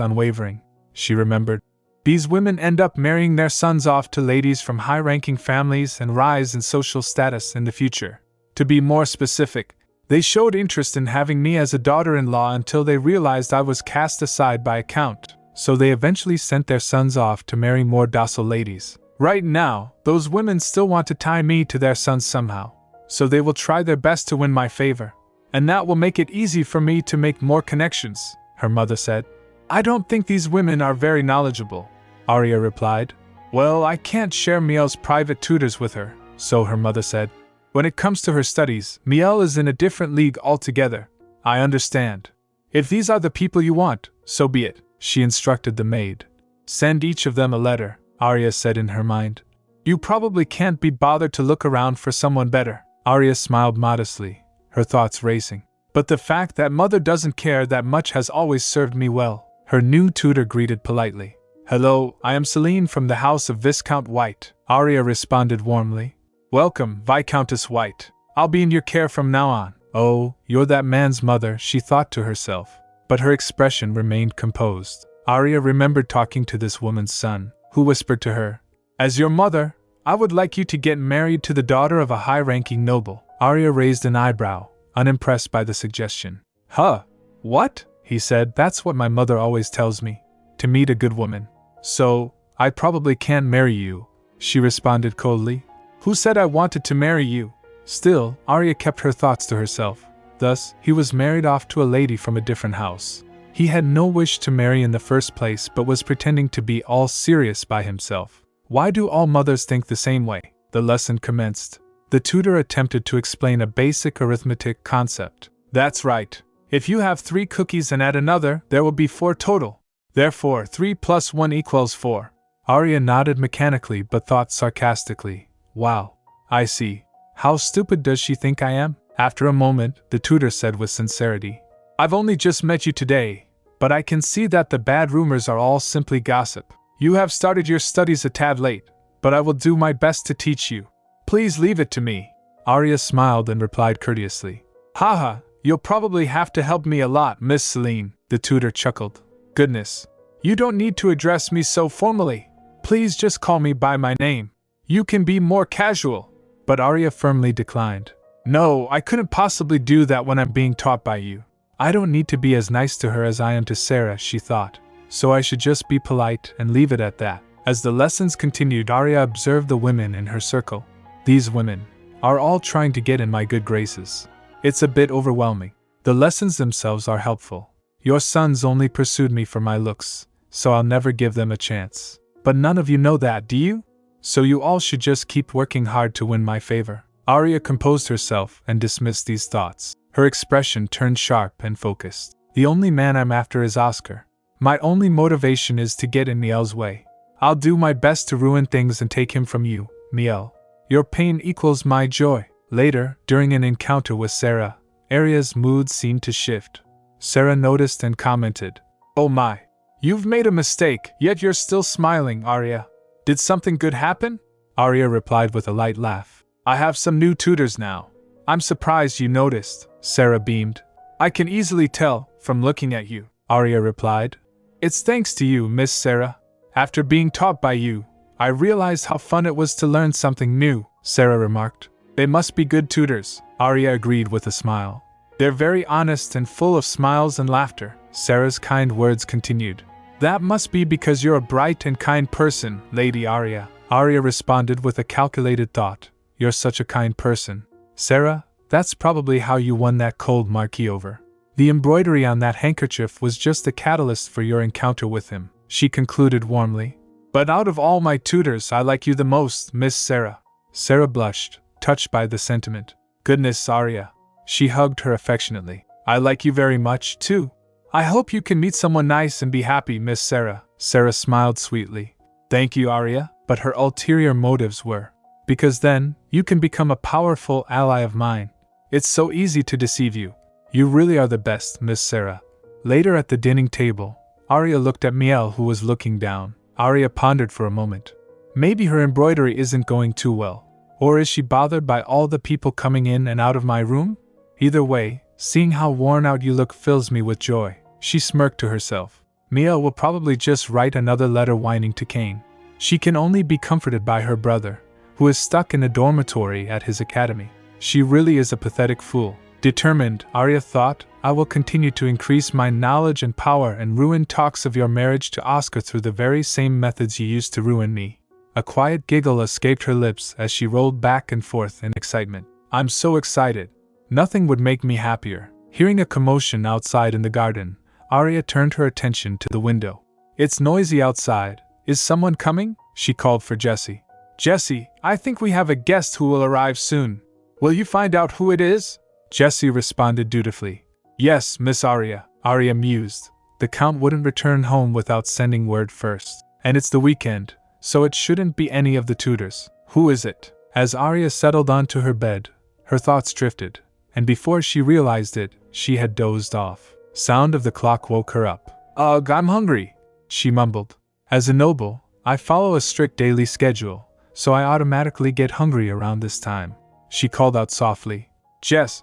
unwavering. She remembered. These women end up marrying their sons off to ladies from high-ranking families and rise in social status in the future. To be more specific, they showed interest in having me as a daughter-in-law until they realized I was cast aside by a count, so they eventually sent their sons off to marry more docile ladies. Right now, those women still want to tie me to their sons somehow, so they will try their best to win my favor. And that will make it easy for me to make more connections, her mother said. I don't think these women are very knowledgeable, Arya replied. Well, I can't share Miel's private tutors with her, so her mother said. When it comes to her studies, Miel is in a different league altogether. I understand. If these are the people you want, so be it, she instructed the maid. Send each of them a letter, Arya said in her mind. You probably can't be bothered to look around for someone better. Arya smiled modestly, her thoughts racing. But the fact that mother doesn't care that much has always served me well. Her new tutor greeted politely. Hello, I am Celine from the house of Viscount White. Arya responded warmly. Welcome, Viscountess White. I'll be in your care from now on. Oh, you're that man's mother, she thought to herself. But her expression remained composed. Arya remembered talking to this woman's son, who whispered to her, As your mother, I would like you to get married to the daughter of a high-ranking noble. Arya raised an eyebrow, unimpressed by the suggestion. Huh? What? He said, That's what my mother always tells me. To meet a good woman. So, I probably can't marry you, she responded coldly. Who said I wanted to marry you? Still, Arya kept her thoughts to herself. Thus, he was married off to a lady from a different house. He had no wish to marry in the first place but was pretending to be all serious by himself. Why do all mothers think the same way? The lesson commenced. The tutor attempted to explain a basic arithmetic concept. That's right. If you have 3 cookies and add another, there will be 4 total. Therefore, 3 plus 1 equals 4. Arya nodded mechanically but thought sarcastically, Wow, I see. How stupid does she think I am? After a moment, the tutor said with sincerity, I've only just met you today, but I can see that the bad rumors are all simply gossip. You have started your studies a tad late, but I will do my best to teach you. Please leave it to me. Arya smiled and replied courteously. Haha, you'll probably have to help me a lot, Miss Celine, the tutor chuckled. Goodness, you don't need to address me so formally. Please just call me by my name. You can be more casual. But Arya firmly declined. No, I couldn't possibly do that when I'm being taught by you. I don't need to be as nice to her as I am to Sarah, she thought. So I should just be polite and leave it at that. As the lessons continued, Arya observed the women in her circle. These women are all trying to get in my good graces. It's a bit overwhelming. The lessons themselves are helpful. Your sons only pursued me for my looks, so I'll never give them a chance. But none of you know that, do you? So you all should just keep working hard to win my favor. Arya composed herself and dismissed these thoughts. Her expression turned sharp and focused. The only man I'm after is Oscar. My only motivation is to get in Niel's way. I'll do my best to ruin things and take him from you, Miel. Your pain equals my joy. Later, during an encounter with Sarah, Arya's mood seemed to shift. Sarah noticed and commented, "Oh my. You've made a mistake, yet you're still smiling, Arya. Did something good happen?" Arya replied with a light laugh. "I have some new tutors now. I'm surprised you noticed," Sarah beamed. "I can easily tell, from looking at you," Arya replied. "It's thanks to you, Miss Sarah. After being taught by you, I realized how fun it was to learn something new," Sarah remarked. "They must be good tutors," Arya agreed with a smile. "They're very honest and full of smiles and laughter," Sarah's kind words continued. "That must be because you're a bright and kind person, Lady Arya." Arya responded with a calculated thought. "You're such a kind person, Sarah. That's probably how you won that cold Marquis over. The embroidery on that handkerchief was just a catalyst for your encounter with him," she concluded warmly. "But out of all my tutors, I like you the most, Miss Sarah." Sarah blushed, touched by the sentiment. "Goodness, Arya." She hugged her affectionately. "I like you very much, too. I hope you can meet someone nice and be happy, Miss Sarah." Sarah smiled sweetly. "Thank you, Arya," but her ulterior motives were, "Because then, you can become a powerful ally of mine. It's so easy to deceive you. You really are the best, Miss Sarah." Later at the dining table, Arya looked at Miel, who was looking down. Arya pondered for a moment. Maybe her embroidery isn't going too well. Or is she bothered by all the people coming in and out of my room? Either way, seeing how worn out you look fills me with joy. She smirked to herself. Miel will probably just write another letter whining to Cain. She can only be comforted by her brother, who is stuck in a dormitory at his academy. She really is a pathetic fool. Determined, Arya thought, I will continue to increase my knowledge and power and ruin talks of your marriage to Oscar through the very same methods you used to ruin me. A quiet giggle escaped her lips as she rolled back and forth in excitement. I'm so excited. Nothing would make me happier. Hearing a commotion outside in the garden, Arya turned her attention to the window. It's noisy outside. Is someone coming? She called for Jessie. Jessie, I think we have a guest who will arrive soon. Will you find out who it is? Jessie responded dutifully. Yes, Miss Arya, Arya mused. The Count wouldn't return home without sending word first. And it's the weekend, so it shouldn't be any of the tutors. Who is it? As Arya settled onto her bed, her thoughts drifted, and before she realized it, she had dozed off. Sound of the clock woke her up. Ugh, I'm hungry, she mumbled. As a noble, I follow a strict daily schedule, so I automatically get hungry around this time. She called out softly. Jess,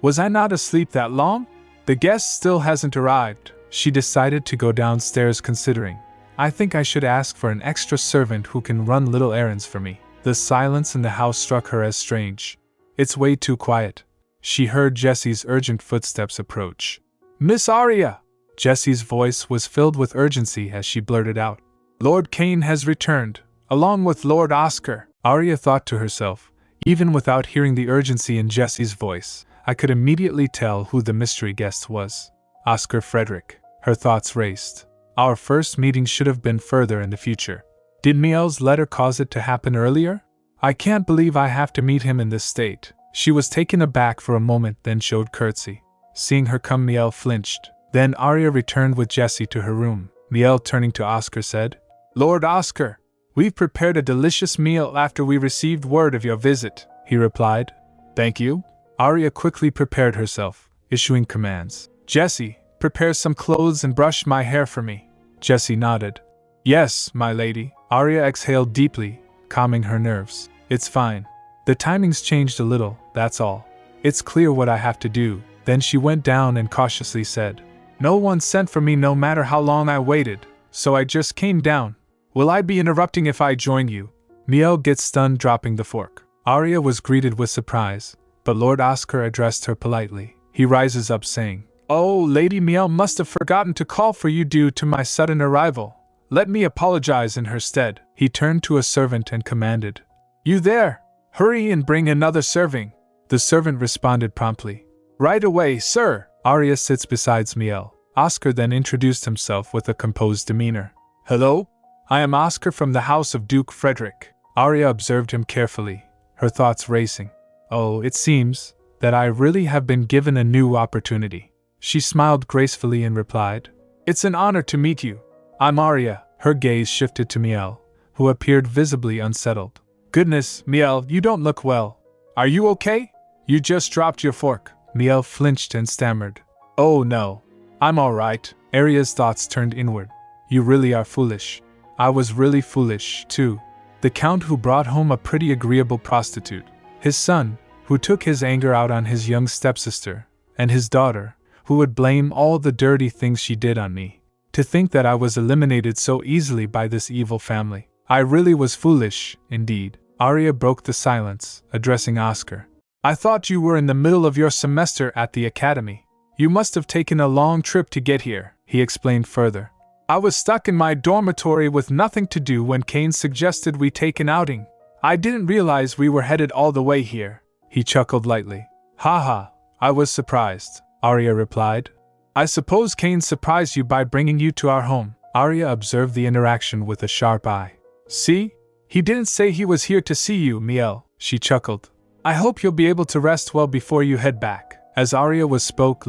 was I not asleep that long? The guest still hasn't arrived. She decided to go downstairs considering. I think I should ask for an extra servant who can run little errands for me. The silence in the house struck her as strange. It's way too quiet. She heard Jessie's urgent footsteps approach. Miss Arya! Jessie's voice was filled with urgency as she blurted out. Lord Cain has returned, along with Lord Oscar. Arya thought to herself, even without hearing the urgency in Jessie's voice, I could immediately tell who the mystery guest was. Oscar Frederick. Her thoughts raced. Our first meeting should have been further in the future. Did Miel's letter cause it to happen earlier? I can't believe I have to meet him in this state. She was taken aback for a moment, then showed curtsy. Seeing her come, Miel flinched. Then Arya returned with Jessie to her room. Miel, turning to Oscar, said, Lord Oscar, we've prepared a delicious meal after we received word of your visit, he replied. Thank you. Arya quickly prepared herself, issuing commands. Jessie, prepare some clothes and brush my hair for me. Jessie nodded. Yes, my lady. Arya exhaled deeply, calming her nerves. It's fine. The timing's changed a little, that's all. It's clear what I have to do. Then she went down and cautiously said, No one sent for me no matter how long I waited, so I just came down. Will I be interrupting if I join you? Miel gets stunned, dropping the fork. Arya was greeted with surprise, but Lord Oscar addressed her politely. He rises up saying, Oh, Lady Miel must have forgotten to call for you due to my sudden arrival. Let me apologize in her stead. He turned to a servant and commanded, You there! Hurry and bring another serving. The servant responded promptly. Right away, sir. Arya sits beside Miel. Oscar then introduced himself with a composed demeanor. Hello? I am Oscar from the house of Duke Frederick. Arya observed him carefully, her thoughts racing. Oh, it seems that I really have been given a new opportunity. She smiled gracefully and replied, It's an honor to meet you. I'm Arya, Her gaze shifted to Miel, who appeared visibly unsettled. Goodness, Miel, you don't look well. Are you okay? You just dropped your fork. Miel flinched and stammered. Oh no. I'm alright. Aria's thoughts turned inward. You really are foolish. I was really foolish, too. The Count who brought home a pretty agreeable prostitute. His son, who took his anger out on his young stepsister. And his daughter, who would blame all the dirty things she did on me. To think that I was eliminated so easily by this evil family. I really was foolish, indeed. Aria broke the silence, addressing Oscar. I thought you were in the middle of your semester at the academy. You must have taken a long trip to get here, he explained further. I was stuck in my dormitory with nothing to do when Kane suggested we take an outing. I didn't realize we were headed all the way here. He chuckled lightly. Haha, I was surprised, Aria replied. I suppose Kane surprised you by bringing you to our home. Aria observed the interaction with a sharp eye. See? He didn't say he was here to see you, Miel, she chuckled. I hope you'll be able to rest well before you head back. As Aria spoke,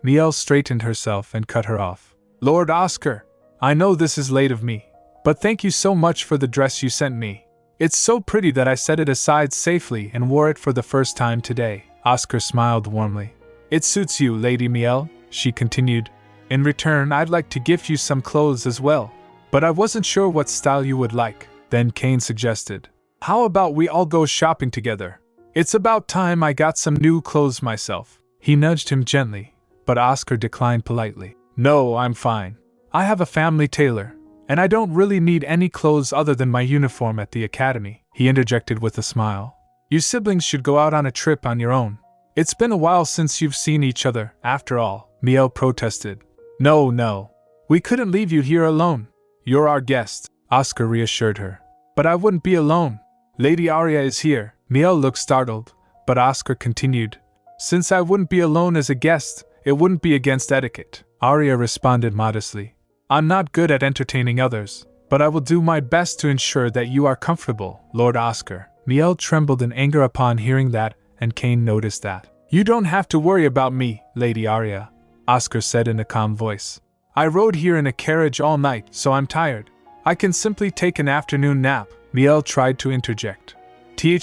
Miel straightened herself and cut her off. Lord Oscar, I know this is late of me, but thank you so much for the dress you sent me. It's so pretty that I set it aside safely and wore it for the first time today. Oscar smiled warmly. It suits you, Lady Miel, she continued. In return, I'd like to gift you some clothes as well, but I wasn't sure what style you would like. Then Kane suggested, how about we all go shopping together? It's about time I got some new clothes myself. He nudged him gently, but Oscar declined politely. No, I'm fine. I have a family tailor, and I don't really need any clothes other than my uniform at the academy, he interjected with a smile. You siblings should go out on a trip on your own. It's been a while since you've seen each other, after all, Miel protested. No. We couldn't leave you here alone. You're our guest, Oscar reassured her. But I wouldn't be alone. Lady Aria is here. Miel looked startled, but Oscar continued. Since I wouldn't be alone as a guest, it wouldn't be against etiquette. Aria responded modestly. I'm not good at entertaining others, but I will do my best to ensure that you are comfortable, Lord Oscar. Miel trembled in anger upon hearing that, and Kane noticed that. You don't have to worry about me, Lady Aria, Oscar said in a calm voice. I rode here in a carriage all night, so I'm tired. I can simply take an afternoon nap. Miel tried to interject.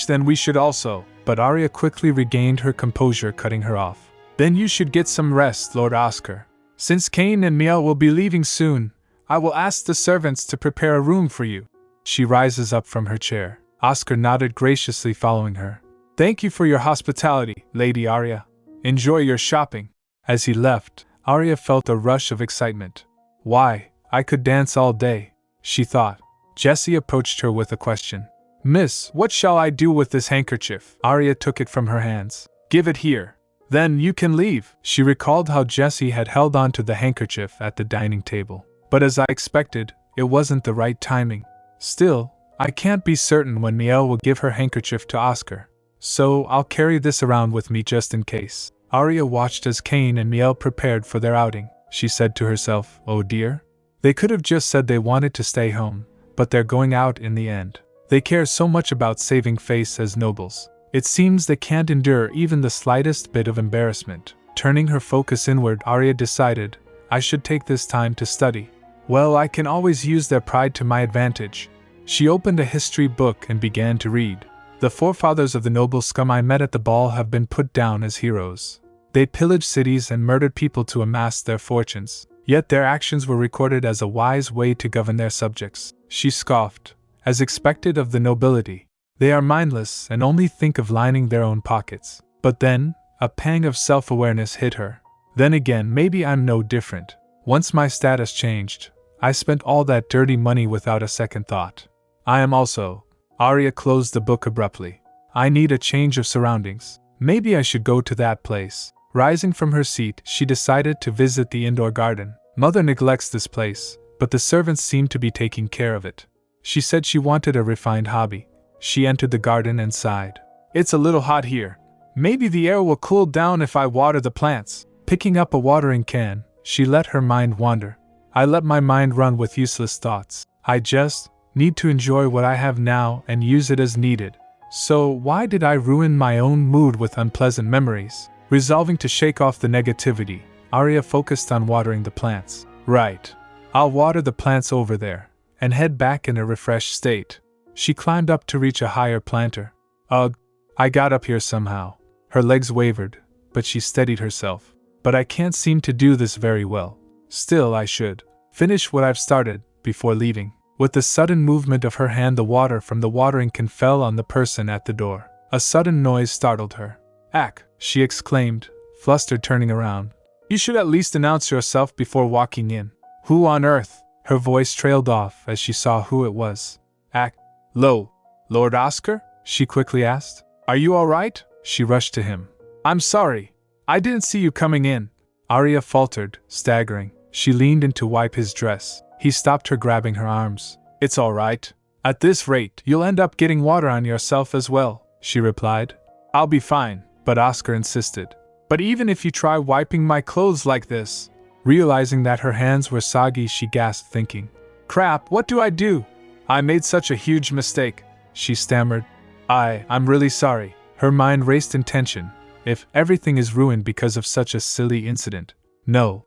Then we should also, but Aria quickly regained her composure, cutting her off. Then you should get some rest, Lord Oscar. Since Kane and Miel will be leaving soon, I will ask the servants to prepare a room for you. She rises up from her chair. Oscar nodded graciously, following her. Thank you for your hospitality, Lady Aria. Enjoy your shopping. As he left, Aria felt a rush of excitement. Why, I could dance all day, she thought. Jessie approached her with a question. Miss, what shall I do with this handkerchief? Aria took it from her hands. Give it here. Then you can leave. She recalled how Jessie had held on to the handkerchief at the dining table. But as I expected, it wasn't the right timing. Still, I can't be certain when Miel will give her handkerchief to Oscar. So I'll carry this around with me just in case. Aria watched as Kane and Miel prepared for their outing. She said to herself, oh dear. They could have just said they wanted to stay home, but they're going out in the end. They care so much about saving face as nobles. It seems they can't endure even the slightest bit of embarrassment. Turning her focus inward, Aria decided, I should take this time to study. Well, I can always use their pride to my advantage. She opened a history book and began to read. The forefathers of the noble scum I met at the ball have been put down as heroes. They pillaged cities and murdered people to amass their fortunes. Yet their actions were recorded as a wise way to govern their subjects. She scoffed. As expected of the nobility, they are mindless and only think of lining their own pockets. But then, a pang of self-awareness hit her. Then again, maybe I'm no different. Once my status changed, I spent all that dirty money without a second thought. I am also. Aria closed the book abruptly. I need a change of surroundings. Maybe I should go to that place. Rising from her seat, she decided to visit the indoor garden. Mother neglects this place, but the servants seem to be taking care of it. She said she wanted a refined hobby. She entered the garden and sighed. It's a little hot here. Maybe the air will cool down if I water the plants. Picking up a watering can, she let her mind wander. I let my mind run with useless thoughts. I just need to enjoy what I have now and use it as needed. So why did I ruin my own mood with unpleasant memories? Resolving to shake off the negativity, Aria focused on watering the plants. Right. I'll water the plants over there, and head back in a refreshed state. She climbed up to reach a higher planter. Ugh, I got up here somehow. Her legs wavered, but she steadied herself. But I can't seem to do this very well. Still, I should finish what I've started before leaving. With the sudden movement of her hand, the water from the watering can fell on the person at the door. A sudden noise startled her. "Ack!" she exclaimed, flustered, turning around. "You should at least announce yourself before walking in." "Who on earth?" Her voice trailed off as she saw who it was. "Ack! Lo, Lord Oscar?" she quickly asked. "Are you all right?" She rushed to him. "I'm sorry. I didn't see you coming in." Arya faltered, staggering. She leaned in to wipe his dress. He stopped her, grabbing her arms. "It's all right. At this rate, you'll end up getting water on yourself as well," she replied. "I'll be fine," but Oscar insisted. "But even if you try wiping my clothes like this..." Realizing that her hands were soggy, she gasped, thinking, "Crap, what do I do? I made such a huge mistake," she stammered. I'm really sorry." Her mind raced in tension. If everything is ruined because of such a silly incident. No.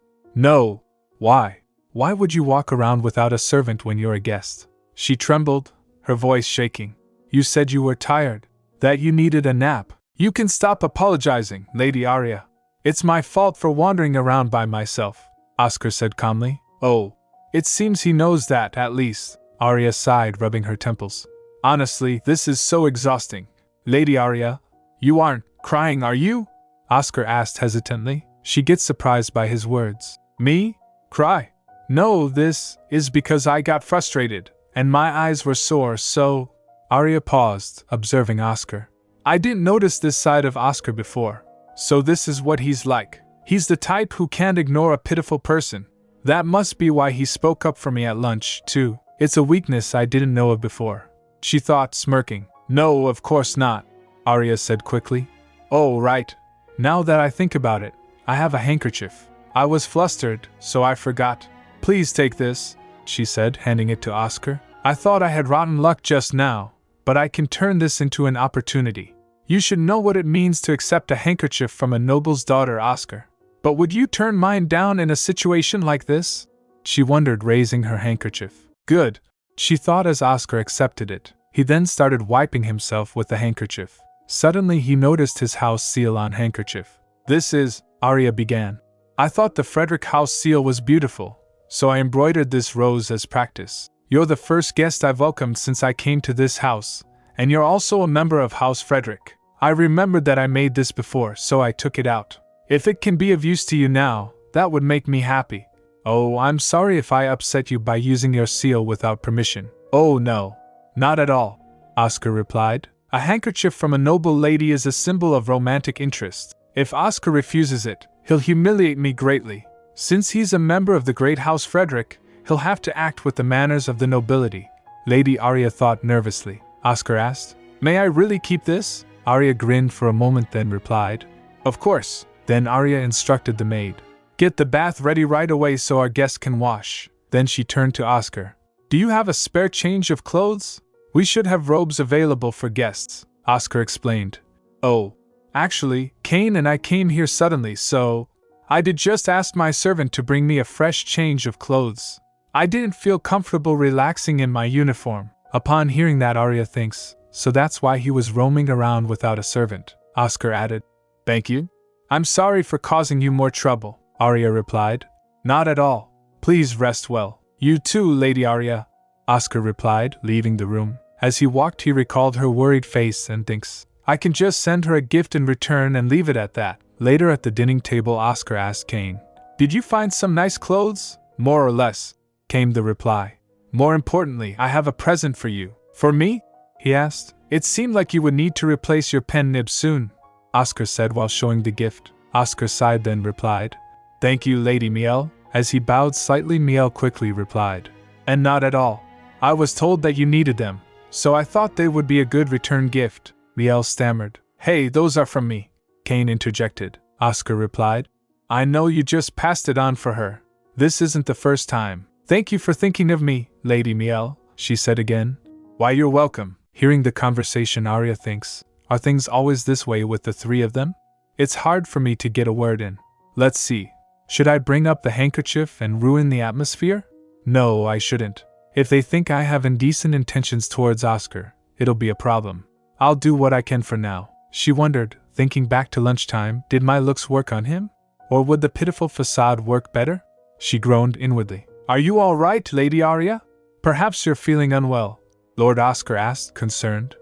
Why? Why would you walk around without a servant when you're a guest? She trembled, her voice shaking. "You said you were tired, that you needed a nap." "You can stop apologizing, Lady Arya. It's my fault for wandering around by myself," Oscar said calmly. "Oh, it seems he knows that, at least," Arya sighed, rubbing her temples. "Honestly, this is so exhausting. Lady Arya, you aren't crying, are you?" Oscar asked hesitantly. She gets surprised by his words. "Me? Cry? No, this is because I got frustrated, and my eyes were sore, so..." Arya paused, observing Oscar. "I didn't notice this side of Oscar before. So this is what he's like. He's the type who can't ignore a pitiful person. That must be why he spoke up for me at lunch, too. It's a weakness I didn't know of before," she thought, smirking. "No, of course not," Arya said quickly. "Oh, right. Now that I think about it, I have a handkerchief. I was flustered, so I forgot. Please take this," she said, handing it to Oscar. "I thought I had rotten luck just now, but I can turn this into an opportunity. You should know what it means to accept a handkerchief from a noble's daughter, Oscar. But would you turn mine down in a situation like this?" she wondered, raising her handkerchief. "Good," she thought as Oscar accepted it. He then started wiping himself with the handkerchief. Suddenly he noticed his house seal on handkerchief. "This is," Arya began. "I thought the Frederick house seal was beautiful, so I embroidered this rose as practice. You're the first guest I've welcomed since I came to this house, and you're also a member of House Frederick. I remembered that I made this before, so I took it out. If it can be of use to you now, that would make me happy. Oh, I'm sorry if I upset you by using your seal without permission." "Oh no, not at all," Oscar replied. "A handkerchief from a noble lady is a symbol of romantic interest. If Oscar refuses it, he'll humiliate me greatly. Since he's a member of the great House Frederick, he'll have to act with the manners of the nobility." Lady Arya thought nervously. Oscar asked, "May I really keep this?" Arya grinned for a moment, then replied, "Of course." Then Arya instructed the maid, "Get the bath ready right away so our guests can wash." Then she turned to Oscar. "Do you have a spare change of clothes? We should have robes available for guests," Oscar explained. "Oh, actually, Kane and I came here suddenly, so I did just ask my servant to bring me a fresh change of clothes. I didn't feel comfortable relaxing in my uniform." Upon hearing that, Arya thinks, so that's why he was roaming around without a servant, Oscar added. "Thank you. I'm sorry for causing you more trouble," Arya replied. "Not at all. Please rest well." "You too, Lady Arya," Oscar replied, leaving the room. As he walked, he recalled her worried face and thinks, I can just send her a gift in return and leave it at that. Later at the dining table, Oscar asked Kane, "Did you find some nice clothes?" "More or less," came the reply. "More importantly, I have a present for you." "For me?" he asked. "It seemed like you would need to replace your pen nib soon," Oscar said while showing the gift. Oscar sighed, then replied, "Thank you, Lady Miel." As he bowed slightly, Miel quickly replied, "And not at all. I was told that you needed them, so I thought they would be a good return gift." Miel stammered. "Hey, those are from me," Kane interjected. Oscar replied, "I know you just passed it on for her. This isn't the first time." "Thank you for thinking of me, Lady Miel," she said again. "Why, you're welcome." Hearing the conversation, Arya thinks, are things always this way with the three of them? It's hard for me to get a word in. Let's see. Should I bring up the handkerchief and ruin the atmosphere? No, I shouldn't. If they think I have indecent intentions towards Oscar, it'll be a problem. I'll do what I can for now. She wondered, thinking back to lunchtime, did my looks work on him? Or would the pitiful facade work better? She groaned inwardly. Are you all right, Lady Arya? Perhaps you're feeling unwell, Lord Oscar asked, concerned.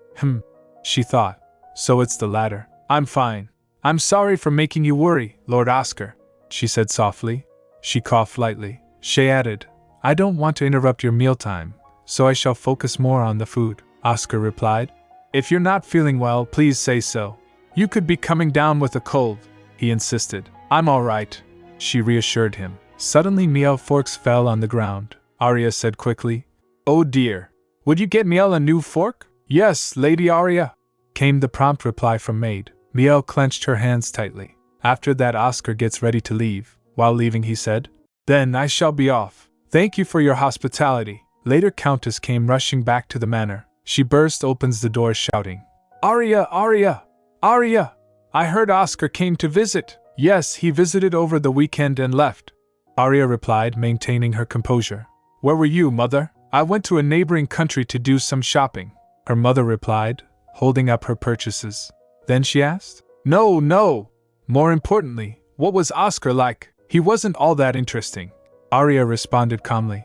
She thought. So it's the latter. I'm fine. I'm sorry for making you worry, Lord Oscar, she said softly. She coughed lightly. She added, I don't want to interrupt your mealtime, so I shall focus more on the food, Oscar replied. If you're not feeling well, please say so. You could be coming down with a cold, he insisted. I'm all right, she reassured him. Suddenly Miel forks fell on the ground. Arya said quickly, Oh dear. Would you get Miel a new fork? Yes, Lady Arya, came the prompt reply from maid. Miel clenched her hands tightly. After that Oscar gets ready to leave. While leaving he said, Then I shall be off. Thank you for your hospitality. Later Countess came rushing back to the manor. She burst open the door shouting, Arya, Arya, Arya! I heard Oscar came to visit. Yes, he visited over the weekend and left, Arya replied, maintaining her composure. Where were you, mother? I went to a neighboring country to do some shopping, her mother replied, holding up her purchases. Then she asked, No. More importantly, what was Oscar like? He wasn't all that interesting, Arya responded calmly.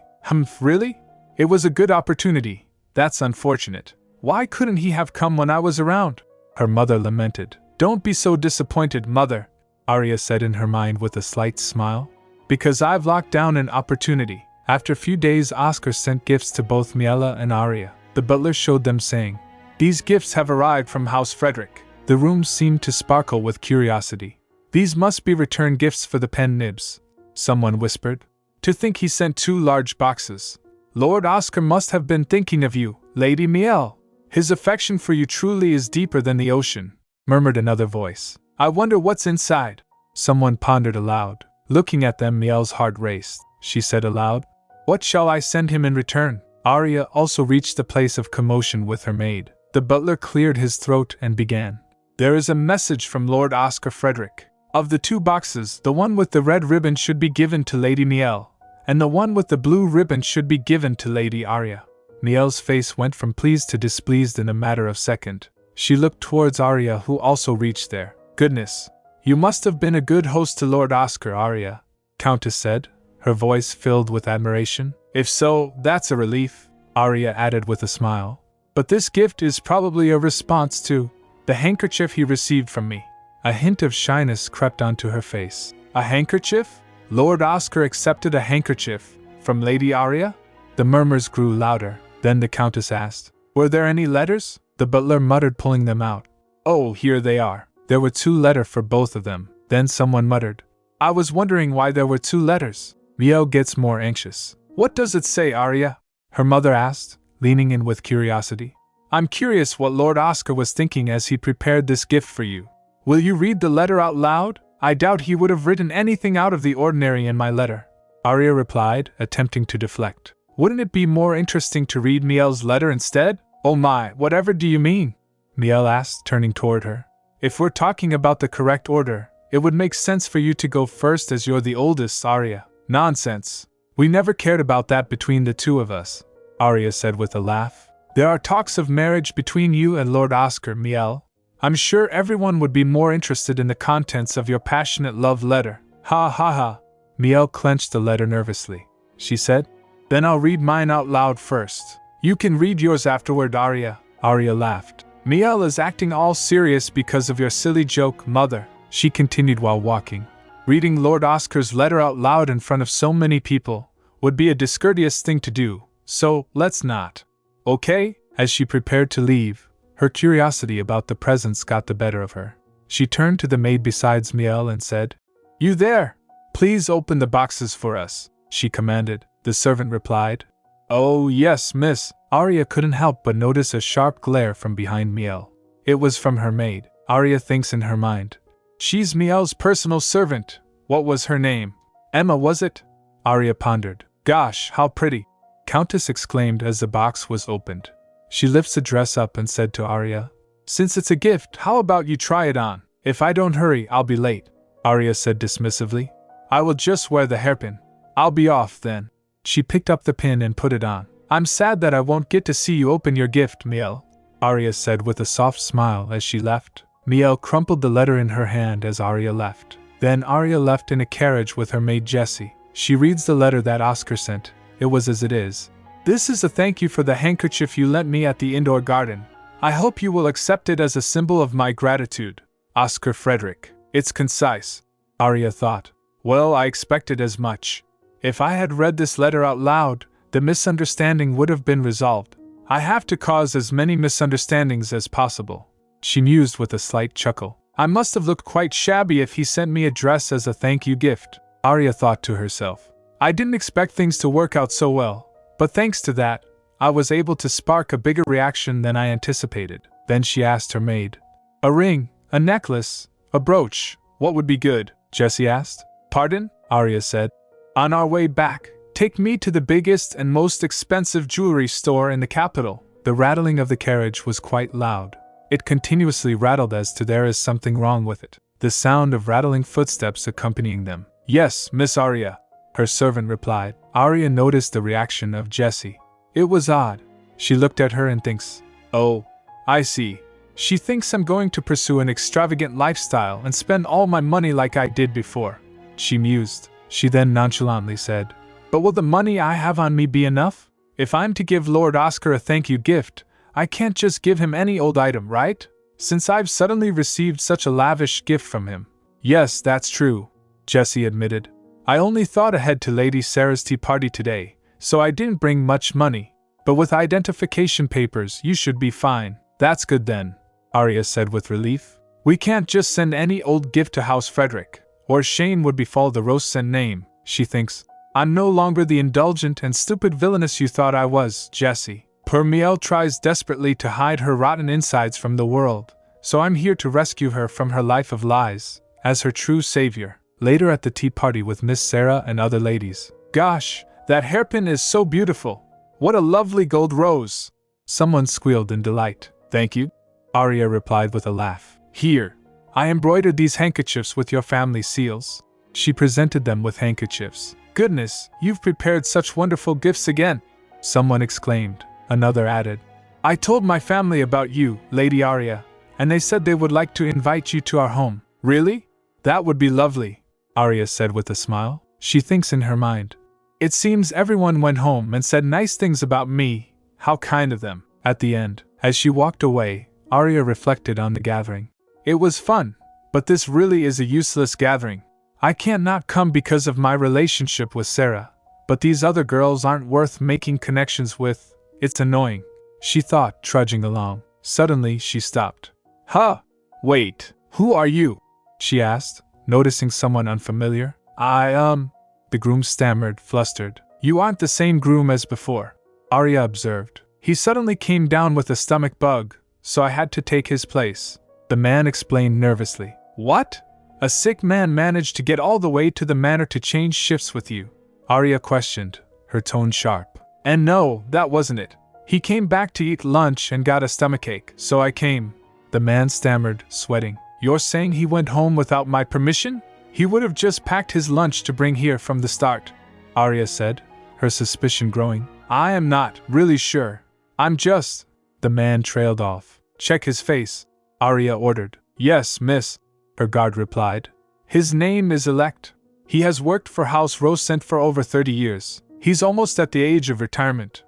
Really? It was a good opportunity. That's unfortunate. Why couldn't he have come when I was around? Her mother lamented. Don't be so disappointed, mother, Arya said in her mind with a slight smile. Because I've locked down an opportunity. After a few days Oscar sent gifts to both Miela and Arya. The butler showed them saying, These gifts have arrived from House Frederick. The room seemed to sparkle with curiosity. These must be return gifts for the pen nibs, someone whispered. To think he sent 2 large boxes. Lord Oscar must have been thinking of you, Lady Miel. His affection for you truly is deeper than the ocean, murmured another voice. I wonder what's inside. Someone pondered aloud. Looking at them, Miel's heart raced. She said aloud, What shall I send him in return? Arya also reached the place of commotion with her maid. The butler cleared his throat and began. There is a message from Lord Oscar Frederick. Of the 2 boxes, the one with the red ribbon should be given to Lady Miel, and the one with the blue ribbon should be given to Lady Arya. Miel's face went from pleased to displeased in a matter of second. She looked towards Arya, who also reached there. Goodness, you must have been a good host to Lord Oscar, Arya, Countess said, her voice filled with admiration. If so, that's a relief, Arya added with a smile. But this gift is probably a response to the handkerchief he received from me. A hint of shyness crept onto her face. A handkerchief? Lord Oscar accepted a handkerchief from Lady Arya? The murmurs grew louder. Then the Countess asked, Were there any letters? The butler muttered, pulling them out. Oh, here they are. There were 2 letters for both of them. Then someone muttered, I was wondering why there were 2 letters. Miel gets more anxious. What does it say, Arya? Her mother asked, leaning in with curiosity. I'm curious what Lord Oscar was thinking as he prepared this gift for you. Will you read the letter out loud? I doubt he would have written anything out of the ordinary in my letter, Arya replied, attempting to deflect. Wouldn't it be more interesting to read Miel's letter instead? Oh my, whatever do you mean? Miel asked, turning toward her. If we're talking about the correct order, it would make sense for you to go first as you're the oldest, Arya. Nonsense. We never cared about that between the 2 of us, Arya said with a laugh. There are talks of marriage between you and Lord Oscar, Miel. I'm sure everyone would be more interested in the contents of your passionate love letter. Ha ha ha. Miel clenched the letter nervously. She said, Then I'll read mine out loud first. You can read yours afterward, Arya. Arya laughed. Miel is acting all serious because of your silly joke, mother, she continued while walking. Reading Lord Oscar's letter out loud in front of so many people would be a discourteous thing to do, so let's not. Okay? As she prepared to leave, her curiosity about the presents got the better of her. She turned to the maid beside Miel and said, You there? Please open the boxes for us, she commanded. The servant replied, Oh yes, miss. Arya couldn't help but notice a sharp glare from behind Miel. It was from her maid. Arya thinks in her mind, She's Miel's personal servant. What was her name? Emma, was it? Arya pondered. Gosh, how pretty, Countess exclaimed as the box was opened. She lifts the dress up and said to Arya, Since it's a gift, how about you try it on? If I don't hurry, I'll be late, Arya said dismissively. I will just wear the hairpin. I'll be off then. She picked up the pin and put it on. I'm sad that I won't get to see you open your gift, Miel, Arya said with a soft smile as she left. Miel crumpled the letter in her hand as Arya left. Then Arya left in a carriage with her maid Jessie. She reads the letter that Oscar sent. It was as it is. This is a thank you for the handkerchief you lent me at the indoor garden. I hope you will accept it as a symbol of my gratitude. Oscar Frederick. It's concise, Arya thought. Well, I expected as much. If I had read this letter out loud, the misunderstanding would have been resolved. I have to cause as many misunderstandings as possible. She mused with a slight chuckle. I must have looked quite shabby if he sent me a dress as a thank you gift, Arya thought to herself. I didn't expect things to work out so well, but thanks to that, I was able to spark a bigger reaction than I anticipated. Then she asked her maid. A ring, a necklace, a brooch, what would be good? Jessie asked. Pardon? Arya said. On our way back, take me to the biggest and most expensive jewelry store in the capital. The rattling of the carriage was quite loud. It continuously rattled as to there is something wrong with it, the sound of rattling footsteps accompanying them. Yes, Miss Arya, her servant replied. Arya noticed the reaction of Jessie. It was odd. She looked at her and thinks, oh, I see. She thinks I'm going to pursue an extravagant lifestyle and spend all my money like I did before. She mused. She then nonchalantly said, but will the money I have on me be enough? If I'm to give Lord Oscar a thank you gift, I can't just give him any old item, right? Since I've suddenly received such a lavish gift from him. Yes, that's true, Jessie admitted. I only thought ahead to Lady Sarah's tea party today, so I didn't bring much money. But with identification papers, you should be fine. That's good then, Arya said with relief. We can't just send any old gift to House Frederick, or shame would befall the Rosen name, she thinks. I'm no longer the indulgent and stupid villainess you thought I was, Jessie. Poor Miel tries desperately to hide her rotten insides from the world, so I'm here to rescue her from her life of lies, as her true savior. Later at the tea party with Miss Sarah and other ladies. Gosh, that hairpin is so beautiful. What a lovely gold rose. Someone squealed in delight. Thank you, Arya replied with a laugh. Here, I embroidered these handkerchiefs with your family seals. She presented them with handkerchiefs. Goodness, you've prepared such wonderful gifts again, someone exclaimed. Another added, I told my family about you, Lady Arya, and they said they would like to invite you to our home. Really? That would be lovely, Arya said with a smile. She thinks in her mind. It seems everyone went home and said nice things about me. How kind of them. At the end, as she walked away, Arya reflected on the gathering. It was fun, but this really is a useless gathering. I can't not come because of my relationship with Sarah, but these other girls aren't worth making connections with. It's annoying, she thought, trudging along. Suddenly, she stopped. Huh! Wait, who are you? She asked, noticing someone unfamiliar. The groom stammered, flustered. You aren't the same groom as before, Arya observed. He suddenly came down with a stomach bug, so I had to take his place. The man explained nervously. What? A sick man managed to get all the way to the manor to change shifts with you? Arya questioned, her tone sharp. And no, that wasn't it. He came back to eat lunch and got a stomachache, so I came. The man stammered, sweating. You're saying he went home without my permission? He would have just packed his lunch to bring here from the start, Arya said, her suspicion growing. I am not really sure. I'm just... The man trailed off. Check his face, Arya ordered. Yes, miss, her guard replied. His name is Elect. He has worked for House Rosent for over 30 years. He's almost at the age of retirement.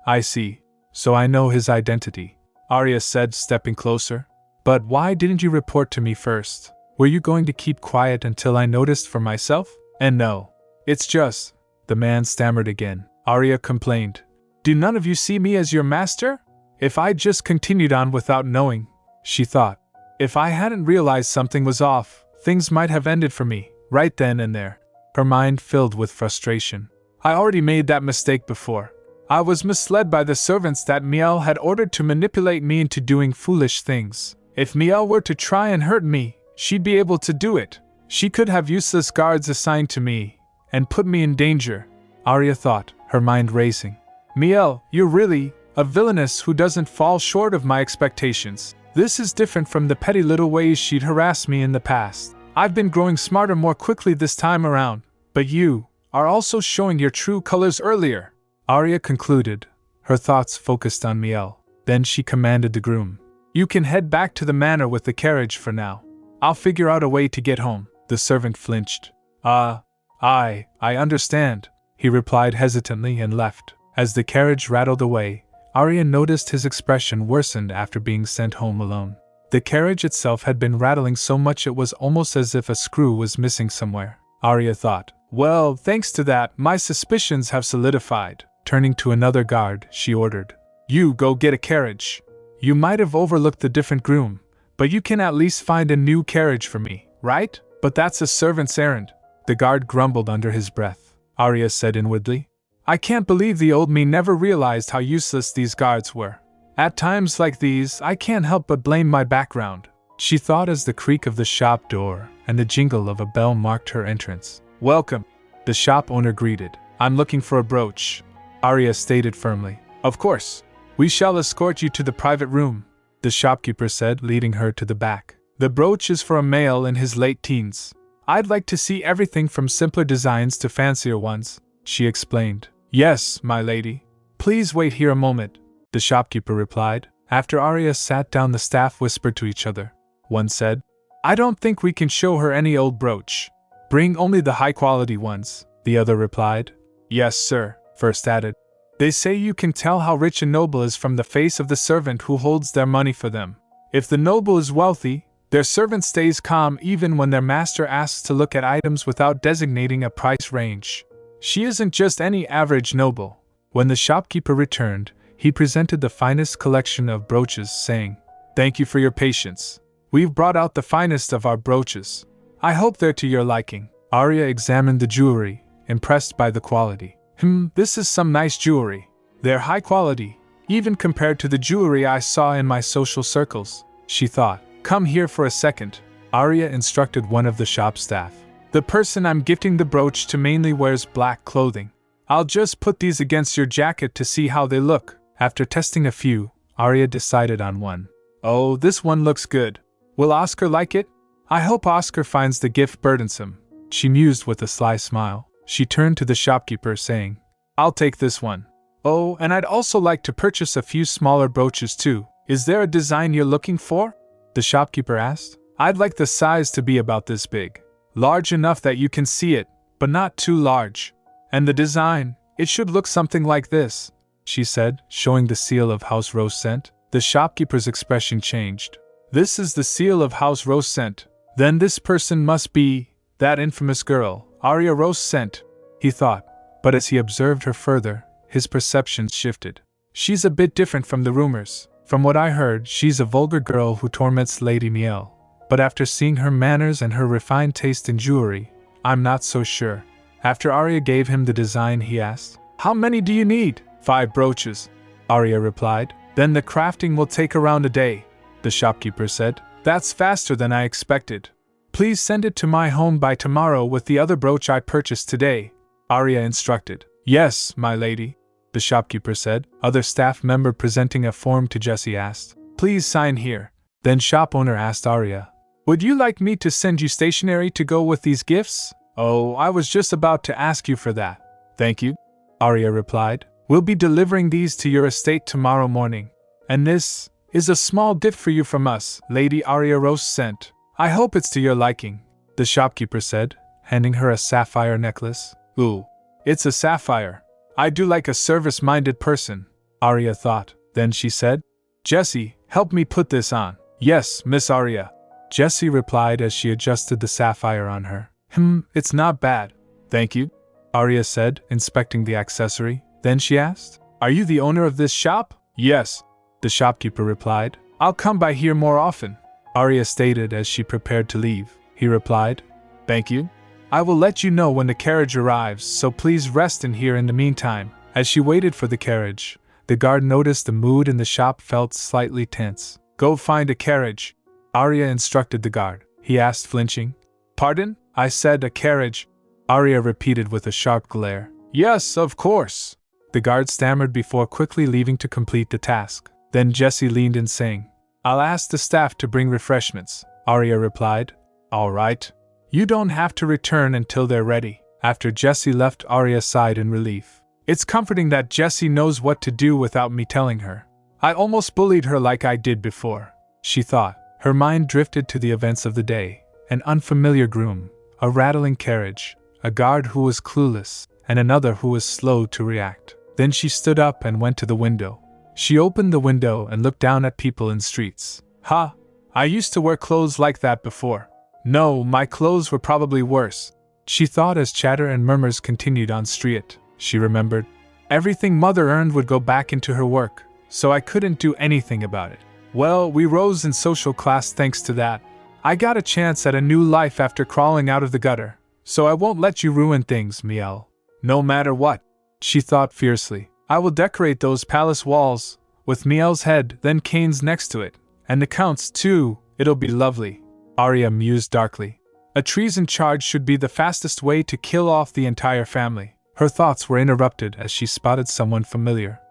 I see. So I know his identity, Arya said, stepping closer. But why didn't you report to me first? Were you going to keep quiet until I noticed for myself? And no. It's just... The man stammered again. Arya complained. Do none of you see me as your master? If I just continued on without knowing, she thought. If I hadn't realized something was off, things might have ended for me, right then and there. Her mind filled with frustration. I already made that mistake before. I was misled by the servants that Miel had ordered to manipulate me into doing foolish things. If Miel were to try and hurt me, she'd be able to do it. She could have useless guards assigned to me, and put me in danger, Arya thought, her mind racing. Miel, you're really a villainess who doesn't fall short of my expectations. This is different from the petty little ways she'd harassed me in the past. I've been growing smarter more quickly this time around, but you are also showing your true colors earlier. Arya concluded, her thoughts focused on Miel. Then she commanded the groom. You can head back to the manor with the carriage for now. I'll figure out a way to get home. The servant flinched. I understand, he replied hesitantly and left. As the carriage rattled away, Arya noticed his expression worsened after being sent home alone. The carriage itself had been rattling so much it was almost as if a screw was missing somewhere. Arya thought, well, thanks to that, my suspicions have solidified. Turning to another guard, she ordered, you go get a carriage. You might have overlooked the different groom, but you can at least find a new carriage for me, right? But that's a servant's errand. The guard grumbled under his breath. Arya said inwardly, I can't believe the old me never realized how useless these guards were. At times like these, I can't help but blame my background, she thought as the creak of the shop door and the jingle of a bell marked her entrance. Welcome, the shop owner greeted. I'm looking for a brooch, Arya stated firmly. Of course. We shall escort you to the private room, the shopkeeper said, leading her to the back. The brooch is for a male in his late teens. I'd like to see everything from simpler designs to fancier ones, she explained. Yes, my lady. Please wait here a moment, the shopkeeper replied. After Arya sat down, the staff whispered to each other. One said, I don't think we can show her any old brooch. Bring only the high-quality ones, the other replied. Yes, sir, first added. They say you can tell how rich a noble is from the face of the servant who holds their money for them. If the noble is wealthy, their servant stays calm even when their master asks to look at items without designating a price range. She isn't just any average noble. When the shopkeeper returned, he presented the finest collection of brooches, saying, Thank you for your patience. We've brought out the finest of our brooches. I hope they're to your liking. Arya examined the jewelry, impressed by the quality. This is some nice jewelry. They're high quality, even compared to the jewelry I saw in my social circles, she thought. Come here for a second, Arya instructed one of the shop staff. The person I'm gifting the brooch to mainly wears black clothing. I'll just put these against your jacket to see how they look. After testing a few, Arya decided on one. Oh, this one looks good. Will Oscar like it? I hope Oscar finds the gift burdensome, she mused with a sly smile. She turned to the shopkeeper, saying, I'll take this one. Oh, and I'd also like to purchase a few smaller brooches too. Is there a design you're looking for? The shopkeeper asked. I'd like the size to be about this big. Large enough that you can see it, but not too large. And the design, it should look something like this, she said, showing the seal of House Rose Scent. The shopkeeper's expression changed. This is the seal of House Rose Scent. Then this person must be that infamous girl, Arya Rose Scent, he thought, but as he observed her further, his perceptions shifted. She's a bit different from the rumors. From what I heard, she's a vulgar girl who torments Lady Miel. But after seeing her manners and her refined taste in jewelry, I'm not so sure. After Arya gave him the design, he asked, How many do you need? 5 brooches, Arya replied. Then the crafting will take around a day, the shopkeeper said. That's faster than I expected. Please send it to my home by tomorrow with the other brooch I purchased today, Arya instructed. Yes, my lady, the shopkeeper said. Other staff member presenting a form to Jessie asked, Please sign here. Then shop owner asked Arya, Would you like me to send you stationery to go with these gifts? Oh, I was just about to ask you for that. Thank you, Arya replied. We'll be delivering these to your estate tomorrow morning. And this is a small gift for you from us, Lady Arya Rose Scent. I hope it's to your liking, the shopkeeper said, handing her a sapphire necklace. Ooh, it's a sapphire. I do like a service-minded person, Arya thought. Then she said, Jessie, help me put this on. Yes, Miss Arya, Jessie replied as she adjusted the sapphire on her. It's not bad. Thank you, Arya said, inspecting the accessory. Then she asked, Are you the owner of this shop? Yes, the shopkeeper replied. I'll come by here more often, Arya stated as she prepared to leave. He replied, Thank you. I will let you know when the carriage arrives, so please rest in here in the meantime. As she waited for the carriage, the guard noticed the mood in the shop felt slightly tense. Go find a carriage, Arya instructed the guard. He asked, flinching. Pardon? I said a carriage, Arya repeated with a sharp glare. Yes, of course, the guard stammered before quickly leaving to complete the task. Then Jessie leaned in, saying, I'll ask the staff to bring refreshments, Arya replied. All right. You don't have to return until they're ready. After Jessie left, Arya sighed in relief. It's comforting that Jessie knows what to do without me telling her. I almost bullied her like I did before, she thought. Her mind drifted to the events of the day. An unfamiliar groom, a rattling carriage, a guard who was clueless, and another who was slow to react. Then she stood up and went to the window. She opened the window and looked down at people in streets. I used to wear clothes like that before. No, my clothes were probably worse, she thought as chatter and murmurs continued on street. She remembered. Everything Mother earned would go back into her work, so I couldn't do anything about it. Well, we rose in social class thanks to that. I got a chance at a new life after crawling out of the gutter, so I won't let you ruin things, Miel. No matter what, she thought fiercely. I will decorate those palace walls, with Miel's head, then Kane's next to it, and the Count's too. It'll be lovely. Arya mused darkly. A treason charge should be the fastest way to kill off the entire family. Her thoughts were interrupted as she spotted someone familiar.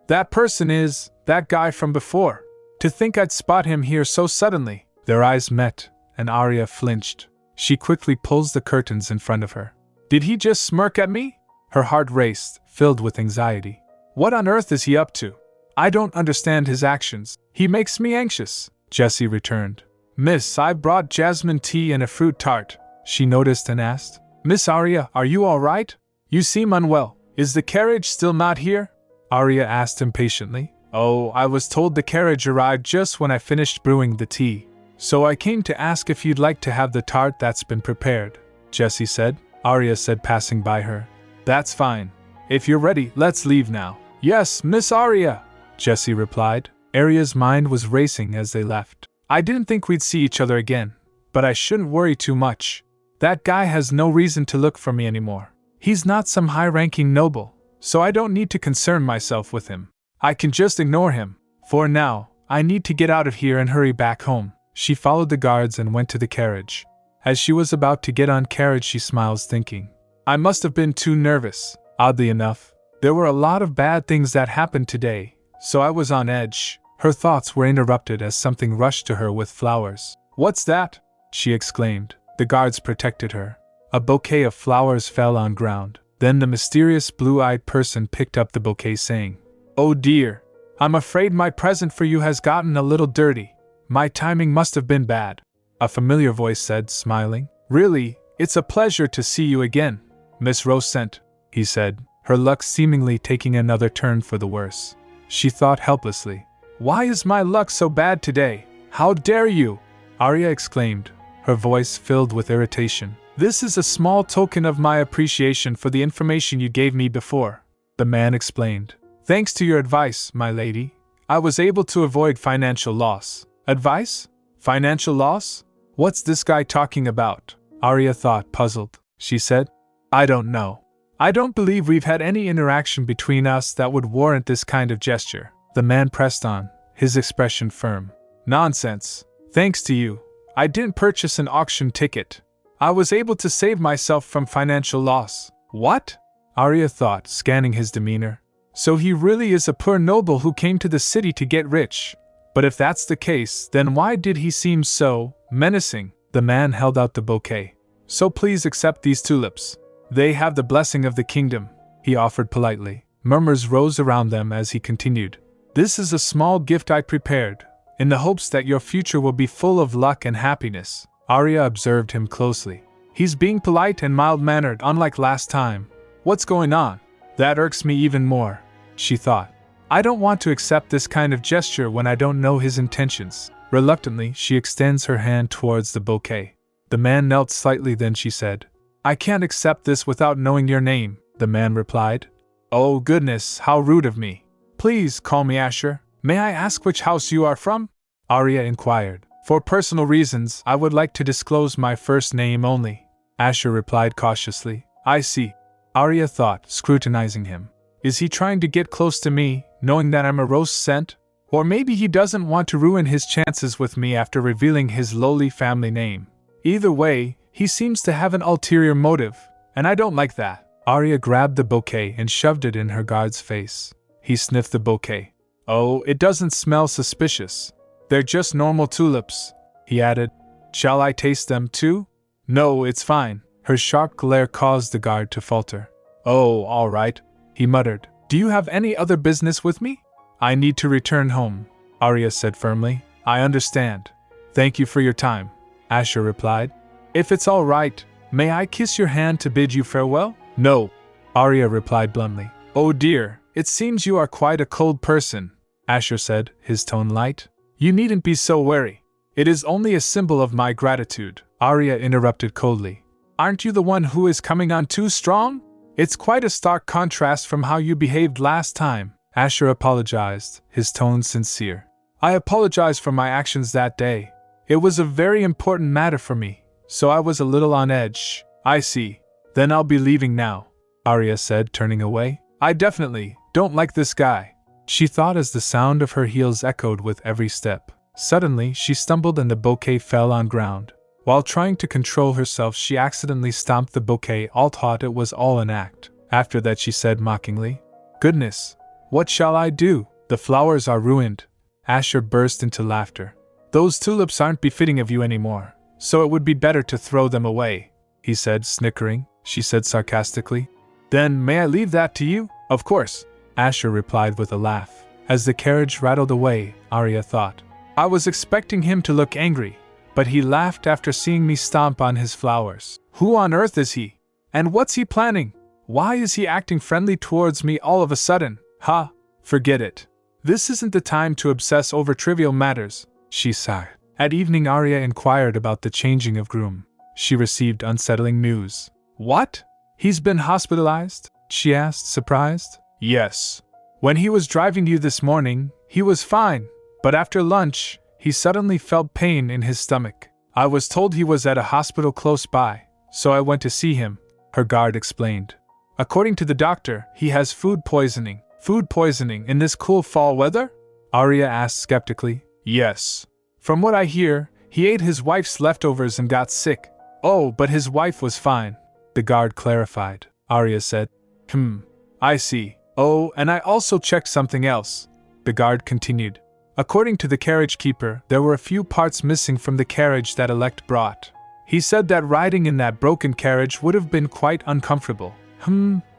That person is that guy from before. To think I'd spot him here so suddenly. Their eyes met, and Arya flinched. She quickly pulls the curtains in front of her. Did he just smirk at me? Her heart raced, filled with anxiety. What on earth is he up to? I don't understand his actions. He makes me anxious, Jessie returned. Miss, I brought jasmine tea and a fruit tart, she noticed and asked. Miss Arya, are you all right? You seem unwell. Is the carriage still not here? Arya asked impatiently. Oh, I was told the carriage arrived just when I finished brewing the tea. So I came to ask if you'd like to have the tart that's been prepared, Jessie said. Arya said, passing by her. That's fine. If you're ready, let's leave now. Yes, Miss Arya, Jessie replied. Arya's mind was racing as they left. I didn't think we'd see each other again, but I shouldn't worry too much. That guy has no reason to look for me anymore. He's not some high-ranking noble, so I don't need to concern myself with him. I can just ignore him. For now, I need to get out of here and hurry back home. She followed the guards and went to the carriage. As she was about to get on carriage, she smiles, thinking, I must have been too nervous. Oddly enough, there were a lot of bad things that happened today, so I was on edge. Her thoughts were interrupted as something rushed to her with flowers. What's that? She exclaimed. The guards protected her. A bouquet of flowers fell on ground. Then the mysterious blue-eyed person picked up the bouquet, saying, Oh dear, I'm afraid my present for you has gotten a little dirty. My timing must have been bad. A familiar voice said, smiling. Really, it's a pleasure to see you again, Miss Rosent, he said, her luck seemingly taking another turn for the worse. She thought helplessly. Why is my luck so bad today? How dare you? Arya exclaimed, her voice filled with irritation. This is a small token of my appreciation for the information you gave me before, the man explained. Thanks to your advice, my lady, I was able to avoid financial loss. Advice? Financial loss? What's this guy talking about? Arya thought, puzzled. She said, I don't know. I don't believe we've had any interaction between us that would warrant this kind of gesture. The man pressed on, his expression firm. Nonsense. Thanks to you, I didn't purchase an auction ticket. I was able to save myself from financial loss. What? Arya thought, scanning his demeanor. So he really is a poor noble who came to the city to get rich. But if that's the case, then why did he seem so menacing? The man held out the bouquet. So please accept these tulips. They have the blessing of the kingdom, he offered politely. Murmurs rose around them as he continued. This is a small gift I prepared, in the hopes that your future will be full of luck and happiness. Arya observed him closely. He's being polite and mild-mannered, unlike last time. What's going on? That irks me even more, she thought. I don't want to accept this kind of gesture when I don't know his intentions. Reluctantly, she extends her hand towards the bouquet. The man knelt slightly, then she said, I can't accept this without knowing your name, the man replied. Oh goodness, how rude of me. Please call me Asher. May I ask which house you are from? Arya inquired. For personal reasons, I would like to disclose my first name only, Asher replied cautiously. I see. Arya thought, scrutinizing him. Is he trying to get close to me, knowing that I'm a rose scent? Or maybe he doesn't want to ruin his chances with me after revealing his lowly family name. Either way, he seems to have an ulterior motive, and I don't like that. Arya grabbed the bouquet and shoved it in her guard's face. He sniffed the bouquet. Oh, it doesn't smell suspicious. They're just normal tulips, he added. Shall I taste them too? No, it's fine. Her sharp glare caused the guard to falter. Oh, all right. he muttered. Do you have any other business with me? I need to return home, Arya said firmly. I understand. Thank you for your time, Asher replied. If it's all right, may I kiss your hand to bid you farewell? No, Arya replied bluntly. Oh dear, it seems you are quite a cold person, Asher said, his tone light. You needn't be so wary. It is only a symbol of my gratitude, Arya interrupted coldly. Aren't you the one who is coming on too strong? It's quite a stark contrast from how you behaved last time, Asher apologized, his tone sincere. I apologize for my actions that day. It was a very important matter for me, so I was a little on edge. I see. Then I'll be leaving now, Arya said, turning away. I definitely don't like this guy, she thought as the sound of her heels echoed with every step. Suddenly, she stumbled and the bouquet fell on ground. While trying to control herself, she accidentally stomped the bouquet. All thought it was all an act. After that, she said mockingly, Goodness, what shall I do? The flowers are ruined. Asher burst into laughter. Those tulips aren't befitting of you anymore, so it would be better to throw them away, he said, snickering. She said sarcastically, Then may I leave that to you? Of course, Asher replied with a laugh. As the carriage rattled away, Arya thought, I was expecting him to look angry, but he laughed after seeing me stomp on his flowers. Who on earth is he? And what's he planning? Why is he acting friendly towards me all of a sudden? Ha! Forget it. This isn't the time to obsess over trivial matters, she sighed. At evening, Arya inquired about the changing of groom. She received unsettling news. What? He's been hospitalized? She asked, surprised. Yes. When he was driving you this morning, he was fine, but after lunch, he suddenly felt pain in his stomach. I was told he was at a hospital close by, so I went to see him, her guard explained. According to the doctor, he has food poisoning. Food poisoning in this cool fall weather? Arya asked skeptically. Yes. From what I hear, he ate his wife's leftovers and got sick. Oh, but his wife was fine, the guard clarified. Arya said. I see. Oh, and I also checked something else, the guard continued. According to the carriage keeper, there were a few parts missing from the carriage that Elect brought. He said that riding in that broken carriage would have been quite uncomfortable.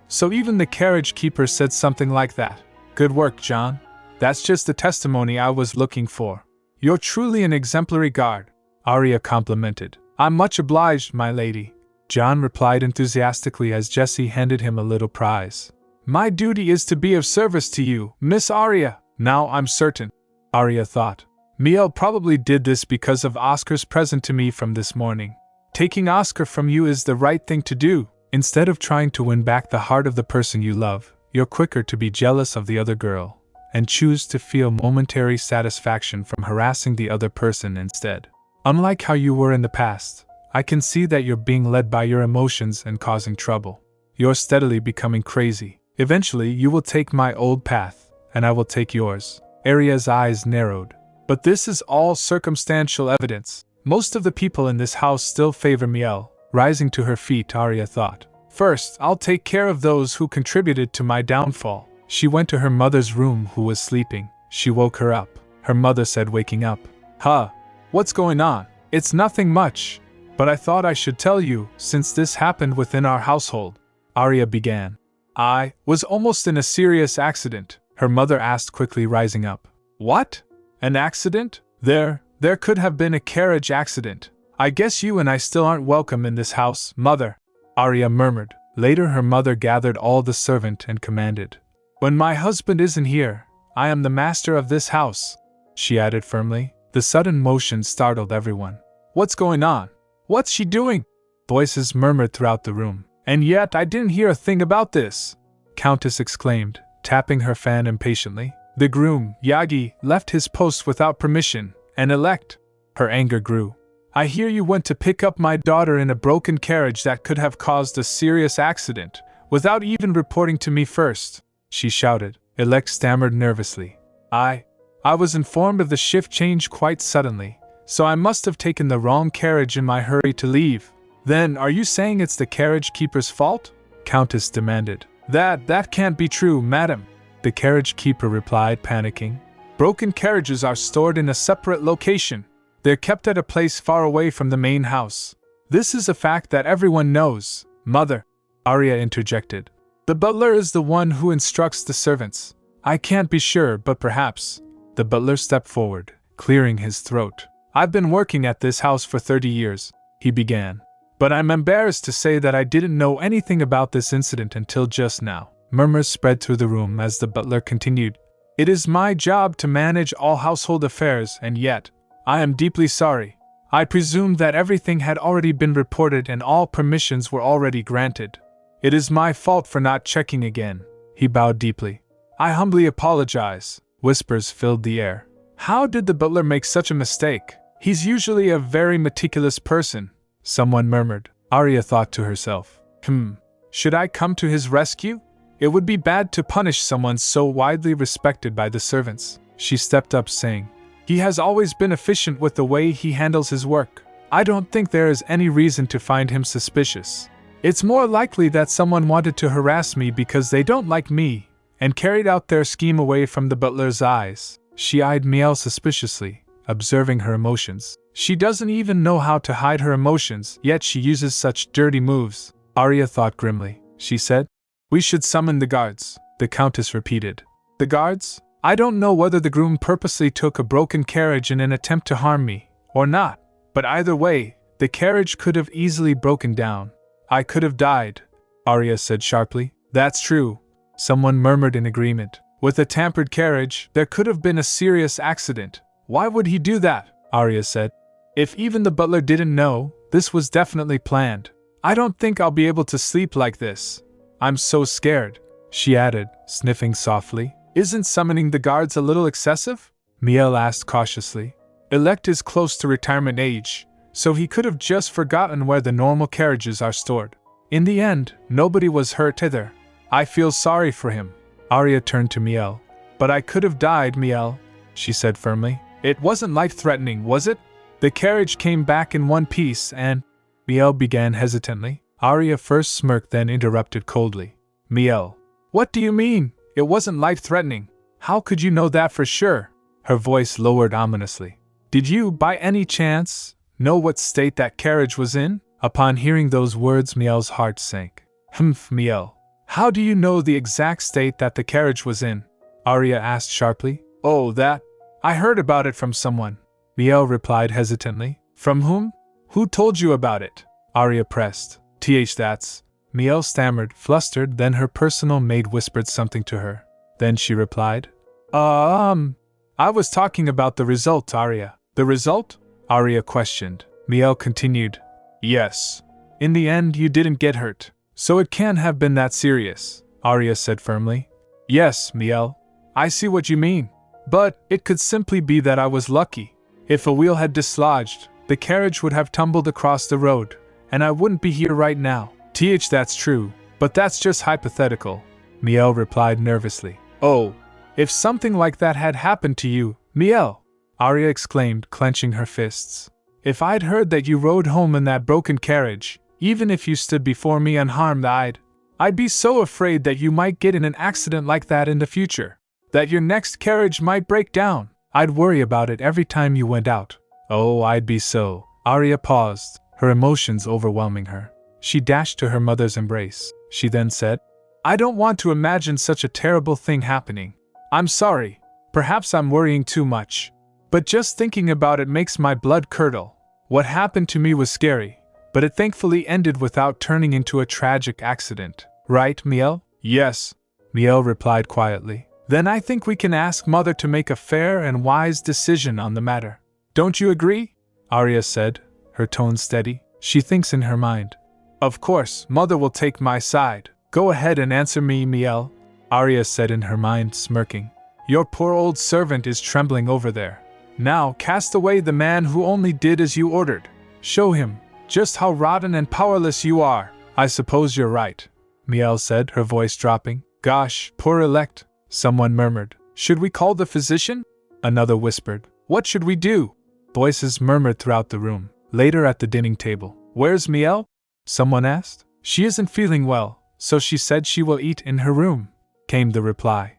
So even the carriage keeper said something like that. Good work, John. That's just the testimony I was looking for. You're truly an exemplary guard, Arya complimented. I'm much obliged, my lady, John replied enthusiastically as Jessie handed him a little prize. My duty is to be of service to you, Miss Arya. Now I'm certain, Arya thought. Miel probably did this because of Oscar's present to me from this morning. Taking Oscar from you is the right thing to do. Instead of trying to win back the heart of the person you love, you're quicker to be jealous of the other girl, and choose to feel momentary satisfaction from harassing the other person instead. Unlike how you were in the past, I can see that you're being led by your emotions and causing trouble. You're steadily becoming crazy. Eventually you will take my old path, and I will take yours. Arya's eyes narrowed. But this is all circumstantial evidence. Most of the people in this house still favor Miel. Rising to her feet, Arya thought. First, I'll take care of those who contributed to my downfall. She went to her mother's room, who was sleeping. She woke her up. Her mother said, waking up. What's going on? It's nothing much. But I thought I should tell you, since this happened within our household. Arya began. I was almost in a serious accident, her mother asked quickly, rising up. What? An accident? There could have been a carriage accident. I guess you and I still aren't welcome in this house, mother, Arya murmured. Later her mother gathered all the servant and commanded. When my husband isn't here, I am the master of this house, she added firmly. The sudden motion startled everyone. What's going on? What's she doing? Voices murmured throughout the room. And yet I didn't hear a thing about this, Countess exclaimed, tapping her fan impatiently. The groom, Yagi, left his post without permission, and Elect. Her anger grew. I hear you went to pick up my daughter in a broken carriage that could have caused a serious accident, without even reporting to me first, she shouted. Elect stammered nervously. I was informed of the shift change quite suddenly, so I must have taken the wrong carriage in my hurry to leave. Then, are you saying it's the carriage keeper's fault? Countess demanded. That can't be true, madam, the carriage keeper replied, panicking. Broken carriages are stored in a separate location. They're kept at a place far away from the main house. This is a fact that everyone knows, mother, Arya interjected. The butler is the one who instructs the servants. I can't be sure, but perhaps. The butler stepped forward, clearing his throat. I've been working at this house for 30 years, he began. But I'm embarrassed to say that I didn't know anything about this incident until just now. Murmurs spread through the room as the butler continued. It is my job to manage all household affairs, and yet, I am deeply sorry. I presumed that everything had already been reported and all permissions were already granted. It is my fault for not checking again. He bowed deeply. I humbly apologize. Whispers filled the air. How did the butler make such a mistake? He's usually a very meticulous person, someone murmured. Arya thought to herself. Should I come to his rescue? It would be bad to punish someone so widely respected by the servants. She stepped up saying, he has always been efficient with the way he handles his work. I don't think there is any reason to find him suspicious. It's more likely that someone wanted to harass me because they don't like me, and carried out their scheme away from the butler's eyes. She eyed Miel suspiciously, observing her emotions. She doesn't even know how to hide her emotions, yet she uses such dirty moves. Arya thought grimly. She said, we should summon the guards, the Countess repeated. The guards? I don't know whether the groom purposely took a broken carriage in an attempt to harm me, or not, but either way, the carriage could have easily broken down. I could have died, Arya said sharply. That's true, someone murmured in agreement. With a tampered carriage, there could have been a serious accident. Why would he do that? Arya said. If even the butler didn't know, this was definitely planned. I don't think I'll be able to sleep like this. I'm so scared, she added, sniffing softly. Isn't summoning the guards a little excessive? Miel asked cautiously. Elect is close to retirement age, so he could have just forgotten where the normal carriages are stored. In the end, nobody was hurt either. I feel sorry for him. Arya turned to Miel. But I could have died, Miel, she said firmly. It wasn't life-threatening, was it? The carriage came back in one piece and… Miel began hesitantly. Arya first smirked, then interrupted coldly. Miel, what do you mean? It wasn't life-threatening. How could you know that for sure? Her voice lowered ominously. Did you, by any chance, know what state that carriage was in? Upon hearing those words, Miel's heart sank. Miel, how do you know the exact state that the carriage was in? Arya asked sharply. Oh, that… I heard about it from someone, Miel replied hesitantly. From whom? Who told you about it? Arya pressed. That's… Miel stammered, flustered, then her personal maid whispered something to her. Then she replied. I was talking about the result, Arya. The result? Arya questioned. Miel continued. Yes. In the end, you didn't get hurt. So it can't have been that serious, Arya said firmly. Yes, Miel. I see what you mean. But it could simply be that I was lucky. If a wheel had dislodged, the carriage would have tumbled across the road, and I wouldn't be here right now. That's true, but that's just hypothetical, Miel replied nervously. Oh, if something like that had happened to you, Miel, Arya exclaimed, clenching her fists. If I'd heard that you rode home in that broken carriage, even if you stood before me unharmed, I'd be so afraid that you might get in an accident like that in the future. That your next carriage might break down. I'd worry about it every time you went out. Oh, I'd be so… Arya paused, her emotions overwhelming her. She dashed to her mother's embrace. She then said, I don't want to imagine such a terrible thing happening. I'm sorry. Perhaps I'm worrying too much. But just thinking about it makes my blood curdle. What happened to me was scary, but it thankfully ended without turning into a tragic accident. Right, Miel? Yes, Miel replied quietly. Then I think we can ask Mother to make a fair and wise decision on the matter. Don't you agree? Arya said, her tone steady. She thinks in her mind. Of course, Mother will take my side. Go ahead and answer me, Miel, Arya said in her mind, smirking. Your poor old servant is trembling over there. Now cast away the man who only did as you ordered. Show him just how rotten and powerless you are. I suppose you're right, Miel said, her voice dropping. Gosh, poor Elect, someone murmured. Should we call the physician? Another whispered. What should we do? Voices murmured throughout the room. Later at the dining table. Where's Miel? Someone asked. She isn't feeling well, so she said she will eat in her room, came the reply.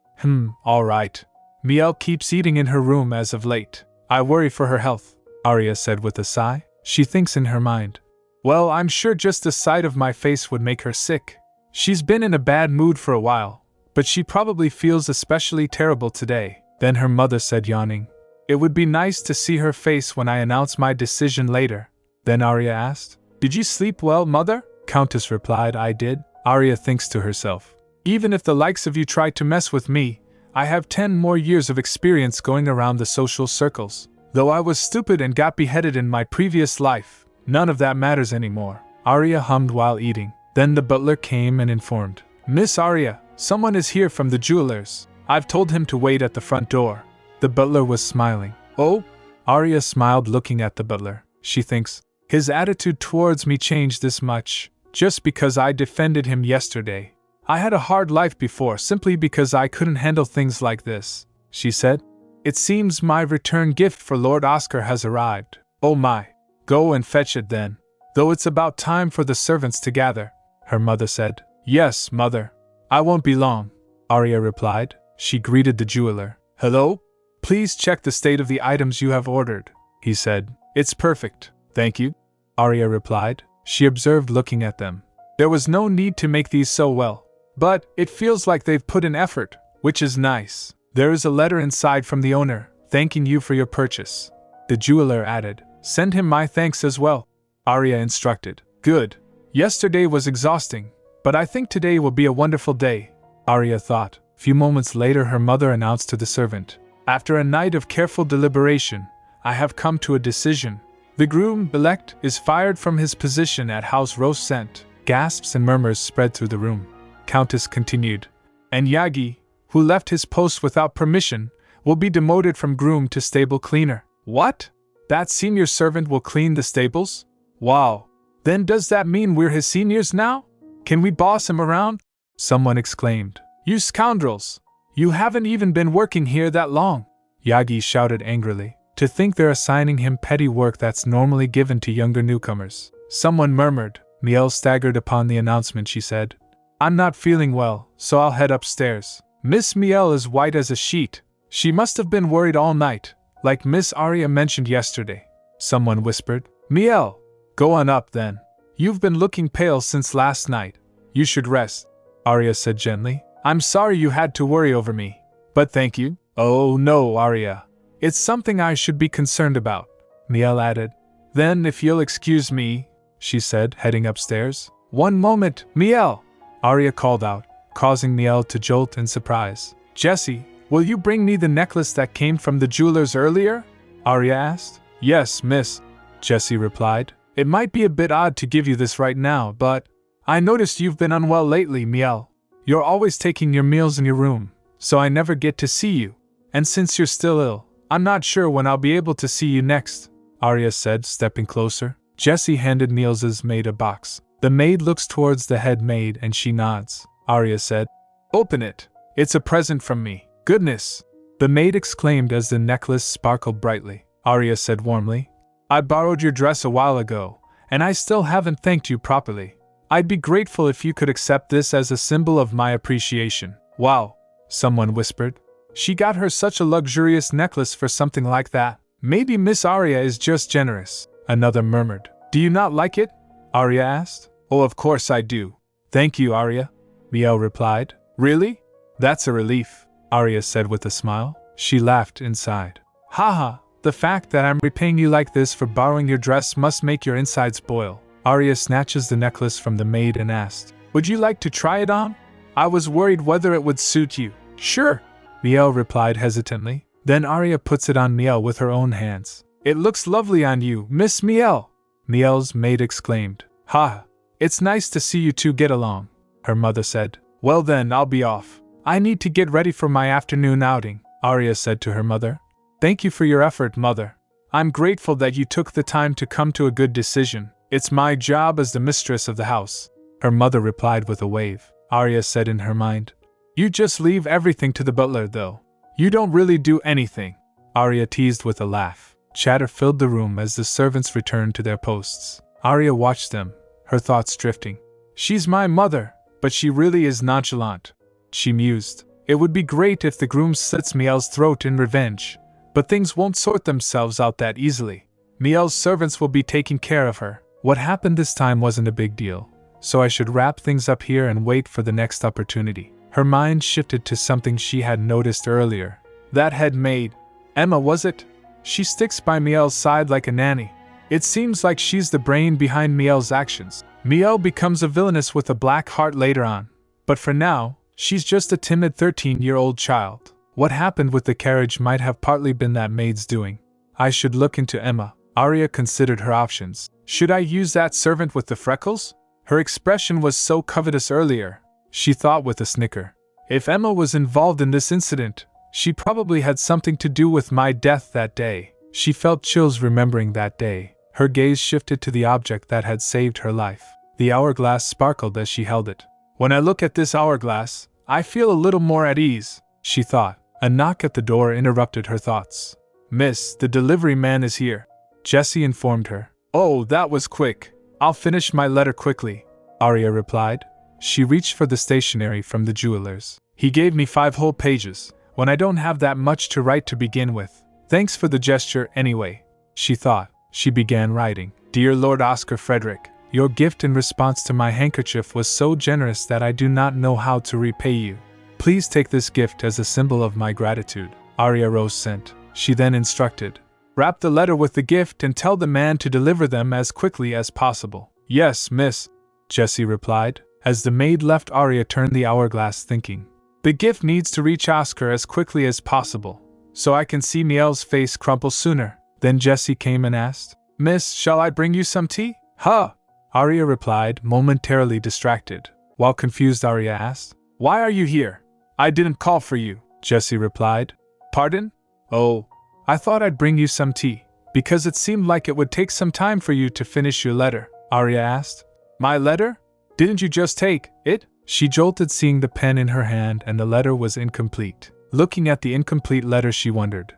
All right. Miel keeps eating in her room as of late. I worry for her health, Arya said with a sigh. She thinks in her mind. Well, I'm sure just the sight of my face would make her sick. She's been in a bad mood for a while, but she probably feels especially terrible today. Then her mother said, yawning. It would be nice to see her face when I announce my decision later. Then Arya asked, Did you sleep well, mother? Countess replied, I did. Arya thinks to herself, even if the likes of you try to mess with me, I have 10 more years of experience going around the social circles. Though I was stupid and got beheaded in my previous life, none of that matters anymore. Arya hummed while eating. Then the butler came and informed, Miss Arya, someone is here from the jeweler's. I've told him to wait at the front door. The butler was smiling. Oh? Arya smiled looking at the butler. She thinks, his attitude towards me changed this much, just because I defended him yesterday. I had a hard life before simply because I couldn't handle things like this, she said. It seems my return gift for Lord Oscar has arrived. Oh my. Go and fetch it then. Though it's about time for the servants to gather, her mother said. Yes, mother. I won't be long, Arya replied. She greeted the jeweler. Hello? Please check the state of the items you have ordered, he said. It's perfect, thank you, Arya replied. She observed looking at them. There was no need to make these so well, but it feels like they've put in effort, which is nice. There is a letter inside from the owner, thanking you for your purchase. The jeweler added, Send him my thanks as well, Arya instructed. Good. Yesterday was exhausting, but I think today will be a wonderful day, Arya thought. A few moments later her mother announced to the servant, After a night of careful deliberation, I have come to a decision. The groom-elect is fired from his position at House Rosent. Gasps and murmurs spread through the room. Countess continued, And Yagi, who left his post without permission, will be demoted from groom to stable cleaner. What? That senior servant will clean the stables? Wow. Then does that mean we're his seniors now? Can we boss him around? Someone exclaimed. You scoundrels! You haven't even been working here that long! Yagi shouted angrily. To think they're assigning him petty work that's normally given to younger newcomers. Someone murmured. Miel staggered upon the announcement. She said, I'm not feeling well, so I'll head upstairs. Miss Miel is white as a sheet. She must have been worried all night, like Miss Arya mentioned yesterday. Someone whispered. Miel! Go on up then. You've been looking pale since last night. You should rest, Arya said gently. I'm sorry you had to worry over me. But thank you. Oh no, Arya. It's something I should be concerned about, Miel added. Then if you'll excuse me, she said, heading upstairs. One moment, Miel! Arya called out, causing Miel to jolt in surprise. Jessie, will you bring me the necklace that came from the jeweler's earlier? Arya asked. Yes, miss, Jessie replied. It might be a bit odd to give you this right now, but I noticed you've been unwell lately, Miel. You're always taking your meals in your room, so I never get to see you. And since you're still ill, I'm not sure when I'll be able to see you next, Arya said, stepping closer. Jessie handed Niels's maid a box. The maid looks towards the head maid and she nods. Arya said, Open it. It's a present from me. Goodness! The maid exclaimed as the necklace sparkled brightly. Arya said warmly, I borrowed your dress a while ago, and I still haven't thanked you properly. I'd be grateful if you could accept this as a symbol of my appreciation. Wow, someone whispered. She got her such a luxurious necklace for something like that. Maybe Miss Arya is just generous, another murmured. Do you not like it? Arya asked. Oh, of course I do. Thank you, Arya, Miel replied. Really? That's a relief, Arya said with a smile. She laughed inside. Haha, the fact that I'm repaying you like this for borrowing your dress must make your insides boil. Arya snatches the necklace from the maid and asked, Would you like to try it on? I was worried whether it would suit you. Sure, Miel replied hesitantly. Then Arya puts it on Miel with her own hands. It looks lovely on you, Miss Miel, Miel's maid exclaimed. Ha! It's nice to see you two get along, her mother said. Well then, I'll be off. I need to get ready for my afternoon outing, Arya said to her mother. Thank you for your effort, mother. I'm grateful that you took the time to come to a good decision. It's my job as the mistress of the house, her mother replied with a wave. Arya said in her mind. You just leave everything to the butler, though. You don't really do anything, Arya teased with a laugh. Chatter filled the room as the servants returned to their posts. Arya watched them, her thoughts drifting. She's my mother, but she really is nonchalant, she mused. It would be great if the groom slits Miel's throat in revenge, but things won't sort themselves out that easily. Miel's servants will be taking care of her. What happened this time wasn't a big deal. so I should wrap things up here and wait for the next opportunity. Her mind shifted to something she had noticed earlier. That head maid. Emma, was it? She sticks by Miel's side like a nanny. It seems like she's the brain behind Miel's actions. Miel becomes a villainess with a black heart later on. But for now, she's just a timid 13-year-old child. What happened with the carriage might have partly been that maid's doing. I should look into Emma. Arya considered her options. Should I use that servant with the freckles? Her expression was so covetous earlier, she thought with a snicker. If Emma was involved in this incident, she probably had something to do with my death that day. She felt chills remembering that day. Her gaze shifted to the object that had saved her life. The hourglass sparkled as she held it. When I look at this hourglass, I feel a little more at ease, she thought. A knock at the door interrupted her thoughts. Miss, the delivery man is here, Jessie informed her. Oh, that was quick. I'll finish my letter quickly, Arya replied. She reached for the stationery from the jeweler's. He gave me 5 whole pages, when I don't have that much to write to begin with. Thanks for the gesture anyway, she thought. She began writing. Dear Lord Oscar Frederick, your gift in response to my handkerchief was so generous that I do not know how to repay you. Please take this gift as a symbol of my gratitude. Arya Rose sent. She then instructed. Wrap the letter with the gift and tell the man to deliver them as quickly as possible. Yes, miss, Jessie replied. As the maid left, Arya turned the hourglass thinking. The gift needs to reach Oscar as quickly as possible, so I can see Miel's face crumple sooner. Then Jessie came and asked, Miss, shall I bring you some tea? Huh? Arya replied, momentarily distracted. While confused, Arya asked, Why are you here? I didn't call for you, Jessie replied. Pardon? Oh, I thought I'd bring you some tea, because it seemed like it would take some time for you to finish your letter, Arya asked. My letter? Didn't you just take it? She jolted, seeing the pen in her hand, and the letter was incomplete. Looking at the incomplete letter, she wondered.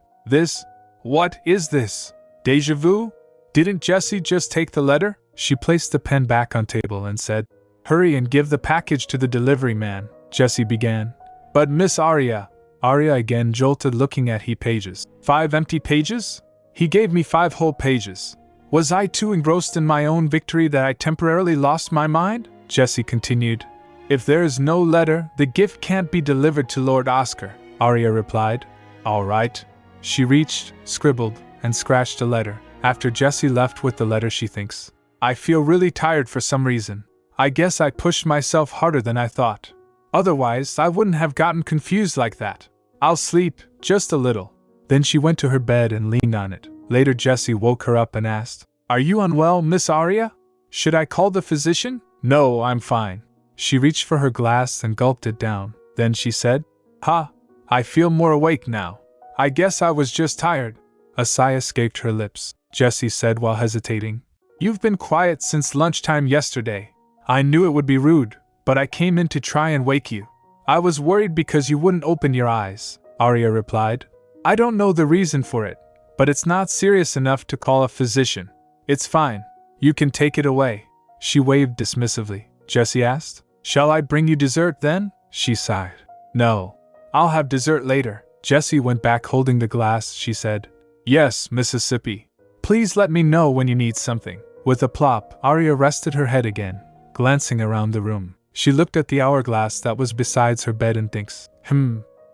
What is this? Deja vu? Didn't Jessie just take the letter? She placed the pen back on table and said, Hurry and give the package to the delivery man, Jessie began. But Miss Arya. Arya again jolted, looking at pages. 5 empty pages? He gave me 5 whole pages. Was I too engrossed in my own victory that I temporarily lost my mind? Jessie continued. If there is no letter, the gift can't be delivered to Lord Oscar, Arya replied. All right. She reached, scribbled, and scratched a letter. After Jessie left with the letter, she thinks, I feel really tired for some reason. I guess I pushed myself harder than I thought. Otherwise, I wouldn't have gotten confused like that. I'll sleep, just a little. Then she went to her bed and leaned on it. Later, Jessie woke her up and asked, Are you unwell, Miss Arya? Should I call the physician? No, I'm fine. She reached for her glass and gulped it down. Then she said, I feel more awake now. I guess I was just tired. A sigh escaped her lips. Jessie said while hesitating, You've been quiet since lunchtime yesterday. I knew it would be rude, but I came in to try and wake you. I was worried because you wouldn't open your eyes, Arya replied. I don't know the reason for it, but it's not serious enough to call a physician. It's fine. You can take it away. She waved dismissively. Jessie asked, Shall I bring you dessert then? She sighed. No. I'll have dessert later. Jessie went back holding the glass. She said, Yes, Mississippi. Please let me know when you need something. With a plop, Arya rested her head again, glancing around the room. She looked at the hourglass that was beside her bed and thinks,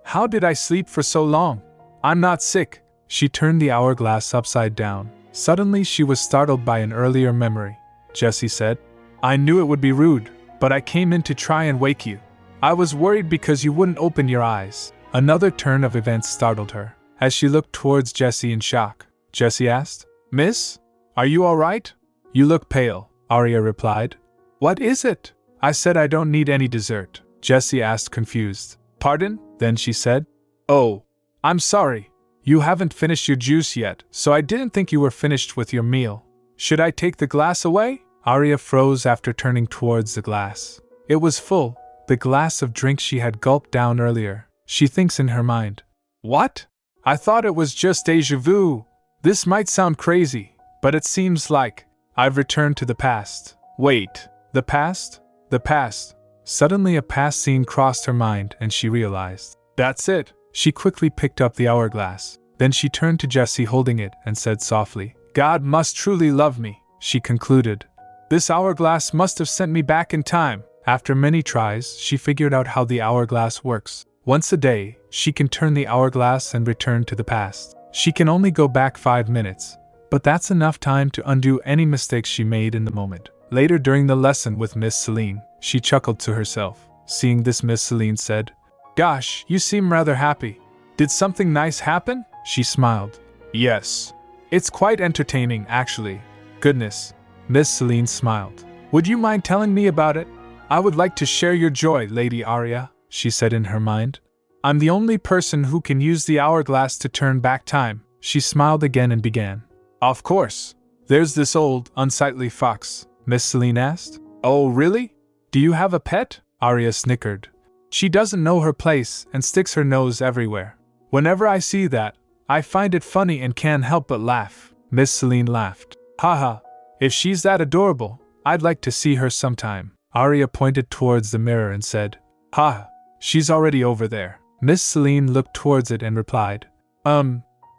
how did I sleep for so long? I'm not sick. She turned the hourglass upside down. Suddenly she was startled by an earlier memory. Jessie said, I knew it would be rude, but I came in to try and wake you. I was worried because you wouldn't open your eyes. Another turn of events startled her. As she looked towards Jessie in shock, Jessie asked, Miss? Are you all right? You look pale, Arya replied. What is it? I said I don't need any dessert, Jessie asked, confused. Pardon? Then she said, Oh, I'm sorry. You haven't finished your juice yet, so I didn't think you were finished with your meal. Should I take the glass away? Arya froze after turning towards the glass. It was full, the glass of drink she had gulped down earlier. She thinks in her mind, What? I thought it was just déjà vu. This might sound crazy, but it seems like I've returned to the past. Wait, the past? The past. Suddenly a past scene crossed her mind and she realized. That's it. She quickly picked up the hourglass. Then she turned to Jessie holding it and said softly, God must truly love me, she concluded. This hourglass must have sent me back in time. After many tries, she figured out how the hourglass works. Once a day, she can turn the hourglass and return to the past. She can only go back 5 minutes, but that's enough time to undo any mistakes she made in the moment. Later during the lesson with Miss Celine, she chuckled to herself. Seeing this, Miss Celine said, "Gosh, you seem rather happy. Did something nice happen?" She smiled. "Yes. It's quite entertaining, actually." "Goodness." Miss Celine smiled. "Would you mind telling me about it? I would like to share your joy, Lady Aria," she said in her mind. "I'm the only person who can use the hourglass to turn back time." She smiled again and began. "Of course. There's this old, unsightly fox," Miss Celine asked. "Oh, really? Do you have a pet?" Aria snickered. "She doesn't know her place and sticks her nose everywhere. Whenever I see that, I find it funny and can't help but laugh." Miss Celine laughed. "Haha, if she's that adorable, I'd like to see her sometime." Aria pointed towards the mirror and said, "Ha, she's already over there." Miss Celine looked towards it and replied,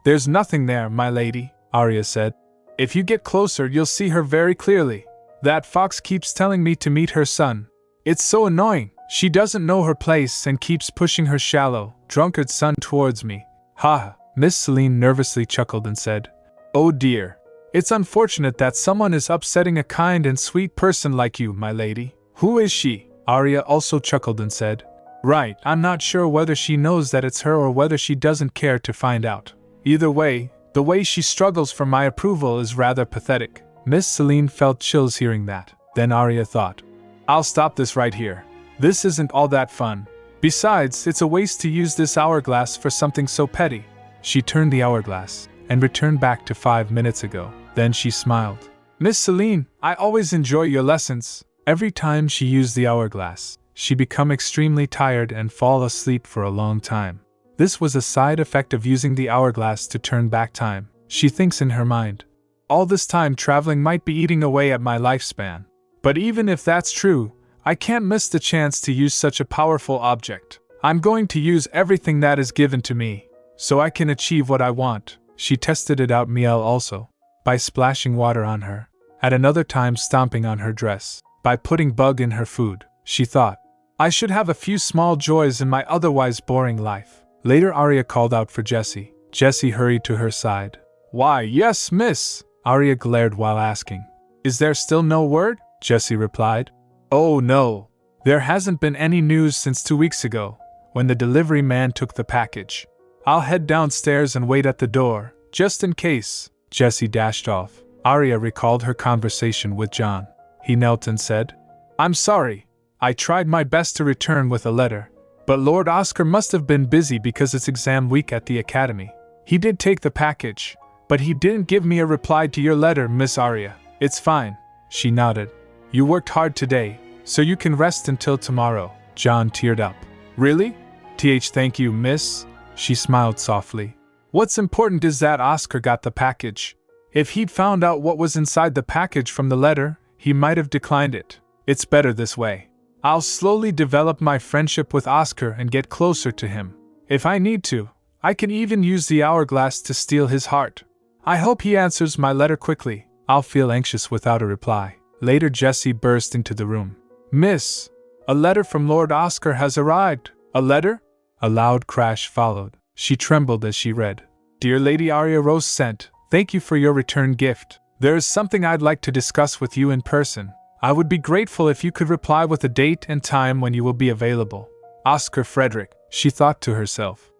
There's nothing there, my lady," Aria said. "If you get closer, you'll see her very clearly. That fox keeps telling me to meet her son. It's so annoying. She doesn't know her place and keeps pushing her shallow, drunkard son towards me." "Ha!" Miss Celine nervously chuckled and said, "Oh dear. It's unfortunate that someone is upsetting a kind and sweet person like you, my lady. Who is she?" Aria also chuckled and said, "Right, I'm not sure whether she knows that it's her or whether she doesn't care to find out. Either way, the way she struggles for my approval is rather pathetic." Miss Celine felt chills hearing that. Then Aria thought, "I'll stop this right here. This isn't all that fun. Besides, it's a waste to use this hourglass for something so petty." She turned the hourglass and returned back to 5 minutes ago. Then she smiled. "Miss Celine, I always enjoy your lessons." Every time she used the hourglass, she become extremely tired and fall asleep for a long time. This was a side effect of using the hourglass to turn back time. She thinks in her mind, "All this time traveling might be eating away at my lifespan. But even if that's true, I can't miss the chance to use such a powerful object. I'm going to use everything that is given to me, so I can achieve what I want." She tested it out Miel also, by splashing water on her, at another time stomping on her dress, by putting bug in her food. She thought, "I should have a few small joys in my otherwise boring life." Later Aria called out for Jessie. Jessie hurried to her side. "Why, yes, miss," Aria glared while asking. "Is there still no word?" Jessie replied. "Oh no. There hasn't been any news since 2 weeks ago, when the delivery man took the package. I'll head downstairs and wait at the door, just in case." Jessie dashed off. Aria recalled her conversation with John. He knelt and said, "I'm sorry. I tried my best to return with a letter, but Lord Oscar must have been busy because it's exam week at the academy. He did take the package, but he didn't give me a reply to your letter, Miss Aria. It's fine." She nodded. "You worked hard today, so you can rest until tomorrow." John teared up. "Really? Thank you, miss." She smiled softly. "What's important is that Oscar got the package. If he'd found out what was inside the package from the letter, he might have declined it. It's better this way. I'll slowly develop my friendship with Oscar and get closer to him. If I need to, I can even use the hourglass to steal his heart. I hope he answers my letter quickly. I'll feel anxious without a reply." Later Jessie burst into the room. "Miss, a letter from Lord Oscar has arrived." "A letter?" A loud crash followed. She trembled as she read. "Dear Lady Aria Rose sent, thank you for your return gift. There is something I'd like to discuss with you in person. I would be grateful if you could reply with a date and time when you will be available. Oscar Frederick." She thought to herself,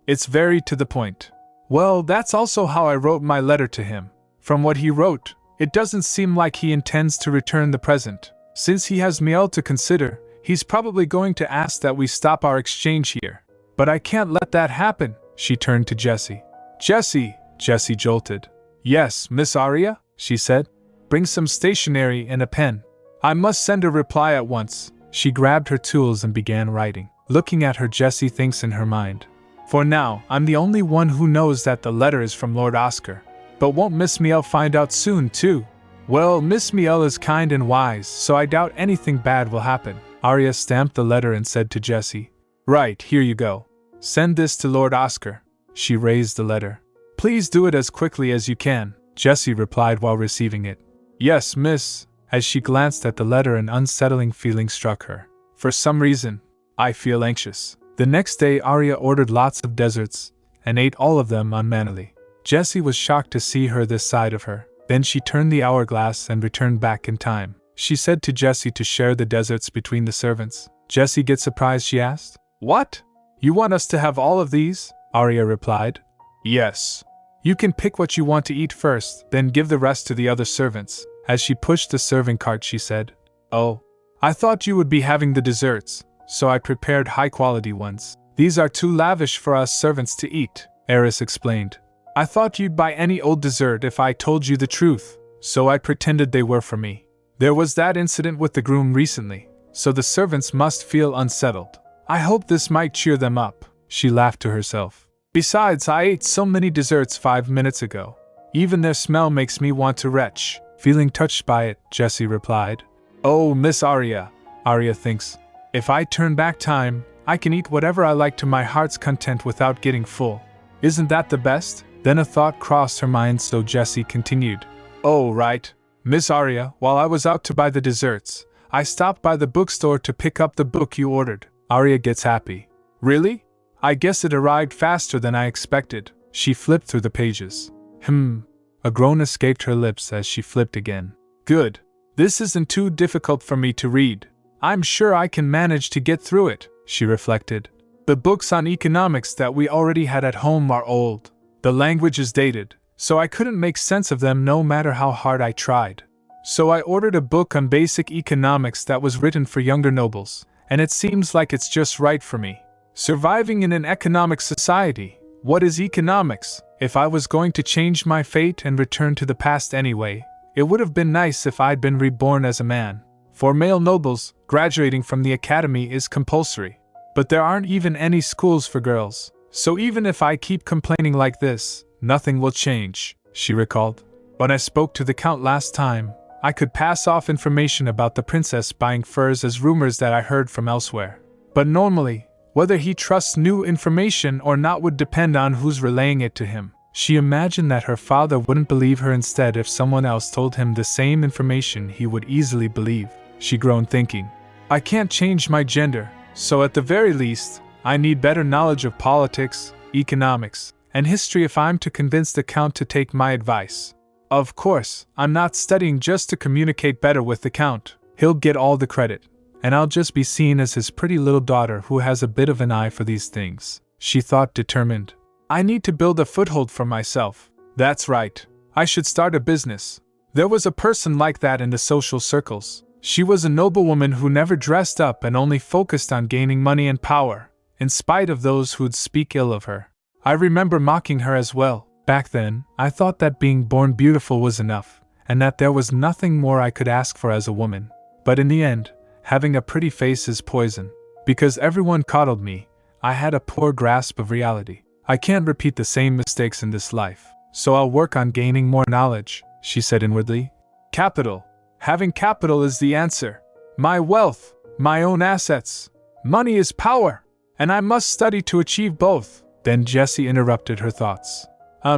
It's very to the point. Well, that's also how I wrote my letter to him. From what he wrote, it doesn't seem like he intends to return the present. Since he has Miel to consider, he's probably going to ask that we stop our exchange here. But I can't let that happen." She turned to Jessie. Jessie jolted. "Yes, Miss Aria," she said. "Bring some stationery and a pen. I must send a reply at once." She grabbed her tools and began writing. Looking at her, Jessie thinks in her mind, "For now, I'm the only one who knows that the letter is from Lord Oscar. But won't Miss Miel find out soon, too? Well, Miss Miel is kind and wise, so I doubt anything bad will happen." Aria stamped the letter and said to Jessie, "Right, here you go. Send this to Lord Oscar." She raised the letter. "Please do it as quickly as you can," Jessie replied while receiving it. "Yes, miss." As she glanced at the letter, an unsettling feeling struck her. For some reason, I feel anxious. The next day, Arya ordered lots of desserts and ate all of them unmannily. Jessie was shocked to see her this side of her. Then she turned the hourglass and returned back in time. She said to Jessie to share the desserts between the servants. Jessie get surprised, she asked. What? You want us to have all of these? Arya replied. Yes. You can pick what you want to eat first, then give the rest to the other servants. As she pushed the serving cart, she said, Oh, I thought you would be having the desserts, so I prepared high-quality ones. These are too lavish for us servants to eat, Eris explained. I thought you'd buy any old dessert if I told you the truth, so I pretended they were for me. There was that incident with the groom recently, so the servants must feel unsettled. I hope this might cheer them up, she laughed to herself. Besides, I ate so many desserts 5 minutes ago. Even their smell makes me want to retch. Feeling touched by it, Jessie replied. Oh, Miss Arya, Arya thinks. If I turn back time, I can eat whatever I like to my heart's content without getting full. Isn't that the best? Then a thought crossed her mind, so Jessie continued. Oh, right. Miss Arya, while I was out to buy the desserts, I stopped by the bookstore to pick up the book you ordered. Arya gets happy. Really? I guess it arrived faster than I expected. She flipped through the pages. A groan escaped her lips as she flipped again. Good. This isn't too difficult for me to read. I'm sure I can manage to get through it, she reflected. The books on economics that we already had at home are old. The language is dated, so I couldn't make sense of them no matter how hard I tried. So I ordered a book on basic economics that was written for younger nobles, and it seems like it's just right for me. Surviving in an economic society. What is economics? If I was going to change my fate and return to the past anyway, it would have been nice if I'd been reborn as a man. For male nobles, graduating from the academy is compulsory. But there aren't even any schools for girls. So even if I keep complaining like this, nothing will change, she recalled. When I spoke to the Count last time, I could pass off information about the princess buying furs as rumors that I heard from elsewhere. But normally, whether he trusts new information or not would depend on who's relaying it to him. She imagined that her father wouldn't believe her. Instead, if someone else told him the same information, he would easily believe. She groaned, thinking, I can't change my gender, so at the very least, I need better knowledge of politics, economics, and history if I'm to convince the Count to take my advice. Of course, I'm not studying just to communicate better with the Count. He'll get all the credit, and I'll just be seen as his pretty little daughter who has a bit of an eye for these things, she thought, determined. I need to build a foothold for myself. That's right. I should start a business. There was a person like that in the social circles. She was a noblewoman who never dressed up and only focused on gaining money and power, in spite of those who'd speak ill of her. I remember mocking her as well. Back then, I thought that being born beautiful was enough, and that there was nothing more I could ask for as a woman. But in the end, having a pretty face is poison. Because everyone coddled me, I had a poor grasp of reality. I can't repeat the same mistakes in this life, so I'll work on gaining more knowledge, she said inwardly. Capital. Having capital is the answer. My wealth, my own assets. Money is power, and I must study to achieve both. Then Jessie interrupted her thoughts.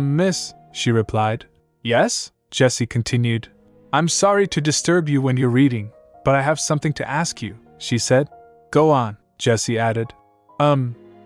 Miss, she replied. Yes? Jessie continued. I'm sorry to disturb you when you're reading, but I have something to ask you, she said. Go on, Jessie added.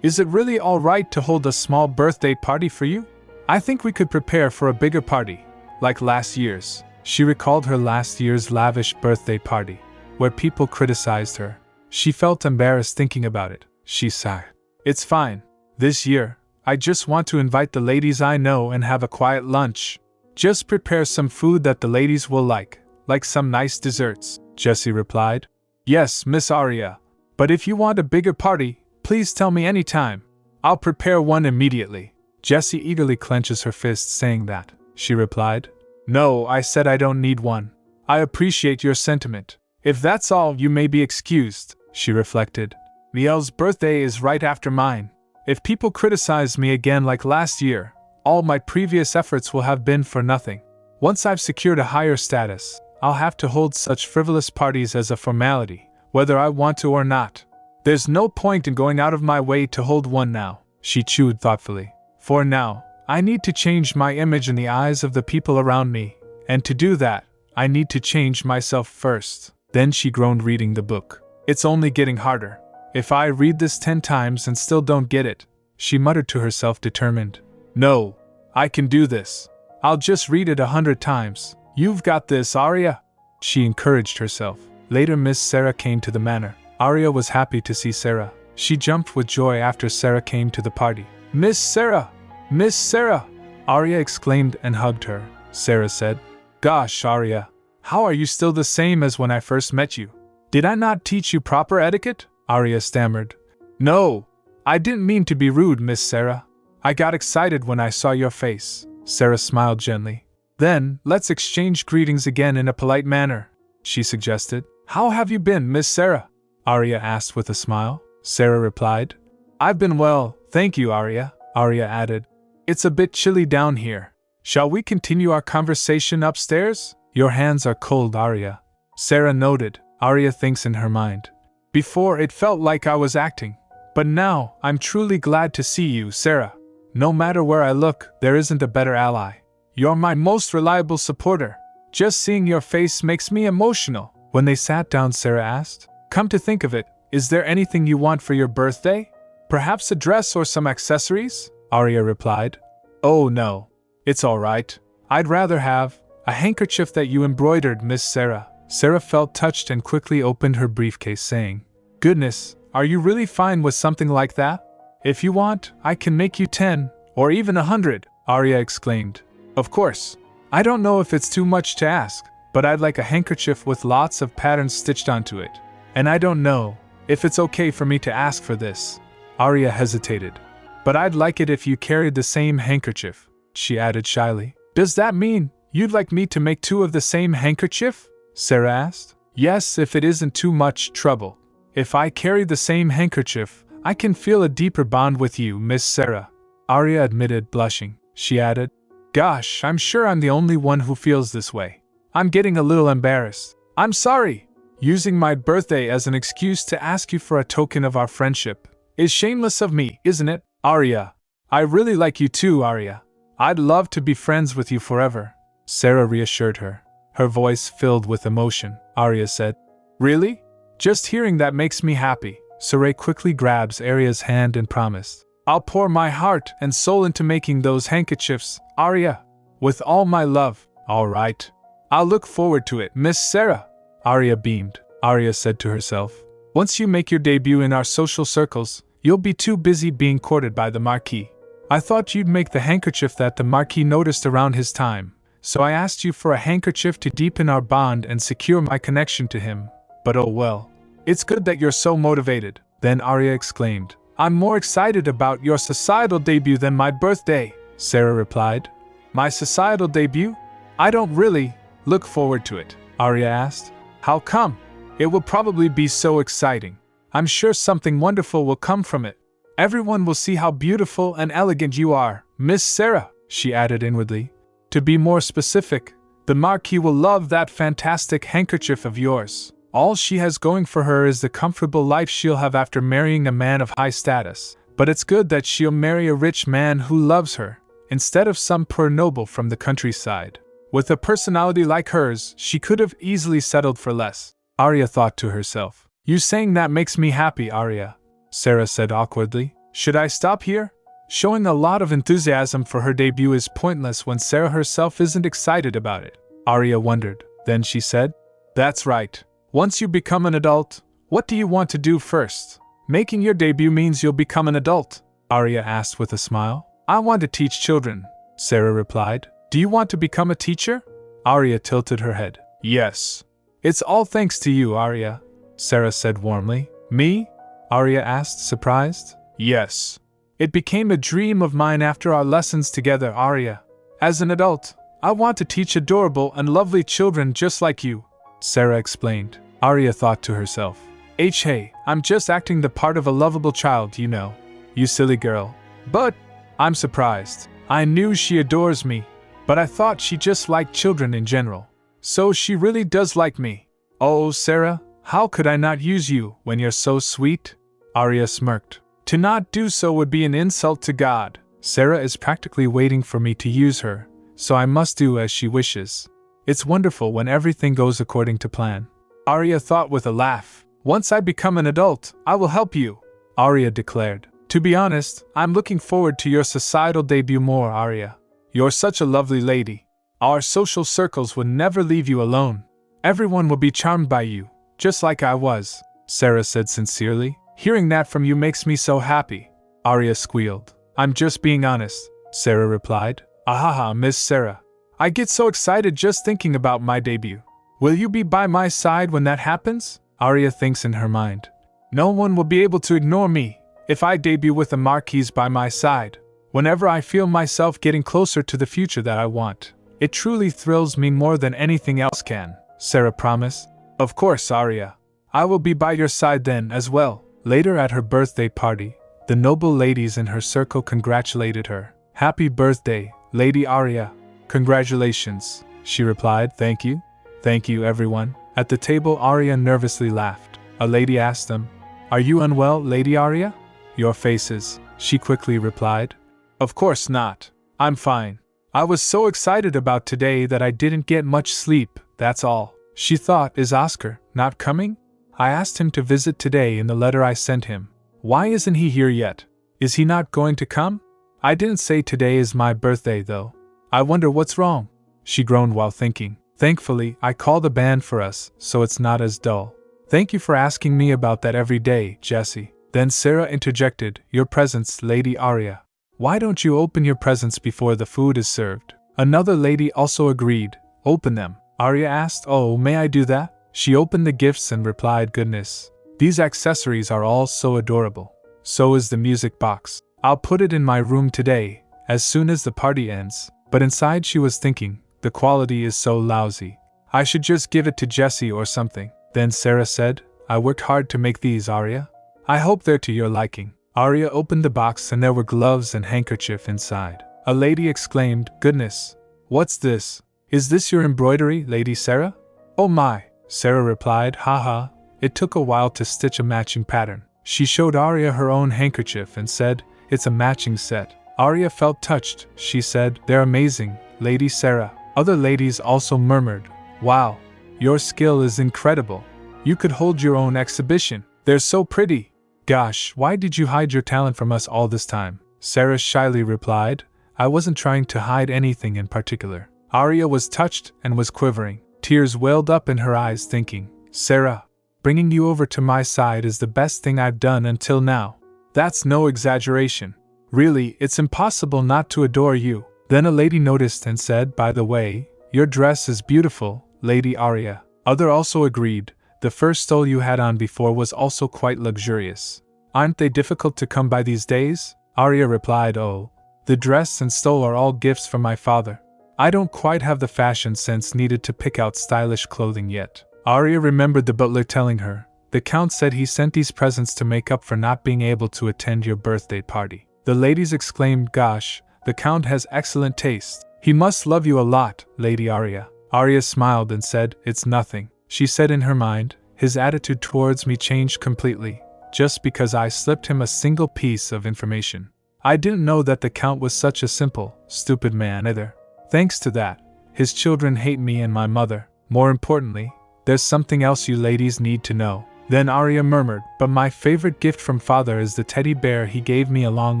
Is it really all right to hold a small birthday party for you? I think we could prepare for a bigger party, like last year's. She recalled her last year's lavish birthday party, where people criticized her. She felt embarrassed thinking about it. She sighed. It's fine. This year, I just want to invite the ladies I know and have a quiet lunch. Just prepare some food that the ladies will like some nice desserts, Jessie replied. Yes, Miss Arya. But if you want a bigger party, please tell me anytime. I'll prepare one immediately. Jessie eagerly clenches her fists saying that, she replied. No, I said I don't need one. I appreciate your sentiment. If that's all, you may be excused, she reflected. Miel's birthday is right after mine. If people criticize me again like last year, all my previous efforts will have been for nothing. Once I've secured a higher status, I'll have to hold such frivolous parties as a formality, whether I want to or not. There's no point in going out of my way to hold one now, she chewed thoughtfully. For now, I need to change my image in the eyes of the people around me, and to do that, I need to change myself first. Then she groaned reading the book. It's only getting harder. If I read this 10 times and still don't get it, she muttered to herself, determined. No, I can do this. I'll just read it 100 times. You've got this, Arya, she encouraged herself. Later, Miss Sarah came to the manor. Arya was happy to see Sarah. She jumped with joy after Sarah came to the party. Miss Sarah! Miss Sarah! Arya exclaimed and hugged her. Sarah said, Gosh, Arya, how are you still the same as when I first met you? Did I not teach you proper etiquette? Arya stammered. No, I didn't mean to be rude, Miss Sarah. I got excited when I saw your face. Sarah smiled gently. Then, let's exchange greetings again in a polite manner, she suggested. How have you been, Miss Sarah? Arya asked with a smile. Sarah replied. I've been well, thank you, Arya. Arya added. It's a bit chilly down here. Shall we continue our conversation upstairs? Your hands are cold, Arya. Sarah noted. Arya thinks in her mind. Before it felt like I was acting. But now, I'm truly glad to see you, Sarah. No matter where I look, there isn't a better ally. You're my most reliable supporter. Just seeing your face makes me emotional. When they sat down, Sarah asked, Come to think of it, is there anything you want for your birthday? Perhaps a dress or some accessories? Arya replied. Oh no. It's all right. I'd rather have a handkerchief that you embroidered, Miss Sarah. Sarah felt touched and quickly opened her briefcase, saying, Goodness, are you really fine with something like that? If you want, I can make you 10, or even 100, Arya exclaimed. Of course. I don't know if it's too much to ask, but I'd like a handkerchief with lots of patterns stitched onto it. And I don't know if it's okay for me to ask for this. Arya hesitated. But I'd like it if you carried the same handkerchief, she added shyly. Does that mean you'd like me to make 2 of the same handkerchief? Sarah asked. Yes, if it isn't too much trouble. If I carry the same handkerchief, I can feel a deeper bond with you, Miss Sarah. Arya admitted, blushing. She added, Gosh, I'm sure I'm the only one who feels this way. I'm getting a little embarrassed. I'm sorry. Using my birthday as an excuse to ask you for a token of our friendship is shameless of me, isn't it, Arya? I really like you too, Arya. I'd love to be friends with you forever. Sarah reassured her. Her voice filled with emotion. Arya said, Really? Just hearing that makes me happy. Sarah quickly grabs Arya's hand and promised, I'll pour my heart and soul into making those handkerchiefs, Arya. With all my love. All right. I'll look forward to it, Miss Sarah. Arya beamed. Arya said to herself, Once you make your debut in our social circles, you'll be too busy being courted by the Marquis. I thought you'd make the handkerchief that the Marquis noticed around his time, so I asked you for a handkerchief to deepen our bond and secure my connection to him. But oh well. It's good that you're so motivated. Then Arya exclaimed, I'm more excited about your societal debut than my birthday, Sarah replied. My societal debut? I don't really look forward to it, Arya asked. How come? It will probably be so exciting. I'm sure something wonderful will come from it. Everyone will see how beautiful and elegant you are, Miss Sarah, she added inwardly. To be more specific, the Marquis will love that fantastic handkerchief of yours. All she has going for her is the comfortable life she'll have after marrying a man of high status. But it's good that she'll marry a rich man who loves her, instead of some poor noble from the countryside. With a personality like hers, she could have easily settled for less. Arya thought to herself. You saying that makes me happy, Arya, Sarah said awkwardly. Should I stop here? Showing a lot of enthusiasm for her debut is pointless when Sarah herself isn't excited about it. Arya wondered. Then she said, That's right. Once you become an adult, what do you want to do first? Making your debut means you'll become an adult, Arya asked with a smile. I want to teach children, Sarah replied. Do you want to become a teacher? Arya tilted her head. Yes. It's all thanks to you, Arya, Sarah said warmly. Me? Arya asked, surprised. Yes. It became a dream of mine after our lessons together, Arya. As an adult, I want to teach adorable and lovely children just like you, Sarah explained. Arya thought to herself. Hey, I'm just acting the part of a lovable child, you know. You silly girl. But I'm surprised. I knew she adores me, but I thought she just liked children in general. So she really does like me. Oh, Sarah, how could I not use you when you're so sweet? Arya smirked. To not do so would be an insult to God. Sarah is practically waiting for me to use her, so I must do as she wishes. It's wonderful when everything goes according to plan. Arya thought with a laugh. Once I become an adult, I will help you, Arya declared. To be honest, I'm looking forward to your societal debut more, Arya. You're such a lovely lady. Our social circles would never leave you alone. Everyone will be charmed by you, just like I was, Sarah said sincerely. Hearing that from you makes me so happy, Arya squealed. I'm just being honest, Sarah replied. Ahaha, Miss Sarah. I get so excited just thinking about my debut. Will you be by my side when that happens? Arya thinks in her mind. No one will be able to ignore me if I debut with a marquise by my side. Whenever I feel myself getting closer to the future that I want, it truly thrills me more than anything else can, Sarah promised. Of course, Arya. I will be by your side then as well. Later at her birthday party, the noble ladies in her circle congratulated her. Happy birthday, Lady Arya. Congratulations, she replied. Thank you. Thank you, everyone. At the table, Arya nervously laughed. A lady asked them, Are you unwell, Lady Arya? Your faces, she quickly replied. Of course not. I'm fine. I was so excited about today that I didn't get much sleep, that's all. She thought, is Oscar not coming? I asked him to visit today in the letter I sent him. Why isn't he here yet? Is he not going to come? I didn't say today is my birthday though. I wonder what's wrong. She groaned while thinking. Thankfully, I call the band for us, so it's not as dull. Thank you for asking me about that every day, Jessie. Then Sarah interjected, Your presents, Lady Arya. Why don't you open your presents before the food is served? Another lady also agreed. Open them. Arya asked, Oh, may I do that? She opened the gifts and replied, Goodness. These accessories are all so adorable. So is the music box. I'll put it in my room today, as soon as the party ends. But inside she was thinking, the quality is so lousy. I should just give it to Jessie or something. Then Sarah said, I worked hard to make these, Arya. I hope they're to your liking. Arya opened the box and there were gloves and handkerchief inside. A lady exclaimed, Goodness. What's this? Is this your embroidery, Lady Sarah? Oh my, Sarah replied, Haha. It took a while to stitch a matching pattern. She showed Arya her own handkerchief and said, It's a matching set. Arya felt touched. She said, They're amazing, Lady Sarah. Other ladies also murmured, Wow, your skill is incredible. You could hold your own exhibition. They're so pretty. Gosh, why did you hide your talent from us all this time? Sarah shyly replied, I wasn't trying to hide anything in particular. Arya was touched and was quivering. Tears welled up in her eyes thinking, Sarah, bringing you over to my side is the best thing I've done until now. That's no exaggeration. Really, it's impossible not to adore you. Then a lady noticed and said, By the way, your dress is beautiful, Lady Arya. Other also agreed. The first stole you had on before was also quite luxurious. Aren't they difficult to come by these days? Arya replied, Oh, the dress and stole are all gifts from my father. I don't quite have the fashion sense needed to pick out stylish clothing yet. Arya remembered the butler telling her, The Count said he sent these presents to make up for not being able to attend your birthday party. The ladies exclaimed, Gosh, the Count has excellent taste. He must love you a lot, Lady Arya. Arya smiled and said, It's nothing. She said in her mind, His attitude towards me changed completely, just because I slipped him a single piece of information. I didn't know that the Count was such a simple, stupid man either. Thanks to that, his children hate me and my mother. More importantly, there's something else you ladies need to know. Then Arya murmured, But my favorite gift from father is the teddy bear he gave me along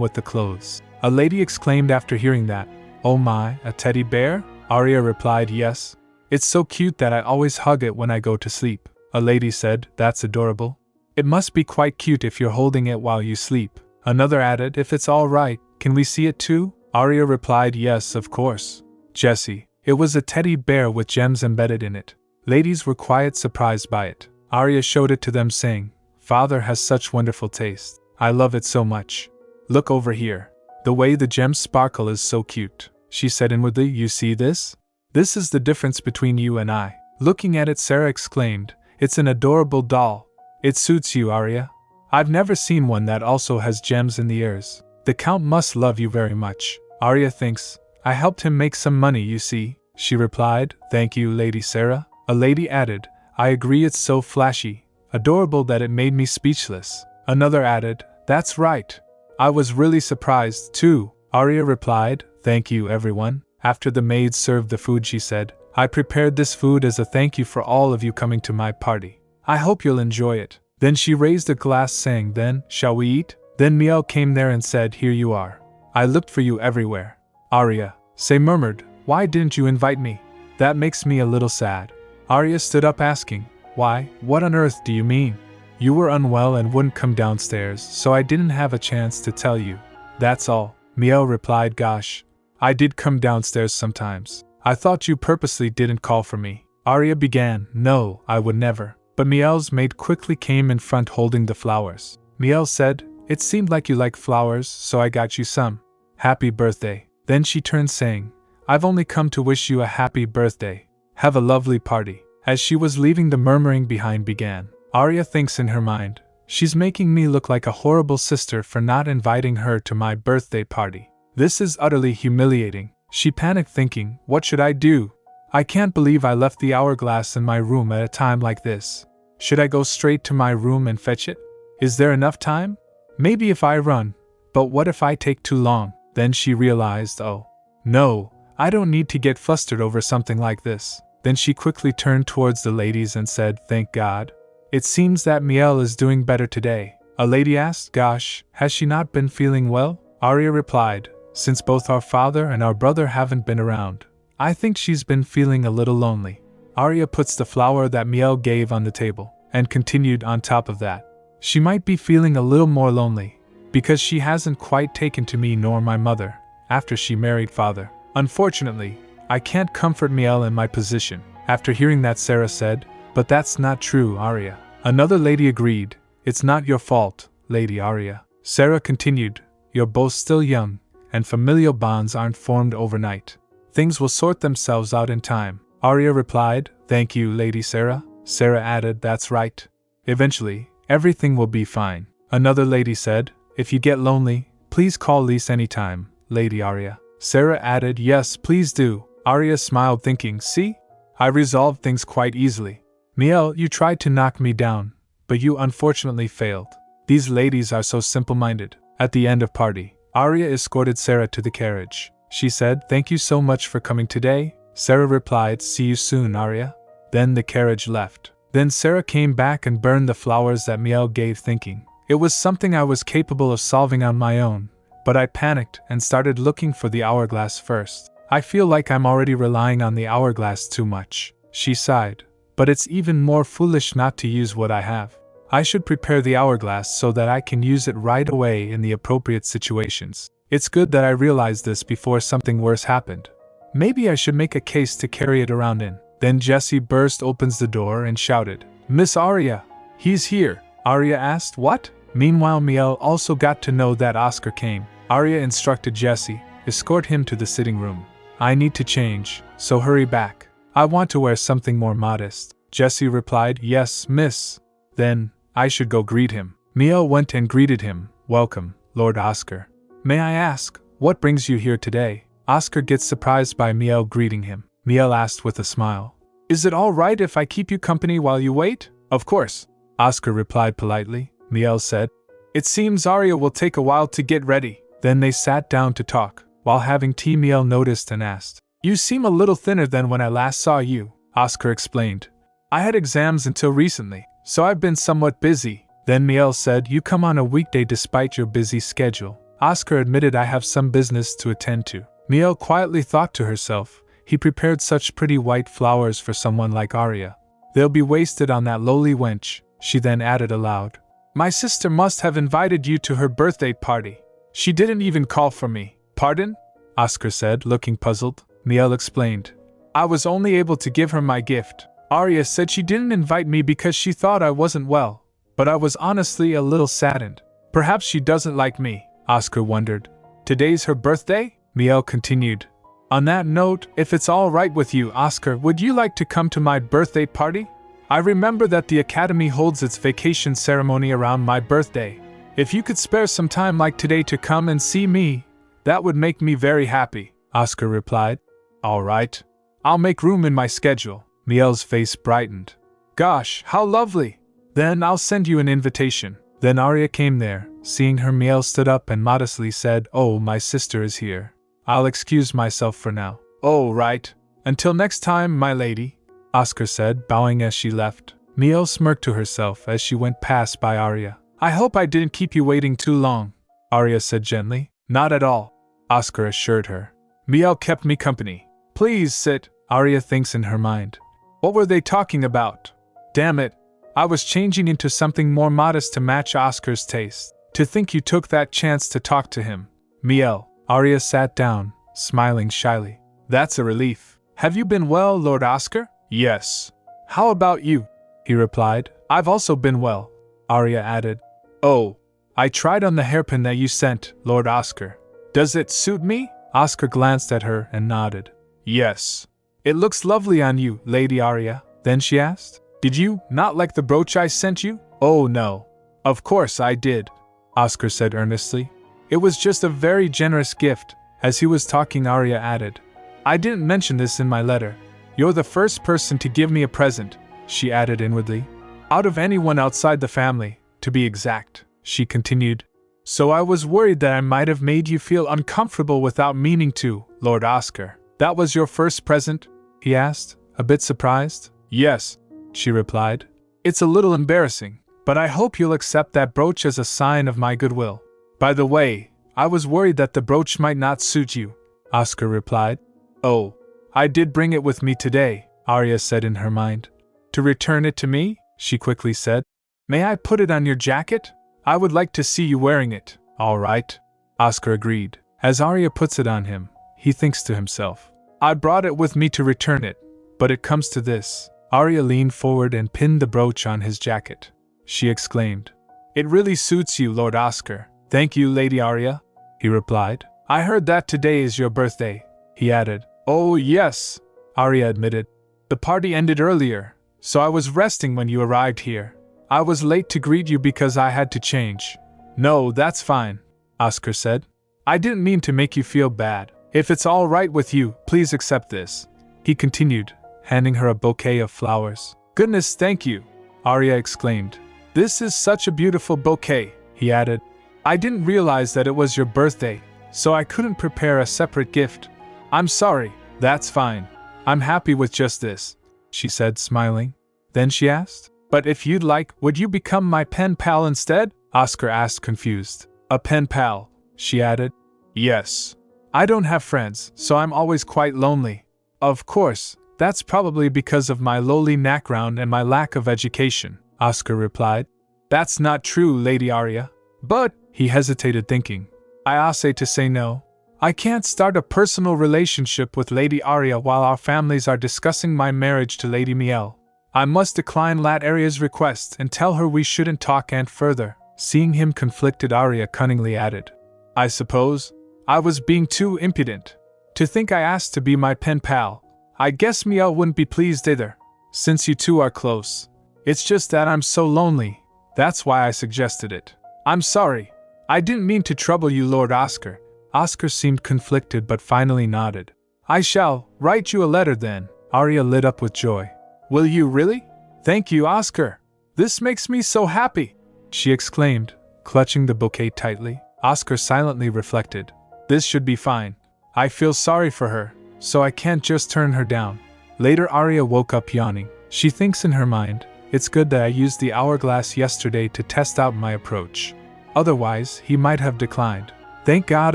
with the clothes. A lady exclaimed after hearing that, Oh my, a teddy bear? Arya replied, Yes. It's so cute that I always hug it when I go to sleep. A lady said, That's adorable. It must be quite cute if you're holding it while you sleep. Another added, If it's all right, can we see it too? Arya replied, Yes, of course. Jessie, it was a teddy bear with gems embedded in it. Ladies were quite surprised by it. Arya showed it to them saying, Father has such wonderful taste. I love it so much. Look over here. The way the gems sparkle is so cute. She said inwardly, You see this? This is the difference between you and I. Looking at it, Sarah exclaimed, It's an adorable doll. It suits you, Arya. I've never seen one that also has gems in the ears. The Count must love you very much. Arya thinks, I helped him make some money, you see. She replied, Thank you, Lady Sarah. A lady added, I agree, it's so flashy, adorable that it made me speechless. Another added, That's right. I was really surprised, too. Arya replied, Thank you, everyone. After the maids served the food, she said, I prepared this food as a thank you for all of you coming to my party. I hope you'll enjoy it. Then she raised a glass saying, then, shall we eat? Then Miel came there and said, here you are. I looked for you everywhere. Arya, Say murmured, why didn't you invite me? That makes me a little sad. Arya stood up asking, why, what on earth do you mean? You were unwell and wouldn't come downstairs, so I didn't have a chance to tell you. That's all. Miel replied, gosh. I did come downstairs sometimes. I thought you purposely didn't call for me. Arya began, no, I would never. But Miel's maid quickly came in front holding the flowers. Miel said, it seemed like you like flowers, so I got you some. Happy birthday. Then she turned saying, I've only come to wish you a happy birthday. Have a lovely party. As she was leaving, the murmuring behind began. Arya thinks in her mind, she's making me look like a horrible sister for not inviting her to my birthday party. This is utterly humiliating. She panicked thinking, what should I do? I can't believe I left the hourglass in my room at a time like this. Should I go straight to my room and fetch it? Is there enough time? Maybe if I run, but what if I take too long? Then she realized, oh, no, I don't need to get flustered over something like this. Then she quickly turned towards the ladies and said, thank God. It seems that Miel is doing better today. A lady asked, gosh, has she not been feeling well? Arya replied, since both our father and our brother haven't been around, I think she's been feeling a little lonely. Arya puts the flower that Miel gave on the table, and continued on top of that. She might be feeling a little more lonely, because she hasn't quite taken to me nor my mother, after she married father. Unfortunately, I can't comfort Miel in my position. After hearing that, Sarah said, but that's not true, Arya. Another lady agreed, it's not your fault, Lady Arya. Sarah continued, you're both still young, and familial bonds aren't formed overnight. Things will sort themselves out in time. Arya replied, thank you, Lady Sarah. Sarah added, that's right. Eventually, everything will be fine. Another lady said, if you get lonely, please call Lise anytime, Lady Arya. Sarah added, yes, please do. Arya smiled thinking, see? I resolved things quite easily. Miel, you tried to knock me down, but you unfortunately failed. These ladies are so simple-minded. At the end of party, Arya escorted Sarah to the carriage. She said, thank you so much for coming today. Sarah replied, see you soon, Arya. Then the carriage left. Then Sarah came back and burned the flowers that Miel gave, thinking, it was something I was capable of solving on my own, but I panicked and started looking for the hourglass first. I feel like I'm already relying on the hourglass too much. She sighed, but it's even more foolish not to use what I have. I should prepare the hourglass so that I can use it right away in the appropriate situations. It's good that I realized this before something worse happened. Maybe I should make a case to carry it around in. Then Jessie burst opens the door and shouted, Miss Arya, he's here. Arya asked, what? Meanwhile, Miel also got to know that Oscar came. Arya instructed Jessie, escort him to the sitting room. I need to change, so hurry back. I want to wear something more modest. Jessie replied, yes, miss. Then, I should go greet him. Miel went and greeted him. Welcome, Lord Oscar. May I ask, what brings you here today? Oscar gets surprised by Miel greeting him. Miel asked with a smile, is it all right if I keep you company while you wait? Of course, Oscar replied politely. Miel said, it seems Arya will take a while to get ready. Then they sat down to talk. While having tea, Miel noticed and asked, you seem a little thinner than when I last saw you. Oscar explained, I had exams until recently, so I've been somewhat busy. Then Miel said, you come on a weekday despite your busy schedule. Oscar admitted, I have some business to attend to. Miel quietly thought to herself, he prepared such pretty white flowers for someone like Arya. They'll be wasted on that lowly wench. She then added aloud, my sister must have invited you to her birthday party. She didn't even call for me. Pardon? Oscar said, looking puzzled. Miel explained, I was only able to give her my gift. Arya said she didn't invite me because she thought I wasn't well, but I was honestly a little saddened. Perhaps she doesn't like me, Oscar wondered. Today's her birthday? Miel continued, on that note, if it's all right with you, Oscar, would you like to come to my birthday party? I remember that the Academy holds its vacation ceremony around my birthday. If you could spare some time like today to come and see me, that would make me very happy, Oscar replied. All right. I'll make room in my schedule. Miel's face brightened. Gosh, how lovely! Then I'll send you an invitation. Then Arya came there. Seeing her, Miel stood up and modestly said, oh, my sister is here. I'll excuse myself for now. Oh, right. Until next time, my lady, Oscar said, bowing as she left. Miel smirked to herself as she went past by Arya. I hope I didn't keep you waiting too long, Arya said gently. Not at all, Oscar assured her. Miel kept me company. Please sit, Arya thinks in her mind. What were they talking about? Damn it, I was changing into something more modest to match Oscar's taste. To think you took that chance to talk to him. Miel, Arya sat down, smiling shyly. That's a relief. Have you been well, Lord Oscar? Yes. How about you? He replied. I've also been well, Arya added. Oh, I tried on the hairpin that you sent, Lord Oscar. Does it suit me? Oscar glanced at her and nodded. Yes. It looks lovely on you, Lady Arya. Then she asked, Did you not like the brooch I sent you? Oh no. Of course I did, Oscar said earnestly. It was just a very generous gift. As he was talking, Arya added, I didn't mention this in my letter. You're the first person to give me a present, she added inwardly. Out of anyone outside the family, to be exact, she continued. So I was worried that I might have made you feel uncomfortable without meaning to, Lord Oscar. That was your first present? He asked, a bit surprised. Yes, she replied. It's a little embarrassing, but I hope you'll accept that brooch as a sign of my goodwill. By the way, I was worried that the brooch might not suit you, Oscar replied. Oh, I did bring it with me today, Arya said in her mind. To return it to me? She quickly said. May I put it on your jacket? I would like to see you wearing it. All right, Oscar agreed. As Arya puts it on him, he thinks to himself, I brought it with me to return it, but it comes to this. Arya leaned forward and pinned the brooch on his jacket. She exclaimed, It really suits you, Lord Oscar. Thank you, Lady Arya, he replied. I heard that today is your birthday, he added. Oh yes, Arya admitted. The party ended earlier, so I was resting when you arrived here. I was late to greet you because I had to change. No, that's fine, Oscar said. I didn't mean to make you feel bad. If it's all right with you, please accept this, he continued, handing her a bouquet of flowers. Goodness, thank you, Arya exclaimed. This is such a beautiful bouquet, he added. I didn't realize that it was your birthday, so I couldn't prepare a separate gift. I'm sorry, that's fine. I'm happy with just this, she said, smiling. Then she asked, But if you'd like, would you become my pen pal instead? Oscar asked, confused. A pen pal, she added. Yes. I don't have friends, so I'm always quite lonely. Of course, that's probably because of my lowly background and my lack of education, Oscar replied. That's not true, Lady Arya. But, he hesitated, thinking, I say to say no. I can't start a personal relationship with Lady Arya while our families are discussing my marriage to Lady Miel. I must decline Lat Arya's request and tell her we shouldn't talk and further. Seeing him conflicted, Arya cunningly added, I suppose I was being too impudent. To think I asked to be my pen pal. I guess Miel wouldn't be pleased either, since you two are close. It's just that I'm so lonely. That's why I suggested it. I'm sorry. I didn't mean to trouble you, Lord Oscar. Oscar seemed conflicted but finally nodded. I shall write you a letter then. Arya lit up with joy. Will you really? Thank you, Oscar. This makes me so happy, she exclaimed, clutching the bouquet tightly. Oscar silently reflected. This should be fine. I feel sorry for her, so I can't just turn her down. Later, Arya woke up yawning. She thinks in her mind, it's good that I used the hourglass yesterday to test out my approach. Otherwise, he might have declined. Thank God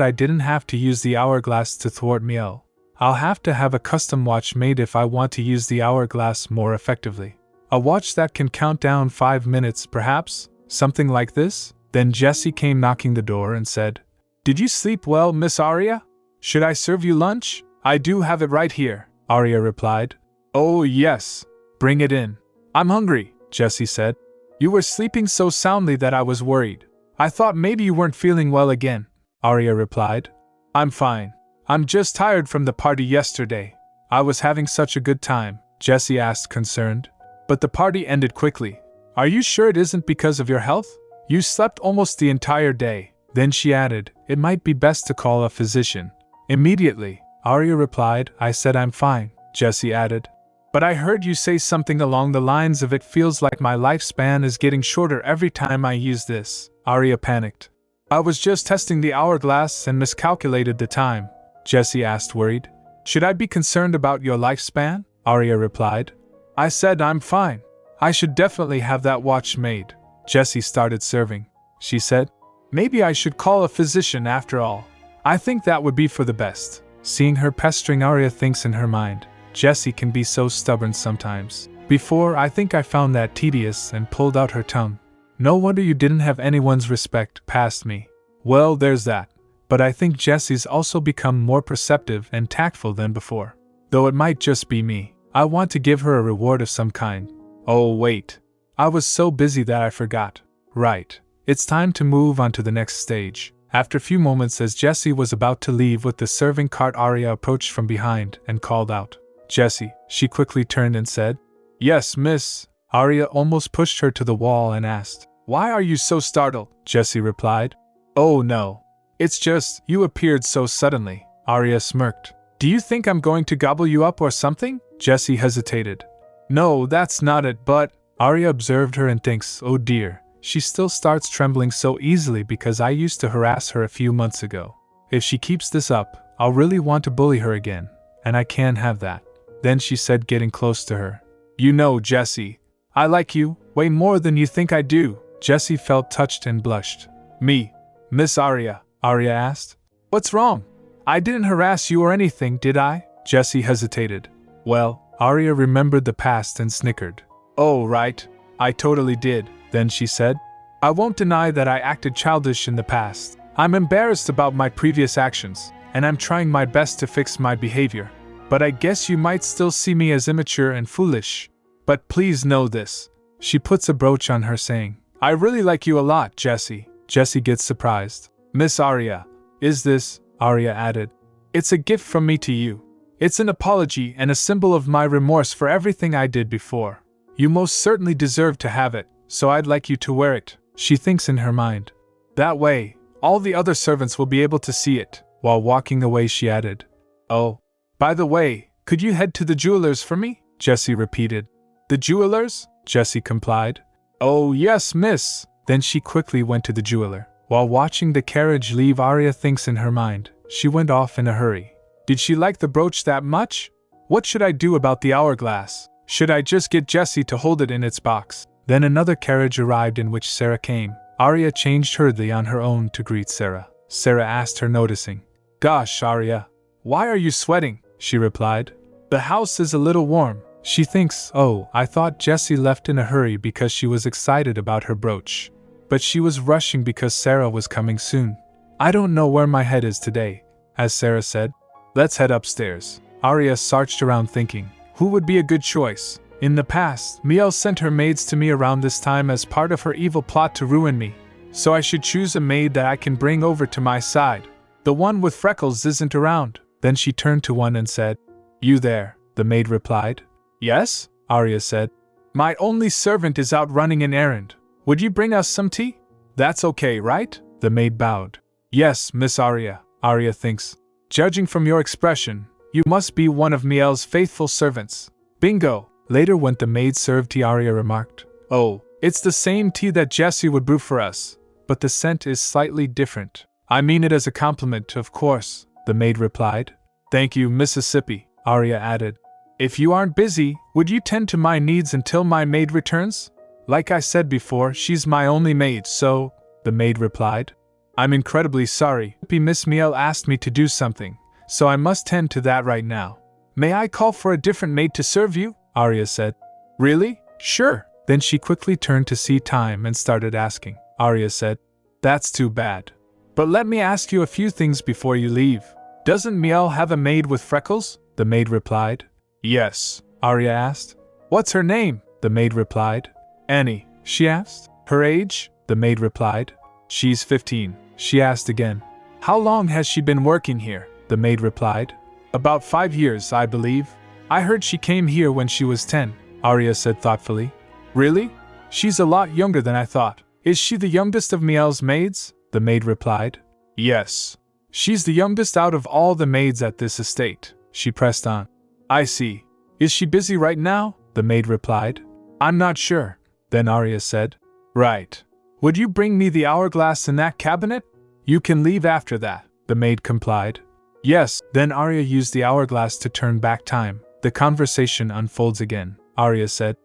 I didn't have to use the hourglass to thwart Miel. I'll have to have a custom watch made if I want to use the hourglass more effectively. A watch that can count down 5 minutes, perhaps? Something like this? Then Jessie came knocking the door and said, Did you sleep well, Miss Arya? Should I serve you lunch? I do have it right here, Arya replied. Oh yes, bring it in. I'm hungry, Jessie said. You were sleeping so soundly that I was worried. I thought maybe you weren't feeling well again, Arya replied. I'm fine. I'm just tired from the party yesterday. I was having such a good time, Jessie asked, concerned. But the party ended quickly. Are you sure it isn't because of your health? You slept almost the entire day. Then she added, It might be best to call a physician. Immediately, Arya replied. I said I'm fine, Jessie added. But I heard you say something along the lines of it feels like my lifespan is getting shorter every time I use this. Arya panicked. I was just testing the hourglass and miscalculated the time, Jessie asked, worried. Should I be concerned about your lifespan? Arya replied. I said I'm fine. I should definitely have that watch made. Jessie started serving. She said, maybe I should call a physician after all. I think that would be for the best. Seeing her pestering, Arya thinks in her mind, Jessie can be so stubborn sometimes. Before, I think I found that tedious and pulled out her tongue. No wonder you didn't have anyone's respect past me. Well, there's that. But I think Jessie's also become more perceptive and tactful than before. Though it might just be me. I want to give her a reward of some kind. Oh, wait. I was so busy that I forgot. Right. It's time to move on to the next stage. After a few moments, as Jessie was about to leave with the serving cart, Arya approached from behind and called out, Jessie. She quickly turned and said, Yes, miss. Arya almost pushed her to the wall and asked, Why are you so startled? Jessie replied, Oh no. It's just, you appeared so suddenly. Arya smirked. Do you think I'm going to gobble you up or something? Jessie hesitated. No, that's not it, but... Arya observed her and thinks, oh dear, she still starts trembling so easily because I used to harass her a few months ago. If she keeps this up, I'll really want to bully her again, and I can't have that. Then she said, getting close to her. You know, Jessie, I like you way more than you think I do. Jessie felt touched and blushed. Me? Miss Arya? Arya asked. What's wrong? I didn't harass you or anything, did I? Jessie hesitated. Well, Arya remembered the past and snickered. Oh, right. I totally did. Then she said, I won't deny that I acted childish in the past. I'm embarrassed about my previous actions, and I'm trying my best to fix my behavior. But I guess you might still see me as immature and foolish. But please know this. She puts a brooch on her saying, I really like you a lot, Jessie. Jessie gets surprised. Miss Arya, is this? Arya added. It's a gift from me to you. It's an apology and a symbol of my remorse for everything I did before. You most certainly deserve to have it, so I'd like you to wear it, she thinks in her mind. That way, all the other servants will be able to see it. While walking away, she added, Oh, by the way, could you head to the jeweler's for me? Jessie repeated. The jeweler's? Jessie complied. Oh, yes, miss. Then she quickly went to the jeweler. While watching the carriage leave, Arya thinks in her mind, she went off in a hurry. Did she like the brooch that much? What should I do about the hourglass? Should I just get Jessie to hold it in its box? Then another carriage arrived in which Sarah came. Arya changed hurriedly on her own to greet Sarah. Sarah asked her, noticing. Gosh, Arya, why are you sweating? She replied. The house is a little warm. She thinks, oh, I thought Jessie left in a hurry because she was excited about her brooch. But she was rushing because Sarah was coming soon. I don't know where my head is today, as Sarah said. Let's head upstairs. Arya searched around thinking, who would be a good choice? In the past, Miel sent her maids to me around this time as part of her evil plot to ruin me. So I should choose a maid that I can bring over to my side. The one with freckles isn't around. Then she turned to one and said, You there? The maid replied. Yes? Arya said. My only servant is out running an errand. Would you bring us some tea? That's okay, right? The maid bowed. Yes, Miss Arya. Arya thinks. Judging from your expression, you must be one of Miel's faithful servants. Bingo! Later, when the maid served tea, Arya remarked, Oh, it's the same tea that Jessie would brew for us, but the scent is slightly different. I mean it as a compliment, of course, the maid replied. Thank you, Mississippi, Arya added. If you aren't busy, would you tend to my needs until my maid returns? Like I said before, she's my only maid, so, the maid replied. I'm incredibly sorry. Miss Miel asked me to do something, so I must tend to that right now. May I call for a different maid to serve you? Arya said. Really? Sure. Then she quickly turned to see time and started asking. Arya said, That's too bad. But let me ask you a few things before you leave. Doesn't Miel have a maid with freckles? The maid replied. Yes. Arya asked. What's her name? The maid replied. Annie. She asked. Her age? The maid replied. She's 15. She asked again. How long has she been working here? The maid replied. About 5 years, I believe. I heard she came here when she was 10, Arya said thoughtfully. Really? She's a lot younger than I thought. Is she the youngest of Miel's maids? The maid replied. Yes. She's the youngest out of all the maids at this estate, she pressed on. I see. Is she busy right now? The maid replied. I'm not sure. Then Arya said. Right. Would you bring me the hourglass in that cabinet? You can leave after that, the maid complied. Yes, then Arya used the hourglass to turn back time. The conversation unfolds again. Arya said,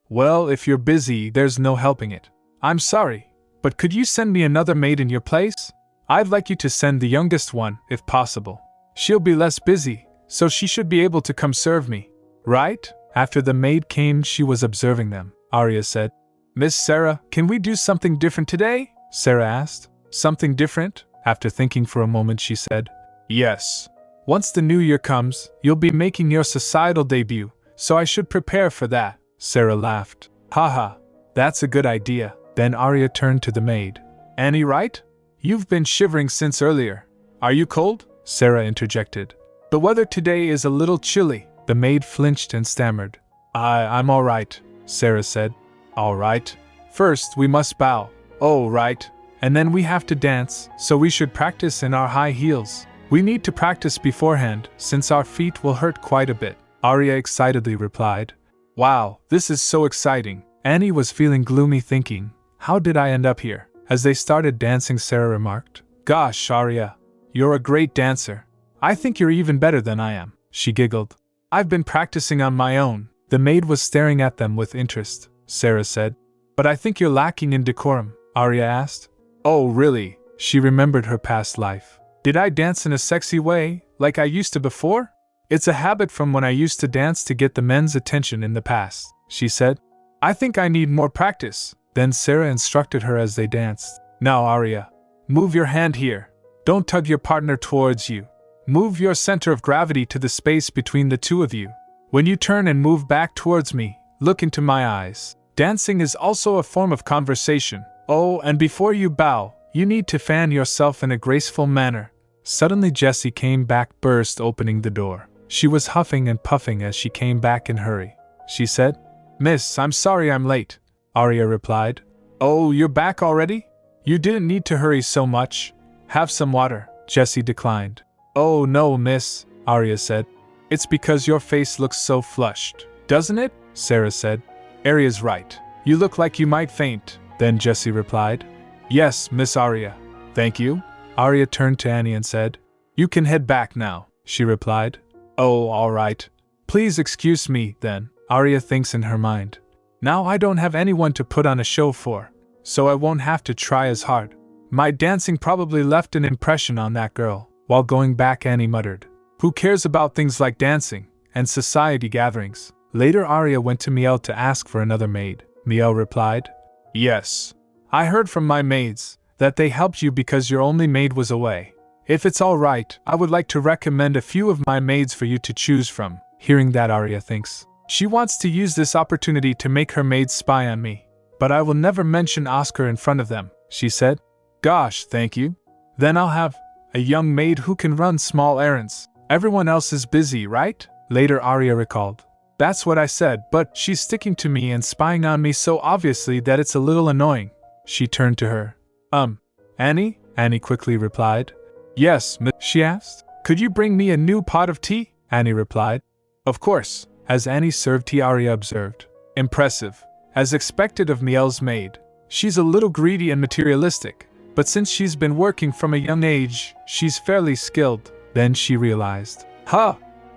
Well, if you're busy, there's no helping it. I'm sorry, but could you send me another maid in your place? I'd like you to send the youngest one, if possible. She'll be less busy, so she should be able to come serve me. Right? After the maid came, she was observing them. Arya said, Miss Sarah, can we do something different today? Sarah asked. Something different? After thinking for a moment, she said, Yes. Once the new year comes, you'll be making your societal debut, so I should prepare for that. Sarah laughed. Haha, that's a good idea. Then Arya turned to the maid. Annie, right? You've been shivering since earlier. Are you cold? Sarah interjected. The weather today is a little chilly. The maid flinched and stammered. I'm all right, Sarah said. All right. First, we must bow. Oh, right. And then we have to dance, so we should practice in our high heels. We need to practice beforehand, since our feet will hurt quite a bit. Arya excitedly replied. Wow, this is so exciting. Annie was feeling gloomy, thinking, how did I end up here? As they started dancing, Sarah remarked, Gosh, Arya, you're a great dancer. I think you're even better than I am. She giggled. I've been practicing on my own. The maid was staring at them with interest. Sarah said, But I think you're lacking in decorum, Arya asked. Oh, really? She remembered her past life. Did I dance in a sexy way, like I used to before? It's a habit from when I used to dance to get the men's attention in the past, she said. I think I need more practice. Then Sarah instructed her as they danced. Now, Arya, move your hand here. Don't tug your partner towards you. Move your center of gravity to the space between the two of you. When you turn and move back towards me, look into my eyes. Dancing is also a form of conversation. Oh, and before you bow, you need to fan yourself in a graceful manner. Suddenly Jessie came back, burst opening the door. She was huffing and puffing as she came back in a hurry. She said, Miss, I'm sorry I'm late, Arya replied. Oh, you're back already? You didn't need to hurry so much. Have some water, Jessie declined. Oh no, miss, Arya said. It's because your face looks so flushed, doesn't it? Sarah said. Arya's right. You look like you might faint. Then Jessie replied. Yes, Miss Arya. Thank you. Arya turned to Annie and said, You can head back now, she replied. Oh, all right. Please excuse me, then, Arya thinks in her mind. Now I don't have anyone to put on a show for, so I won't have to try as hard. My dancing probably left an impression on that girl. While going back, Annie muttered, Who cares about things like dancing and society gatherings? Later Arya went to Miel to ask for another maid. Miel replied, Yes. I heard from my maids that they helped you because your only maid was away. If it's all right, I would like to recommend a few of my maids for you to choose from. Hearing that, Arya thinks, she wants to use this opportunity to make her maids spy on me. But I will never mention Oscar in front of them, she said. Gosh, thank you. Then I'll have a young maid who can run small errands. Everyone else is busy, right? Later Arya recalled. That's what I said, but she's sticking to me and spying on me so obviously that it's a little annoying. She turned to her. Annie? Annie quickly replied. Yes, she asked. Could you bring me a new pot of tea? Annie replied. Of course. As Annie served tea, Arya observed. Impressive. As expected of Miel's maid. She's a little greedy and materialistic, but since she's been working from a young age, she's fairly skilled. Then she realized.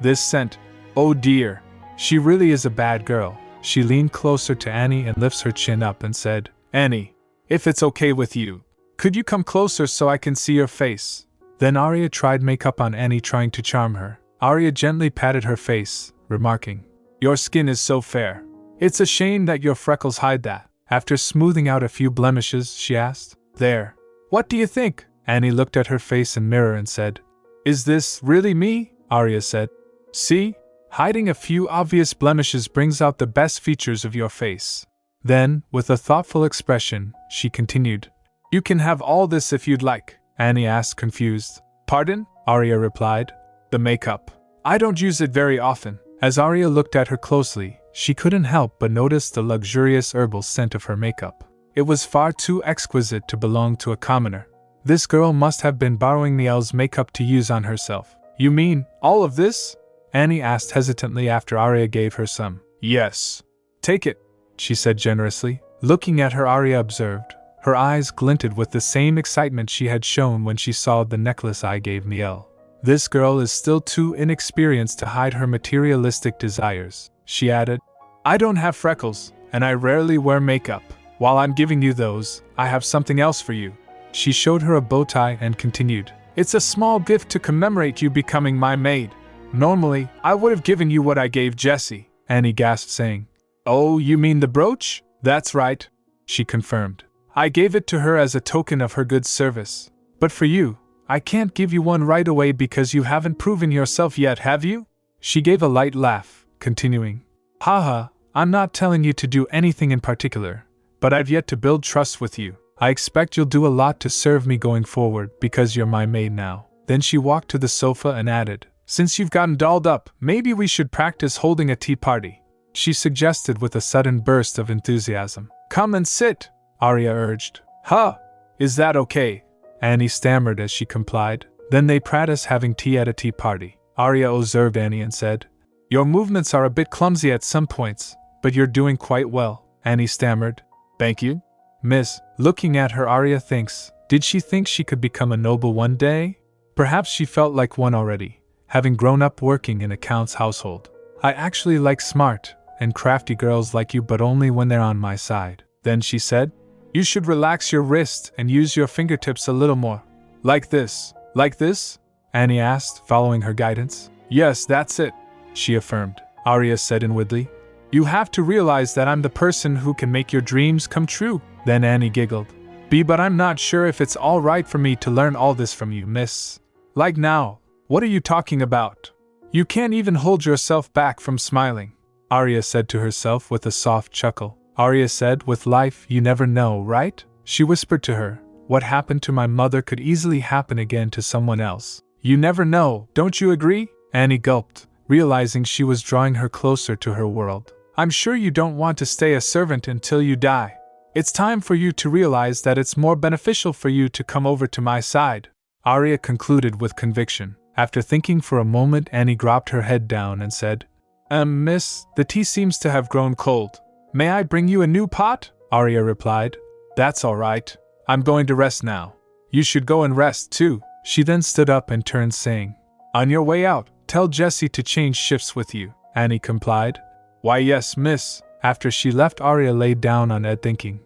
This scent. Oh dear. She really is a bad girl. She leaned closer to Annie and lifts her chin up and said, Annie, if it's okay with you, could you come closer so I can see your face? Then Arya tried makeup on Annie, trying to charm her. Arya gently patted her face, remarking, Your skin is so fair. It's a shame that your freckles hide that. After smoothing out a few blemishes, she asked, There. What do you think? Annie looked at her face in mirror and said, Is this really me? Arya said, See? Hiding a few obvious blemishes brings out the best features of your face. Then, with a thoughtful expression, she continued, You can have all this if you'd like. Annie asked, confused. Pardon? Arya replied. The makeup. I don't use it very often. As Arya looked at her closely, she couldn't help but notice the luxurious herbal scent of her makeup. It was far too exquisite to belong to a commoner. This girl must have been borrowing Nielle's makeup to use on herself. You mean, all of this? Annie asked hesitantly after Arya gave her some. Yes. Take it, she said generously. Looking at her, Arya observed. Her eyes glinted with the same excitement she had shown when she saw the necklace I gave Nielle. This girl is still too inexperienced to hide her materialistic desires, she added. I don't have freckles, and I rarely wear makeup. While I'm giving you those, I have something else for you. She showed her a bow tie and continued. It's a small gift to commemorate you becoming my maid. Normally, I would have given you what I gave Jessie, Annie gasped, saying. Oh, you mean the brooch? That's right, she confirmed. I gave it to her as a token of her good service. But for you, I can't give you one right away because you haven't proven yourself yet, have you? She gave a light laugh, continuing. Haha, I'm not telling you to do anything in particular, but I've yet to build trust with you. I expect you'll do a lot to serve me going forward because you're my maid now. Then she walked to the sofa and added, Since you've gotten dolled up, maybe we should practice holding a tea party, she suggested with a sudden burst of enthusiasm. Come and sit, Arya urged. Huh, is that okay? Annie stammered as she complied. Then they practiced having tea at a tea party. Arya observed Annie and said, Your movements are a bit clumsy at some points, but you're doing quite well, Annie stammered. Thank you, Miss. Looking at her, Arya thinks, did she think she could become a noble one day? Perhaps she felt like one already, having grown up working in a count's household. I actually like smart and crafty girls like you, but only when they're on my side. Then she said, You should relax your wrist and use your fingertips a little more. Like this. Like this? Annie asked, following her guidance. Yes, that's it, she affirmed. Arya said inwardly, You have to realize that I'm the person who can make your dreams come true. Then Annie giggled. But I'm not sure if it's all right for me to learn all this from you, miss. Like now, what are you talking about? You can't even hold yourself back from smiling, Arya said to herself with a soft chuckle. Arya said, With life, you never know, right? She whispered to her, What happened to my mother could easily happen again to someone else. You never know, don't you agree? Annie gulped, realizing she was drawing her closer to her world. I'm sure you don't want to stay a servant until you die. It's time for you to realize that it's more beneficial for you to come over to my side, Arya concluded with conviction. After thinking for a moment, Annie dropped her head down and said, Miss, the tea seems to have grown cold. May I bring you a new pot? Arya replied. That's all right. I'm going to rest now. You should go and rest too. She then stood up and turned, saying, On your way out, tell Jessie to change shifts with you, Annie complied. Why yes, miss. After she left, Arya lay down on bed thinking,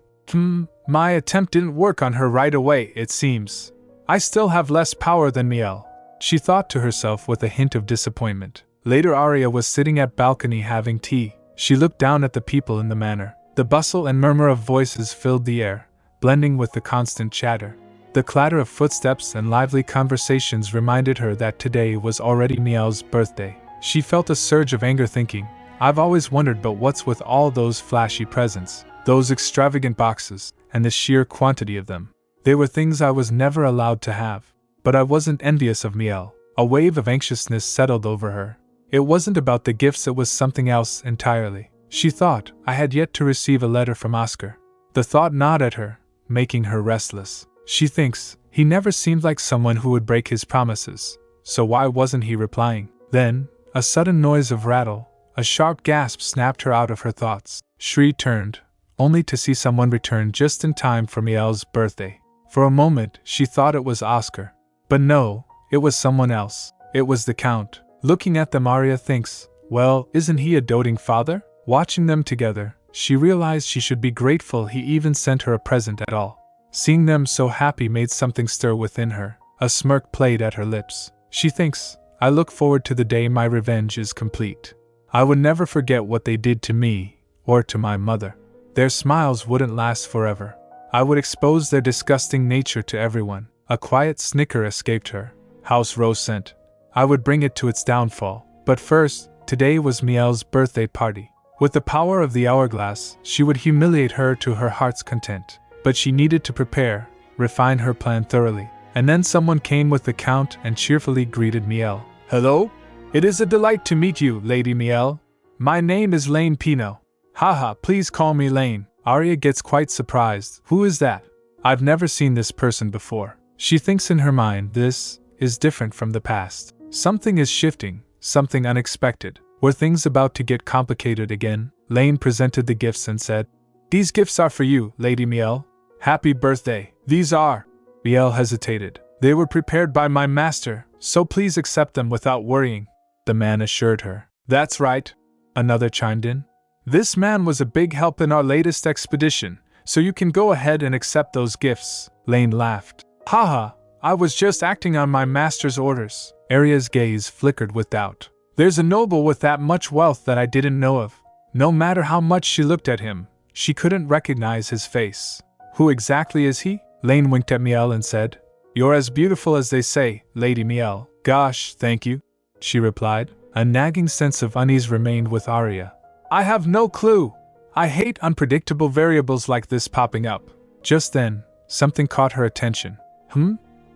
my attempt didn't work on her right away, it seems. I still have less power than Miel, she thought to herself with a hint of disappointment. Later, Arya was sitting at balcony having tea. She looked down at the people in the manor. The bustle and murmur of voices filled the air, blending with the constant chatter. The clatter of footsteps and lively conversations reminded her that today was already Miel's birthday. She felt a surge of anger thinking, I've always wondered but what's with all those flashy presents, those extravagant boxes, and the sheer quantity of them. They were things I was never allowed to have. But I wasn't envious of Miel. A wave of anxiousness settled over her. It wasn't about the gifts, it was something else entirely. She thought, I had yet to receive a letter from Oscar. The thought gnawed at her, making her restless. She thinks, he never seemed like someone who would break his promises, so why wasn't he replying? Then, a sudden noise of rattle, a sharp gasp snapped her out of her thoughts. She turned, only to see someone return just in time for Miel's birthday. For a moment, she thought it was Oscar. But no, it was someone else. It was the Count. Looking at them, Arya thinks, well, isn't he a doting father? Watching them together, she realized she should be grateful he even sent her a present at all. Seeing them so happy made something stir within her. A smirk played at her lips. She thinks, I look forward to the day my revenge is complete. I would never forget what they did to me, or to my mother. Their smiles wouldn't last forever. I would expose their disgusting nature to everyone. A quiet snicker escaped her. House rose scent. I would bring it to its downfall. But first, today was Miel's birthday party. With the power of the hourglass, she would humiliate her to her heart's content. But she needed to prepare, refine her plan thoroughly. And then someone came with the Count and cheerfully greeted Miel. Hello? It is a delight to meet you, Lady Miel. My name is Lane Pino. Haha, please call me Lane. Arya gets quite surprised. Who is that? I've never seen this person before. She thinks in her mind, this is different from the past. Something is shifting, something unexpected. Were things about to get complicated again? Lane presented the gifts and said, These gifts are for you, Lady Miel. Happy birthday. These are. Miel hesitated. They were prepared by my master, so please accept them without worrying, the man assured her. That's right, another chimed in. This man was a big help in our latest expedition, so you can go ahead and accept those gifts, Lane laughed. Haha, I was just acting on my master's orders. Arya's gaze flickered with doubt. There's a noble with that much wealth that I didn't know of. No matter how much she looked at him, she couldn't recognize his face. Who exactly is he? Lane winked at Miel and said, You're as beautiful as they say, Lady Miel. Gosh, thank you, she replied. A nagging sense of unease remained with Arya. I have no clue. I hate unpredictable variables like this popping up. Just then, something caught her attention.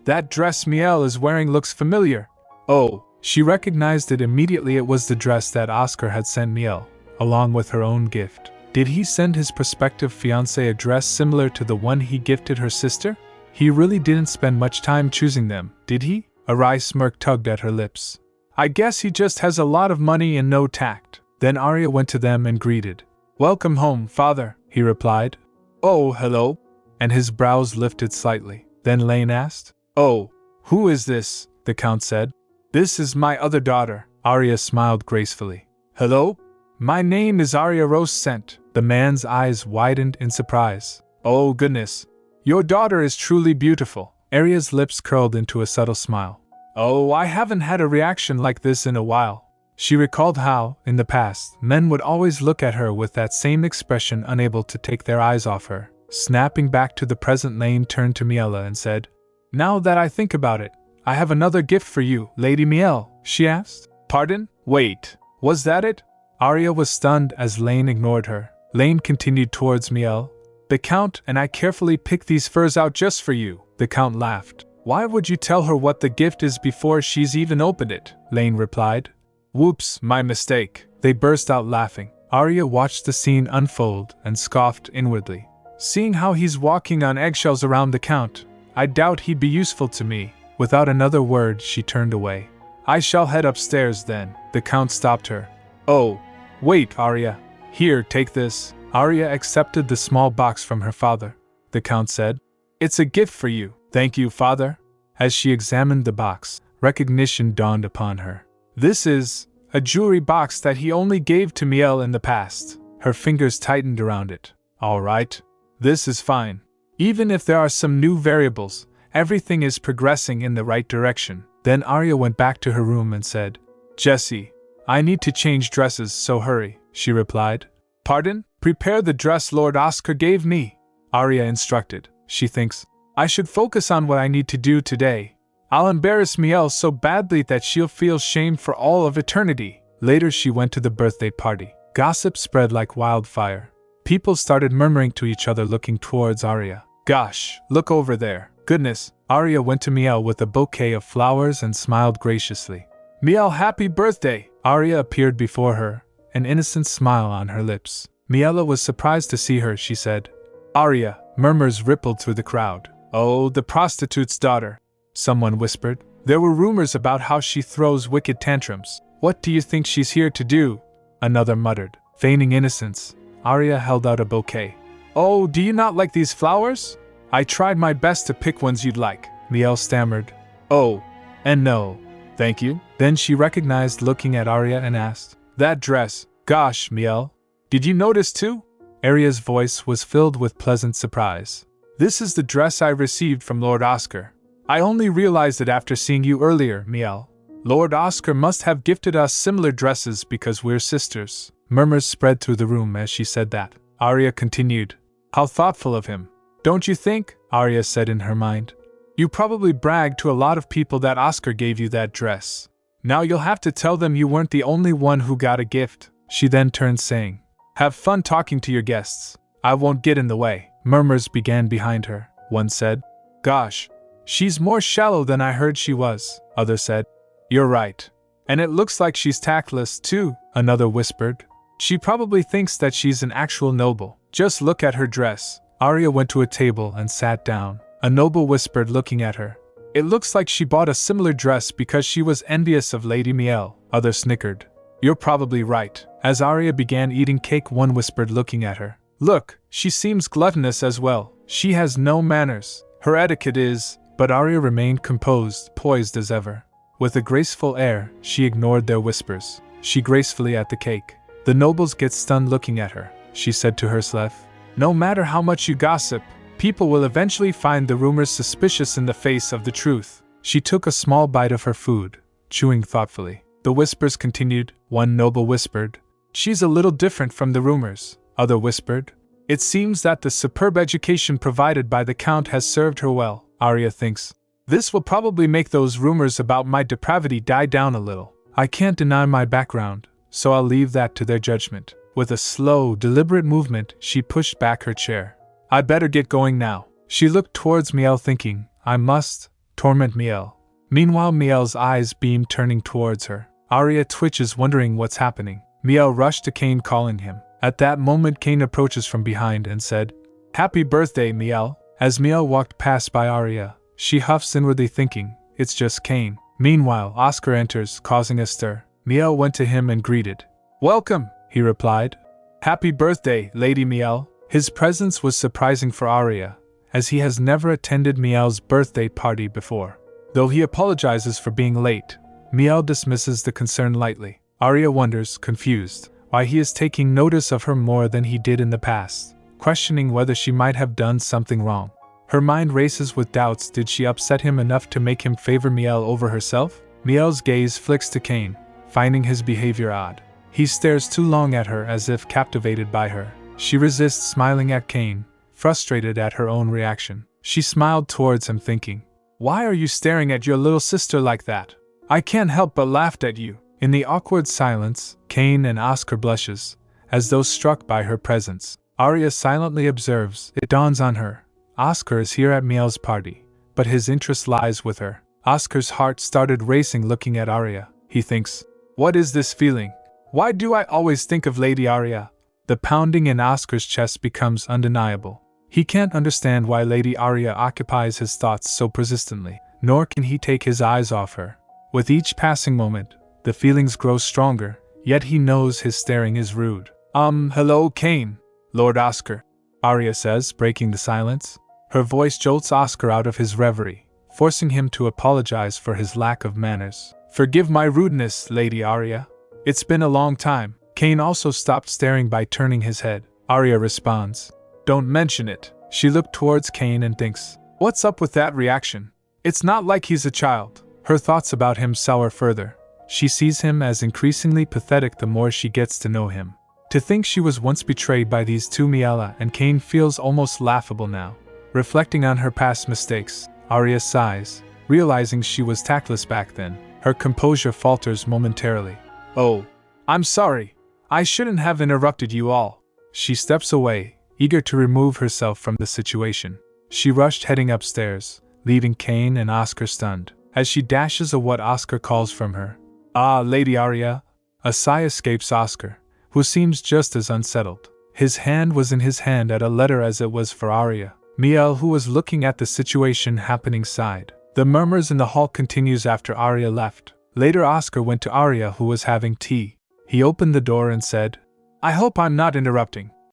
That dress Miel is wearing looks familiar. Oh, she recognized it immediately. It was the dress that Oscar had sent Miel, along with her own gift. Did he send his prospective fiancé a dress similar to the one he gifted her sister? He really didn't spend much time choosing them, did he? A wry smirk tugged at her lips. I guess he just has a lot of money and no tact. Then Arya went to them and greeted. Welcome home, father, he replied. Oh, hello. And his brows lifted slightly. Then Lane asked. Oh, who is this? The count said. This is my other daughter. Arya smiled gracefully. Hello? My name is Arya Rose Scent. The man's eyes widened in surprise. Oh goodness. Your daughter is truly beautiful. Arya's lips curled into a subtle smile. Oh, I haven't had a reaction like this in a while. She recalled how, in the past, men would always look at her with that same expression, unable to take their eyes off her. Snapping back to the present, Lane turned to Miela and said, Now that I think about it, I have another gift for you, Lady Miel, she asked. Pardon? Wait, was that it? Arya was stunned as Lane ignored her. Lane continued towards Miel. The Count and I carefully picked these furs out just for you. The Count laughed. Why would you tell her what the gift is before she's even opened it? Lane replied. Whoops, my mistake. They burst out laughing. Arya watched the scene unfold and scoffed inwardly. Seeing how he's walking on eggshells around the Count, I doubt he'd be useful to me. Without another word, she turned away. I shall head upstairs then. The Count stopped her. Oh, wait, Arya. Here, take this. Arya accepted the small box from her father. The Count said, It's a gift for you. Thank you, father. As she examined the box, recognition dawned upon her. This is a jewelry box that he only gave to Miel in the past. Her fingers tightened around it. All right. This is fine. Even if there are some new variables, everything is progressing in the right direction. Then Arya went back to her room and said, Jessie, I need to change dresses, so hurry, she replied. Pardon? Prepare the dress Lord Oscar gave me, Arya instructed. She thinks, I should focus on what I need to do today. I'll embarrass Miel so badly that she'll feel shame for all of eternity. Later she went to the birthday party. Gossip spread like wildfire. People started murmuring to each other, looking towards Arya. Gosh, look over there. Goodness. Arya went to Miel with a bouquet of flowers and smiled graciously. Miel, happy birthday! Arya appeared before her, an innocent smile on her lips. Miela was surprised to see her, she said. Arya, murmurs rippled through the crowd. Oh, the prostitute's daughter, someone whispered. There were rumors about how she throws wicked tantrums. What do you think she's here to do? Another muttered. Feigning innocence, Arya held out a bouquet. Oh, do you not like these flowers? I tried my best to pick ones you'd like, Miel stammered. Oh, and no, thank you. Then she recognized looking at Arya and asked, That dress, gosh, Miel, did you notice too? Arya's voice was filled with pleasant surprise. This is the dress I received from Lord Oscar. I only realized it after seeing you earlier, Miel. Lord Oscar must have gifted us similar dresses because we're sisters. Murmurs spread through the room as she said that. Arya continued. How thoughtful of him. Don't you think? Arya said in her mind. You probably bragged to a lot of people that Oscar gave you that dress. Now you'll have to tell them you weren't the only one who got a gift. She then turned, saying, Have fun talking to your guests. I won't get in the way. Murmurs began behind her. One said, Gosh, she's more shallow than I heard she was. Others said, You're right. And it looks like she's tactless too, another whispered. She probably thinks that she's an actual noble. Just look at her dress. Arya went to a table and sat down. A noble whispered, looking at her. It looks like she bought a similar dress because she was envious of Lady Miel. Others snickered. You're probably right. As Arya began eating cake, one whispered, looking at her. Look, she seems gluttonous as well. She has no manners. Her etiquette is... But Arya remained composed, poised as ever. With a graceful air, she ignored their whispers. She gracefully ate the cake. The nobles get stunned looking at her. She said to herself, "No matter how much you gossip, people will eventually find the rumors suspicious in the face of the truth." She took a small bite of her food, chewing thoughtfully. The whispers continued. One noble whispered, "She's a little different from the rumors." Other whispered, "It seems that the superb education provided by the Count has served her well." Arya thinks, "This will probably make those rumors about my depravity die down a little. I can't deny my background, so I'll leave that to their judgment." With a slow, deliberate movement, she pushed back her chair. "I'd better get going now." She looked towards Miel thinking, "I must torment Miel." Meanwhile, Miel's eyes beam turning towards her. Arya twitches, wondering what's happening. Miel rushed to Kane, calling him. At that moment, Kane approaches from behind and said, "Happy birthday, Miel." As Miel walked past by Arya, she huffs inwardly thinking, "It's just Kane." Meanwhile, Oscar enters, causing a stir. Miel went to him and greeted. "Welcome," he replied. "Happy birthday, Lady Miel." His presence was surprising for Arya, as he has never attended Miel's birthday party before. Though he apologizes for being late, Miel dismisses the concern lightly. Arya wonders, confused, why he is taking notice of her more than he did in the past, questioning whether she might have done something wrong. Her mind races with doubts. Did she upset him enough to make him favor Miel over herself? Miel's gaze flicks to Kane, finding his behavior odd. He stares too long at her, as if captivated by her. She resists smiling at Kane, frustrated at her own reaction. She smiled towards him thinking, "Why are you staring at your little sister like that? I can't help but laughed at you." In the awkward silence, Kane and Oscar blushes, as though struck by her presence. Arya silently observes. It dawns on her. Oscar is here at Miel's party, but his interest lies with her. Oscar's heart started racing looking at Arya. He thinks, "What is this feeling? Why do I always think of Lady Arya?" The pounding in Oscar's chest becomes undeniable. He can't understand why Lady Arya occupies his thoughts so persistently, nor can he take his eyes off her. With each passing moment, the feelings grow stronger, yet he knows his staring is rude. Hello, Kane, Lord Oscar," Arya says, breaking the silence. Her voice jolts Oscar out of his reverie, forcing him to apologize for his lack of manners. "Forgive my rudeness, Lady Arya. It's been a long time." Kane also stopped staring by turning his head. Arya responds, "Don't mention it." She looked towards Kane and thinks, "What's up with that reaction? It's not like he's a child." Her thoughts about him sour further. She sees him as increasingly pathetic the more she gets to know him. To think she was once betrayed by these two, Miela and Kane, feels almost laughable now. Reflecting on her past mistakes, Arya sighs, realizing she was tactless back then. Her composure falters momentarily. "Oh, I'm sorry. I shouldn't have interrupted you all." She steps away, eager to remove herself from the situation. She rushed heading upstairs, leaving Kane and Oscar stunned. As she dashes a what Oscar calls from her, "Ah, Lady Arya," a sigh escapes Oscar, who seems just as unsettled. His hand was in his hand at a letter as it was for Arya. Miel, who was looking at the situation happening, sighed. The murmurs in the hall continues after Arya left. Later, Oscar went to Arya, who was having tea. He opened the door and said, "I hope I'm not interrupting."